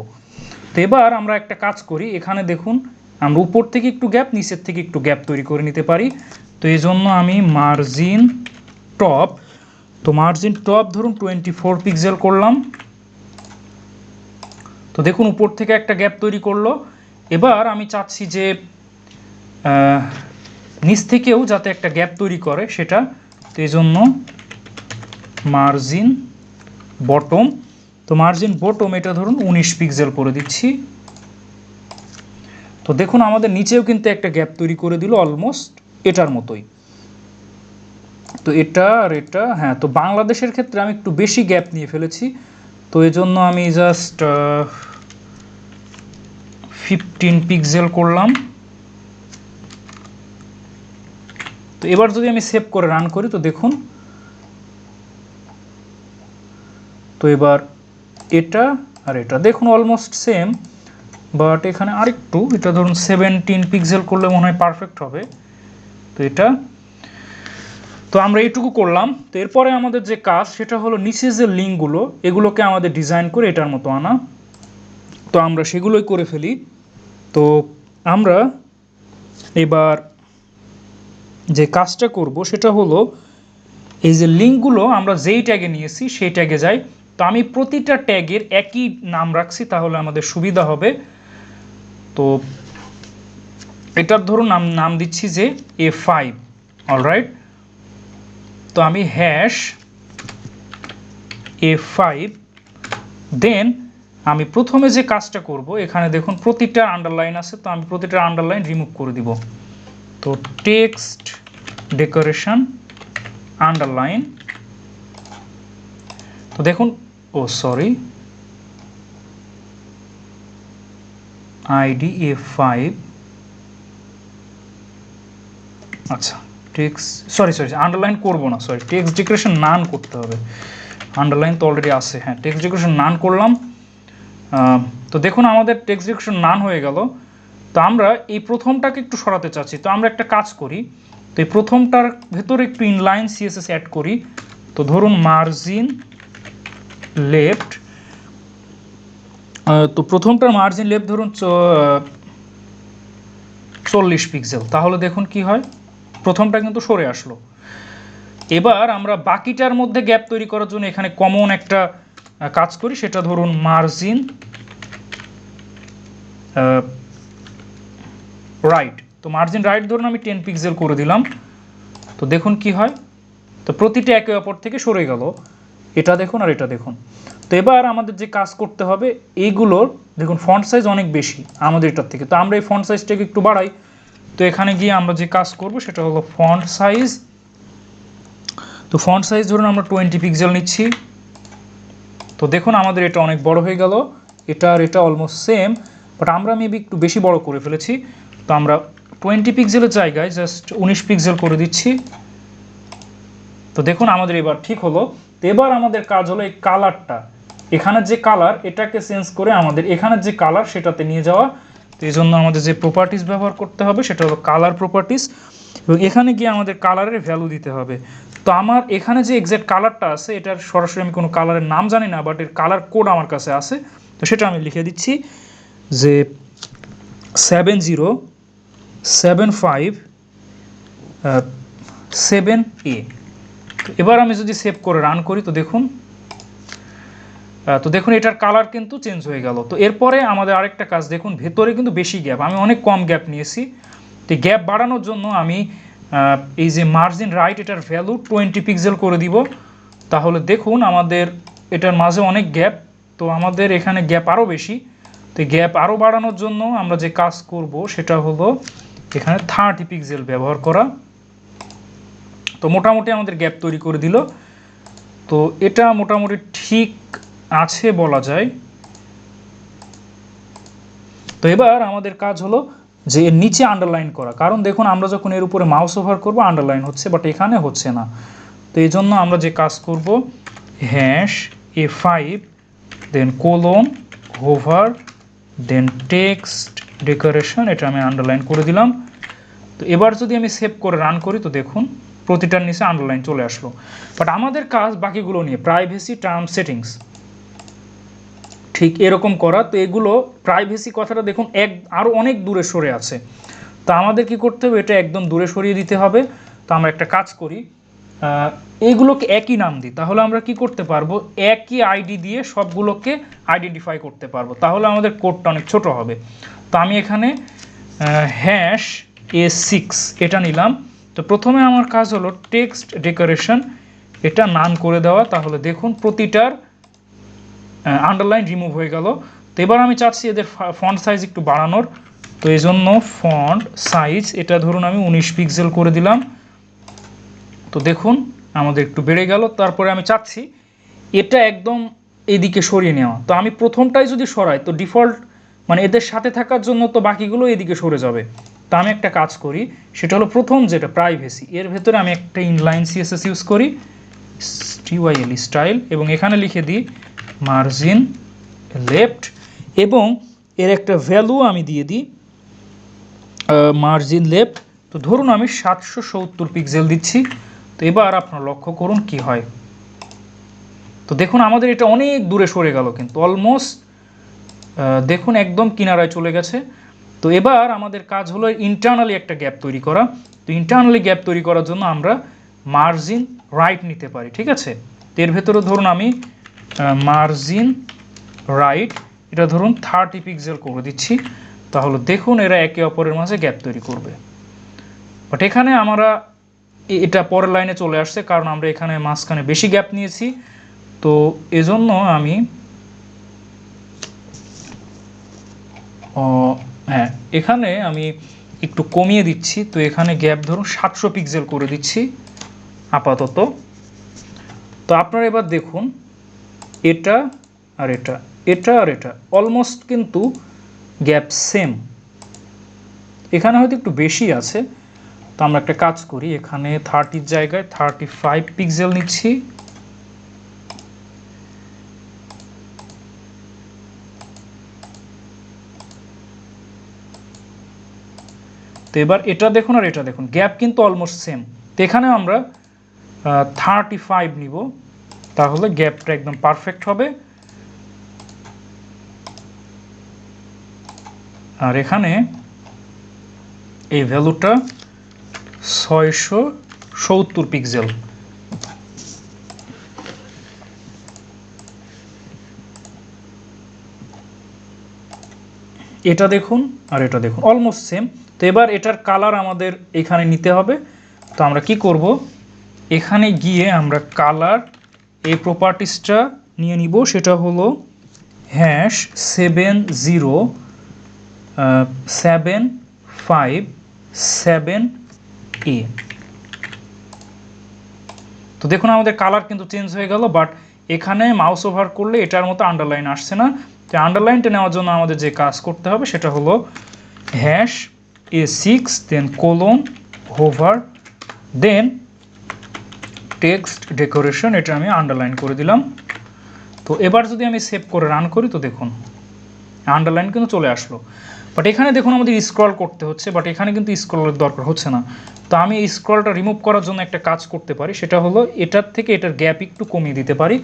[SPEAKER 1] তো এবার আমরা একটা কাজ করি, এখানে দেখুন আমরা উপর থেকে একটু গ্যাপ, নিচের থেকে একটু গ্যাপ তৈরি করে নিতে পারি। তো এই জন্য আমি মার্জিন টপ, তো মার্জিন টপ ধরুন 24 পিক্সেল করলাম। তো দেখুন উপর থেকে একটা গ্যাপ তৈরি করলো। এবার আমি চাচ্ছি যে নিচ থেকেও যাতে একটা গ্যাপ তৈরি করে সেটা, তো এই জন্য মার্জিন বটম, তো মার্জিন বটম এটা ধরুন 19 পিক্সেল করে দিচ্ছি। তো দেখুন আমাদের নিচেও কিন্তু একটা গ্যাপ তৈরি করে দিল অলমোস্ট এটার মতোই। তো এটা আর এটা, হ্যাঁ, তো বাংলাদেশের ক্ষেত্রে আমি একটু বেশি গ্যাপ নিয়ে ফেলেছি, তো এই জন্য আমি জাস্ট 15 পিক্সেল করলাম। তো এবার যদি আমি সেভ করে রান করি তো দেখুন, তো এবার এটা আর এটা দেখুন অলমোস্ট সেম, বাট এখানে আরেকটু এটা ধরুন 17 পিক্সেল করলে মনে হয় পারফেক্ট হবে। তো এটা, তো আমরা এইটুকু করলাম। তো এরপরে আমাদের যে কাজ সেটা হলো নিচে যে লিঙ্কগুলো এগুলোকে আমাদের ডিজাইন করে এটার মতো আনা। তো আমরা সেগুলোই করে ফেলি। তো আমরা এবার যে কাজটা করব সেটা হলো এই যে লিঙ্কগুলো আমরা যেই ট্যাগে নিয়েছি সেই ট্যাগে যাই। তো আমি প্রতিটা ট্যাগের একই নাম রাখছি, তাহলে আমাদের সুবিধা হবে। তো এটার ধরুন নাম দিচ্ছি যে A5, অলরাইট। তো আমি হ্যাশ A5, দেন আমি প্রথমে যে কাজটা করব এখানে দেখুন প্রতিটা আন্ডারলাইন আছে, তো আমি প্রতিটা আন্ডারলাইন রিমুভ করে দিব। তো টেক্সট ডেকোরেশন আন্ডারলাইন, তো দেখুন ও সরি ID A5, আচ্ছা টেক্সট সরি আন্ডারলাইন করবো না, সরি টেক্সট ডেকোরেশন নান করতে হবে, আন্ডারলাইন তো অলরেডি আছে। হ্যাঁ, টেক্সট ডেকোরেশন নান করলাম। তো দেখুন আমাদের টেক্সট ডেকোরেশন নান হয়ে গেল। তো আমরা এই প্রথমটাকে একটু সরাতে চাচ্ছি, তো আমরা একটা কাজ করি, তো এই প্রথমটার ভেতরে একটু ইনলাইন CSS অ্যাড করি। তো ধরুন মার্জিন লেফট, তো প্রথমটার মার্জিন লেফট ধরুন 40 পিক্সেল, তাহলে দেখুন কি হয়, প্রথমটা কিন্তু সরে আসলো। এবার আমরা বাকিটার মধ্যে গ্যাপ তৈরি করার জন্য এখানে কমন একটা কাজ করি, সেটা ধরুন মার্জিন রাইট, তো মার্জিন রাইট ধরুন আমি 10 পিক্সেল করে দিলাম। তো দেখুন কি হয়, তো প্রতিটা একে অপর থেকে সরে গেল, এটা দেখুন আর এটা দেখুন। তো এবার আমাদের যে কাজ করতে হবে, এইগুলোর দেখুন ফন্ট সাইজ অনেক বেশি আমাদের এটার থেকে, তো আমরা এই ফন্ট সাইজটাকে একটু বাড়াই। তো এখানে গিয়ে আমরা যে কাজ করব সেটা হলো ফন্ট সাইজ। তো ফন্ট সাইজ ধরুন আমরা 20 পিক্সেল নিচ্ছি। তো দেখুন আমাদের এটা অনেক বড় হয়ে গেল, এটা আর এটা অলমোস্ট সেম, বাট আমরা মেবি একটু বেশি বড় করে ফেলেছি। তো আমরা 20 পিক্সেলের জায়গায় জাস্ট 19 পিক্সেল করে দিচ্ছি। তো দেখুন আমাদের এবার ঠিক হলো। তো এবার আমাদের কাজ হলো এই কালারটা, এখানের যে কালার এটাকে চেঞ্জ করে আমাদের এখানের যে কালার সেটাতে নিয়ে যাওয়া। তো এই জন্য আমাদের যে প্রপার্টিস ব্যবহার করতে হবে সেটা হলো কালার প্রপার্টিস, এবং এখানে গিয়ে আমাদের কালারের ভ্যালু দিতে হবে। তো আমার এখানে যে এক্সাক্ট কালারটা আছে, এটার সরাসরি আমি কোনো কালারের নাম জানি না, বাট এর কালার কোড আমার কাছে আছে। তো সেটা আমি লিখে দিচ্ছি যে 70757A। তো এবার আমি যদি সেভ করে রান করি তো দেখুন এটার কালার কিন্তু চেঞ্জ হয়ে গেল। তো এরপরে আমাদের আরেকটা কাজ, দেখুন ভেতরে কিন্তু বেশি গ্যাপ, আমি অনেক কম গ্যাপ নিয়েছি। তো গ্যাপ বাড়ানোর জন্য আমি এই যে মার্জিন রাইট, এটার ভ্যালু 20 পিক্সেল করে দিব। তাহলে দেখুন আমাদের এটার মাঝে অনেক গ্যাপ, তো আমাদের এখানে গ্যাপ আরও বেশি। তো গ্যাপ আরও বাড়ানোর জন্য আমরা যে কাজ করব সেটা হলো এখানে 30 পিক্সেল ব্যবহার করা। তো মোটামুটি আমাদের গ্যাপ তৈরি করে দিল। তো এটা মোটামুটি ঠিক আছে বলা যায়। তো এবার আমাদের কাজ হলো যে এর নিচে আন্ডারলাইন করা, কারণ দেখুন আমরা যখন এর উপরে মাউস ওভার করব আন্ডারলাইন হচ্ছে, বাট এখানে হচ্ছে না। তো এই জন্য আমরা যে কাজ করব, #A5 দেন কোলন হোভার দেন টেক্সট ডেকোরেশন, এটা আমি আন্ডারলাইন করে দিলাম। তো এবার যদি আমি সেভ করে রান করি তো দেখুন প্রতিটার নিচে আন্ডারলাইন চলে আসলো। বাট আমাদের কাজ বাকিগুলো নিয়ে, প্রাইভেসি টার্ম সেটিংস ঠিক এরকম করা। তো এগুলো প্রাইভেসি কথাটা দেখুন আরও অনেক দূরে সরে আছে। তো আমাদের কি করতে হবে, এটা একদম দূরে সরিয়ে দিতে হবে। তো আমরা একটা কাজ করি, এইগুলোকে একই নাম দিই, তাহলে আমরা কি করতে পারবো, একই আইডি দিয়ে সবগুলোকে আইডেন্টিফাই করতে পারবো, তাহলে আমাদের কোডটা অনেক ছোট হবে। তো আমি এখানে #A6 এটা নিলাম। তো প্রথমে আমার কাজ হলো টেক্সট ডেকোরেশন, এটা নান করে দেওয়া। তাহলে দেখুন প্রতিটার আন্ডারলাইন রিমুভ হয়ে গেল। তো এবার আমি চাচ্ছি এদের ফন্ট সাইজ একটু বাড়ানোর। তো এই জন্য ফন্ট সাইজ এটা ধরুন আমি 19 পিক্সেল করে দিলাম। তো দেখুন আমাদের একটু বেড়ে গেল। তারপরে আমি চাচ্ছি এটা একদম এদিকে সরিয়ে নেওয়া। তো আমি প্রথমটাই যদি সরাই তো ডিফল্ট মানে এদের সাথে থাকার জন্য তো বাকিগুলো এদিকে সরে যাবে। তো আমি একটা কাজ করি, সেটা হলো প্রথম যেটা প্রাইভেসি, এর ভেতরে আমি একটা ইনলাইন সিএসএস ইউজ করি, STYL স্টাইল, এবং এখানে লিখে দিই মার্জিন লেফট, এবং এর একটা ভ্যালু আমি দিয়ে দিই মার্জিন লেফট। তো ধরুন আমি 770 পিক্সেল দিচ্ছি। তো এবার আপনারা লক্ষ্য করুন কি হয়। তো দেখুন আমাদের এটা অনেক দূরে সরে গেল, কিন্তু অলমোস্ট দেখুন একদম কিনারায় চলে গেছে। তো এবার আমাদের কাজ হলো ইন্টারনালি একটা গ্যাপ তৈরি করা। তো ইন্টারনালি গ্যাপ তৈরি করার জন্য আমরা মার্জিন রাইট নিতে পারি, ঠিক আছে। তো এর ভেতরে ধরুন আমি মার্জিন রাইট এটা ধরুন 30 পিক্সেল করে দিচ্ছি। তাহলে দেখুন এরা একে অপরের মাঝে গ্যাপ তৈরি করবে। বাট এখানে আমরা এটা পরের লাইনে চলে আসছে, কারণ আমরা এখানে মাঝখানে বেশি গ্যাপ নিয়েছি। তো এজন্য আমি হ্যাঁ এখানে আমি একটু কমিয়ে দিচ্ছি। তো এখানে গ্যাপ ধরুন 700 পিক্সেল করে দিচ্ছি আপাতত। তো আপনারা এবার দেখুন এটা আর এটা, এটা আর এটা অলমোস্ট কিন্তু গ্যাপ সেম, এখানে হয়তো একটু বেশি আছে। তো আমরা একটা কাজ করি, এখানে 30 জায়গায় 35 পিক্সেল নিচ্ছি। তো এবার এটা দেখুন আর এটা দেখুন গ্যাপ কিন্তু অলমোস্ট সেম। তো এখানে আমরা 35 নিব, তাহলে গ্যাপটা একদম পারফেক্ট হবে। আর এখানে এই ভ্যালুটা 670 পিক্সেল। এটা দেখুন আর এটা দেখুন অলমোস্ট সেম। তো এবার এটার কালার আমাদের এখানে নিতে হবে। তো আমরা কি করব, এখানে গিয়ে আমরা কালার এই প্রপার্টিসটা নিয়ে নিব, সেটা হলো #70757A। তো দেখুন আমাদের কালার কিন্তু চেঞ্জ হয়ে গেল, বাট এখানে মাউস ওভার করলে এটার মতো আন্ডারলাইন আসছে না। তো আন্ডারলাইনটা নেওয়ার জন্য আমাদের যে কাজ করতে হবে সেটা হলো #A6 দেন কোলন হোভার দেন টেক্সট ডেকোরেশন, এটা আমি আন্ডারলাইন করে দিলাম। তো এবার যদি আমি সেভ করে রান করি তো দেখুন আন্ডারলাইন কিন্তু চলে আসলো। বাট এখানে দেখুন আমাদের স্ক্রল করতে হচ্ছে, বাট এখানে কিন্তু স্ক্রলের দরকার হচ্ছে না। তো আমি এই স্ক্রলটা রিমুভ করার জন্য একটা কাজ করতে পারি, সেটা হলো এটার থেকে এটার গ্যাপ একটু কমিয়ে দিতে পারি।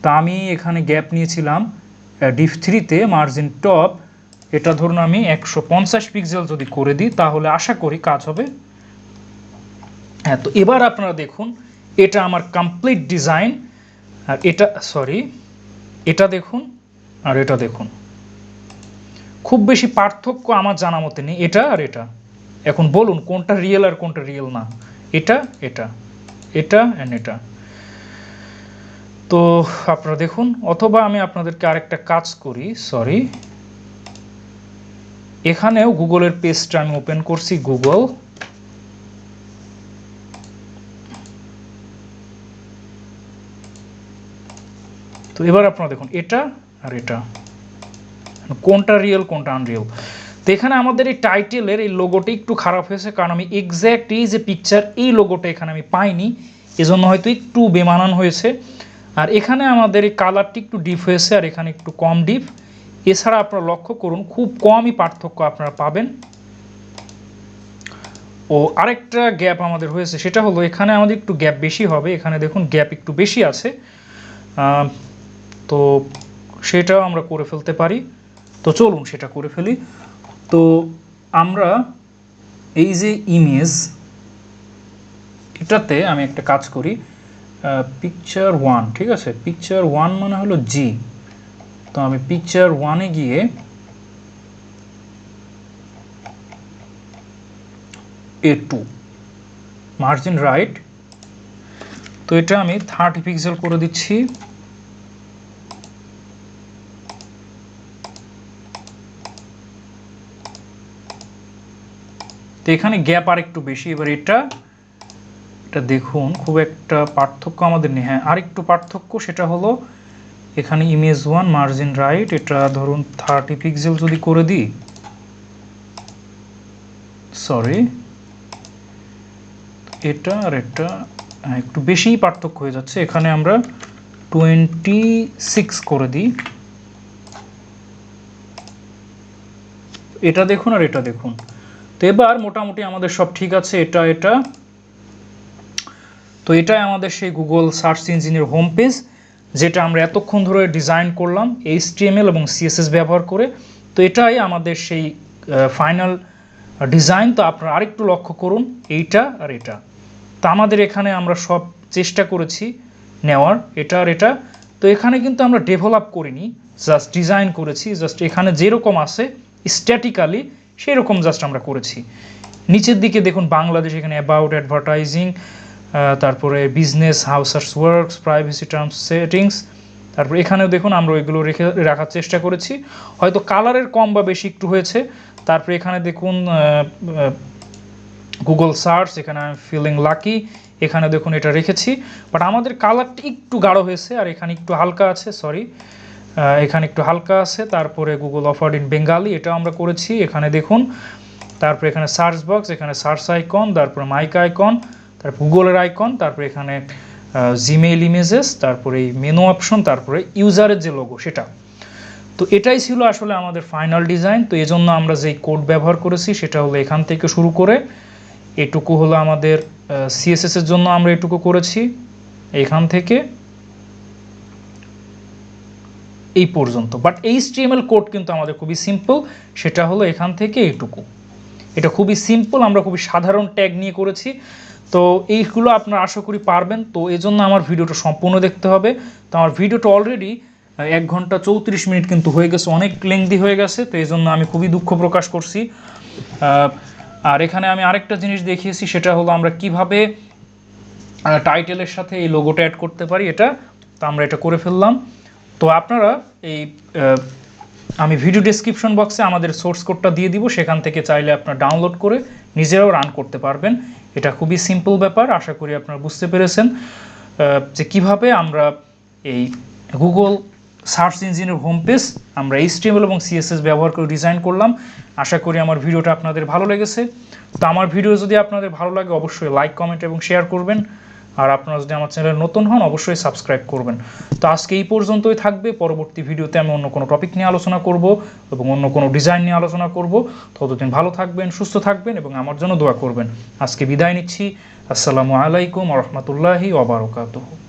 [SPEAKER 1] তা আমি এখানে গ্যাপ নিয়েছিলাম div3-তে মার্জিন টপ, এটা ধরুন আমি 150 পিক্সেল যদি করে দিই তাহলে আশা করি কাজ হবে। হ্যাঁ, তো এবার আপনারা দেখুন এটা আমার কমপ্লিট ডিজাইন। আর এটা দেখুন আর এটা দেখুন, খুব বেশি পার্থক্য আমার জানা মতে নেই এটা আর এটা। এখন বলুন কোনটা রিয়েল আর কোনটা রিয়েল না? এটা এটা এটা অ্যান্ড এটা। তো আপনারা দেখুন, অথবা আমি আপনাদেরকে আরেকটা কাজ করি, এখানেও গুগলের পেজটা আমি ওপেন করছি, গুগল। তো এবার আপনারা দেখুন এটা আর এটা, কোনটা রিয়েল কোনটা আনরিয়েল। তো এখানে আমাদের এই টাইটেলের এই লোগোটা একটু খারাপ হয়েছে, কারণ আমি এক্স্যাক্ট এই যে পিকচার এই লোগোটা এখানে আমি পাইনি, এজন্য হয়তো একটু বেমানান হয়েছে। আর এখানে আমাদের এই কালারটি একটু ডিপ হয়েছে আর এখানে একটু কম ডিপ। এছাড়া আপনারা লক্ষ্য করুন খুব কমই পার্থক্য আপনারা পাবেন। ও আরেকটা গ্যাপ আমাদের হয়েছে, সেটা হলো এখানে আমাদের একটু গ্যাপ বেশি হবে, এখানে দেখুন গ্যাপ একটু বেশি আছে। তো সেটাও আমরা করে ফেলতে পারি। তো চলুন সেটা করে ফেলি। তো আমরা এই যে ইমেজ, এটাতে আমি একটা কাজ করি, পিকচার 1, ঠিক আছে, পিকচার 1 মানে হলো জি। তো আমি পিকচার 1-এ গিয়ে A2 মার্জিন রাইট, তো এটা আমি 30 পিক্সেল করে দিচ্ছি। তো এখানে গ্যাপ আর একটু বেশি। এবার এটা দেখুন খুব একটা পার্থক্য আমাদের নেই। হ্যাঁ, আরেকটু পার্থক্য, সেটা হলো এখানে ইমেজ 1 মার্জিন রাইট, এটা ধরুন 30 পিক্সেল যদি করে দিই, এটা আর এটা একটু বেশিই পার্থক্য হয়ে যাচ্ছে, এখানে আমরা 26 করে দিই। এটা দেখুন আর এটা দেখুন। তো এবার মোটামুটি আমাদের সব ঠিক আছে। এটা তো এটাই আমাদের সেই গুগল সার্চ ইঞ্জিনের হোম পেজ, যেটা আমরা এতক্ষণ ধরে ডিজাইন করলাম HTML এবং CSS ব্যবহার করে। তো এটাই আমাদের সেই ফাইনাল ডিজাইন। তো আপনারা আরেকটু লক্ষ্য করুন এইটা আর এটা। তো আমাদের এখানে আমরা সব চেষ্টা করেছি নেওয়ার, এটা আর এটা। তো এখানে কিন্তু আমরা ডেভেলপ করিনি, জাস্ট ডিজাইন করেছি। জাস্ট এখানে যেরকম আছে স্ট্যাটিক্যালি সেই রকম জাস্ট আমরা করেছি। নিচের দিকে দেখুন বাংলাদেশ, এখানে অ্যাবাউট, অ্যাডভার্টাইজিং, তারপরে business, how search works, privacy terms, settings, তারপরে এখানেও দেখুন আমরা ওইগুলো রাখার চেষ্টা করেছি। হয়তো কালারের কম বা বেশি একটু হয়েছে। তারপরে এখানে দেখুন গুগল সার্চ, এখানে আমি ফিলিং লাকি, এখানে দেখুন এটা রেখেছি। বাট আমাদের কালারটি একটু গাঢ় হয়েছে আর এখানে একটু হালকা আছে, এখানে একটু হালকা আছে। তারপরে গুগল অফার্ড ইন বেঙ্গালি, এটা আমরা করেছি, এখানে দেখুন। তারপরে এখানে সার্চ বক্স, এখানে সার্চ আইকন, তারপরে মাইক আইকন, তারপর গুগলের আইকন, তারপরে এখানে জিমেইল ইমেজেস, তারপরে এই মেনু অপশন, তারপরে ইউজারের যে লোগো সেটা। তো এটাই ছিল আসলে আমাদের ফাইনাল ডিজাইন। তো এজন্য আমরা যেই কোড ব্যবহার করেছি সেটা হলো এখান থেকে শুরু করে এটুকু হলো আমাদের CSS এর জন্য আমরা এটুকু করেছি, এখান থেকে এই পর্যন্ত। বাট HTML কোড কিন্তু আমাদের খুবই সিম্পল, সেটা হলো এখান থেকে এইটুকু। এটা খুবই সিম্পল, আমরা খুবই সাধারণ ট্যাগ নিয়ে করেছি। তো এইগুলো আপনারা আশা করি পারবেন। তো এই জন্য আমার ভিডিওটা সম্পূর্ণ দেখতে হবে। তো আমার ভিডিওটা অলরেডি 1 ঘন্টা 34 মিনিট কিন্তু হয়ে গেছে, অনেক লেংদি হয়ে গেছে। তো এই জন্য আমি খুবই দুঃখ প্রকাশ করছি। আর এখানে আমি আরেকটা জিনিস দেখিয়েছি, সেটা হলো আমরা কিভাবে টাইটেলের সাথে এই লোগোটা অ্যাড করতে পারি। এটা তো আমরা এটা করে ফেললাম। তো আপনারা এই আমি ভিডিও ডেসক্রিপশন বক্সে আমাদের সোর্স কোডটা দিয়ে দিব, সেখান থেকে চাইলে আপনারা ডাউনলোড করে নিজেরাও রান করতে পারবেন। এটা খুবই সিম্পল ব্যাপার, আশা করি আপনারা বুঝতে পেরেছেন যে কিভাবে আমরা এই গুগল সার্চ ইঞ্জিনের হোম পেজ আমরা HTML এবং CSS ব্যবহার করে ডিজাইন করলাম। আশা করি আমার ভিডিওটা আপনাদের ভালো লেগেছে। তো আমার ভিডিও যদি আপনাদের ভালো লাগে অবশ্যই লাইক, কমেন্ট এবং শেয়ার করবেন। আর আপনারা যদি আমার চ্যানেলে নতুন হন অবশ্যই সাবস্ক্রাইব করবেন। তো আজকে এই পর্যন্তই থাকবে। পরবর্তী ভিডিওতে আমি অন্য কোনো টপিক নিয়ে আলোচনা করব এবং অন্য কোনো ডিজাইন নিয়ে আলোচনা করব। ততদিন ভালো থাকবেন, সুস্থ থাকবেন এবং আমার জন্য দোয়া করবেন। আজকে বিদায় নিচ্ছি। আসসালামু আলাইকুম ওয়া রাহমাতুল্লাহি ওয়া বারাকাতুহু।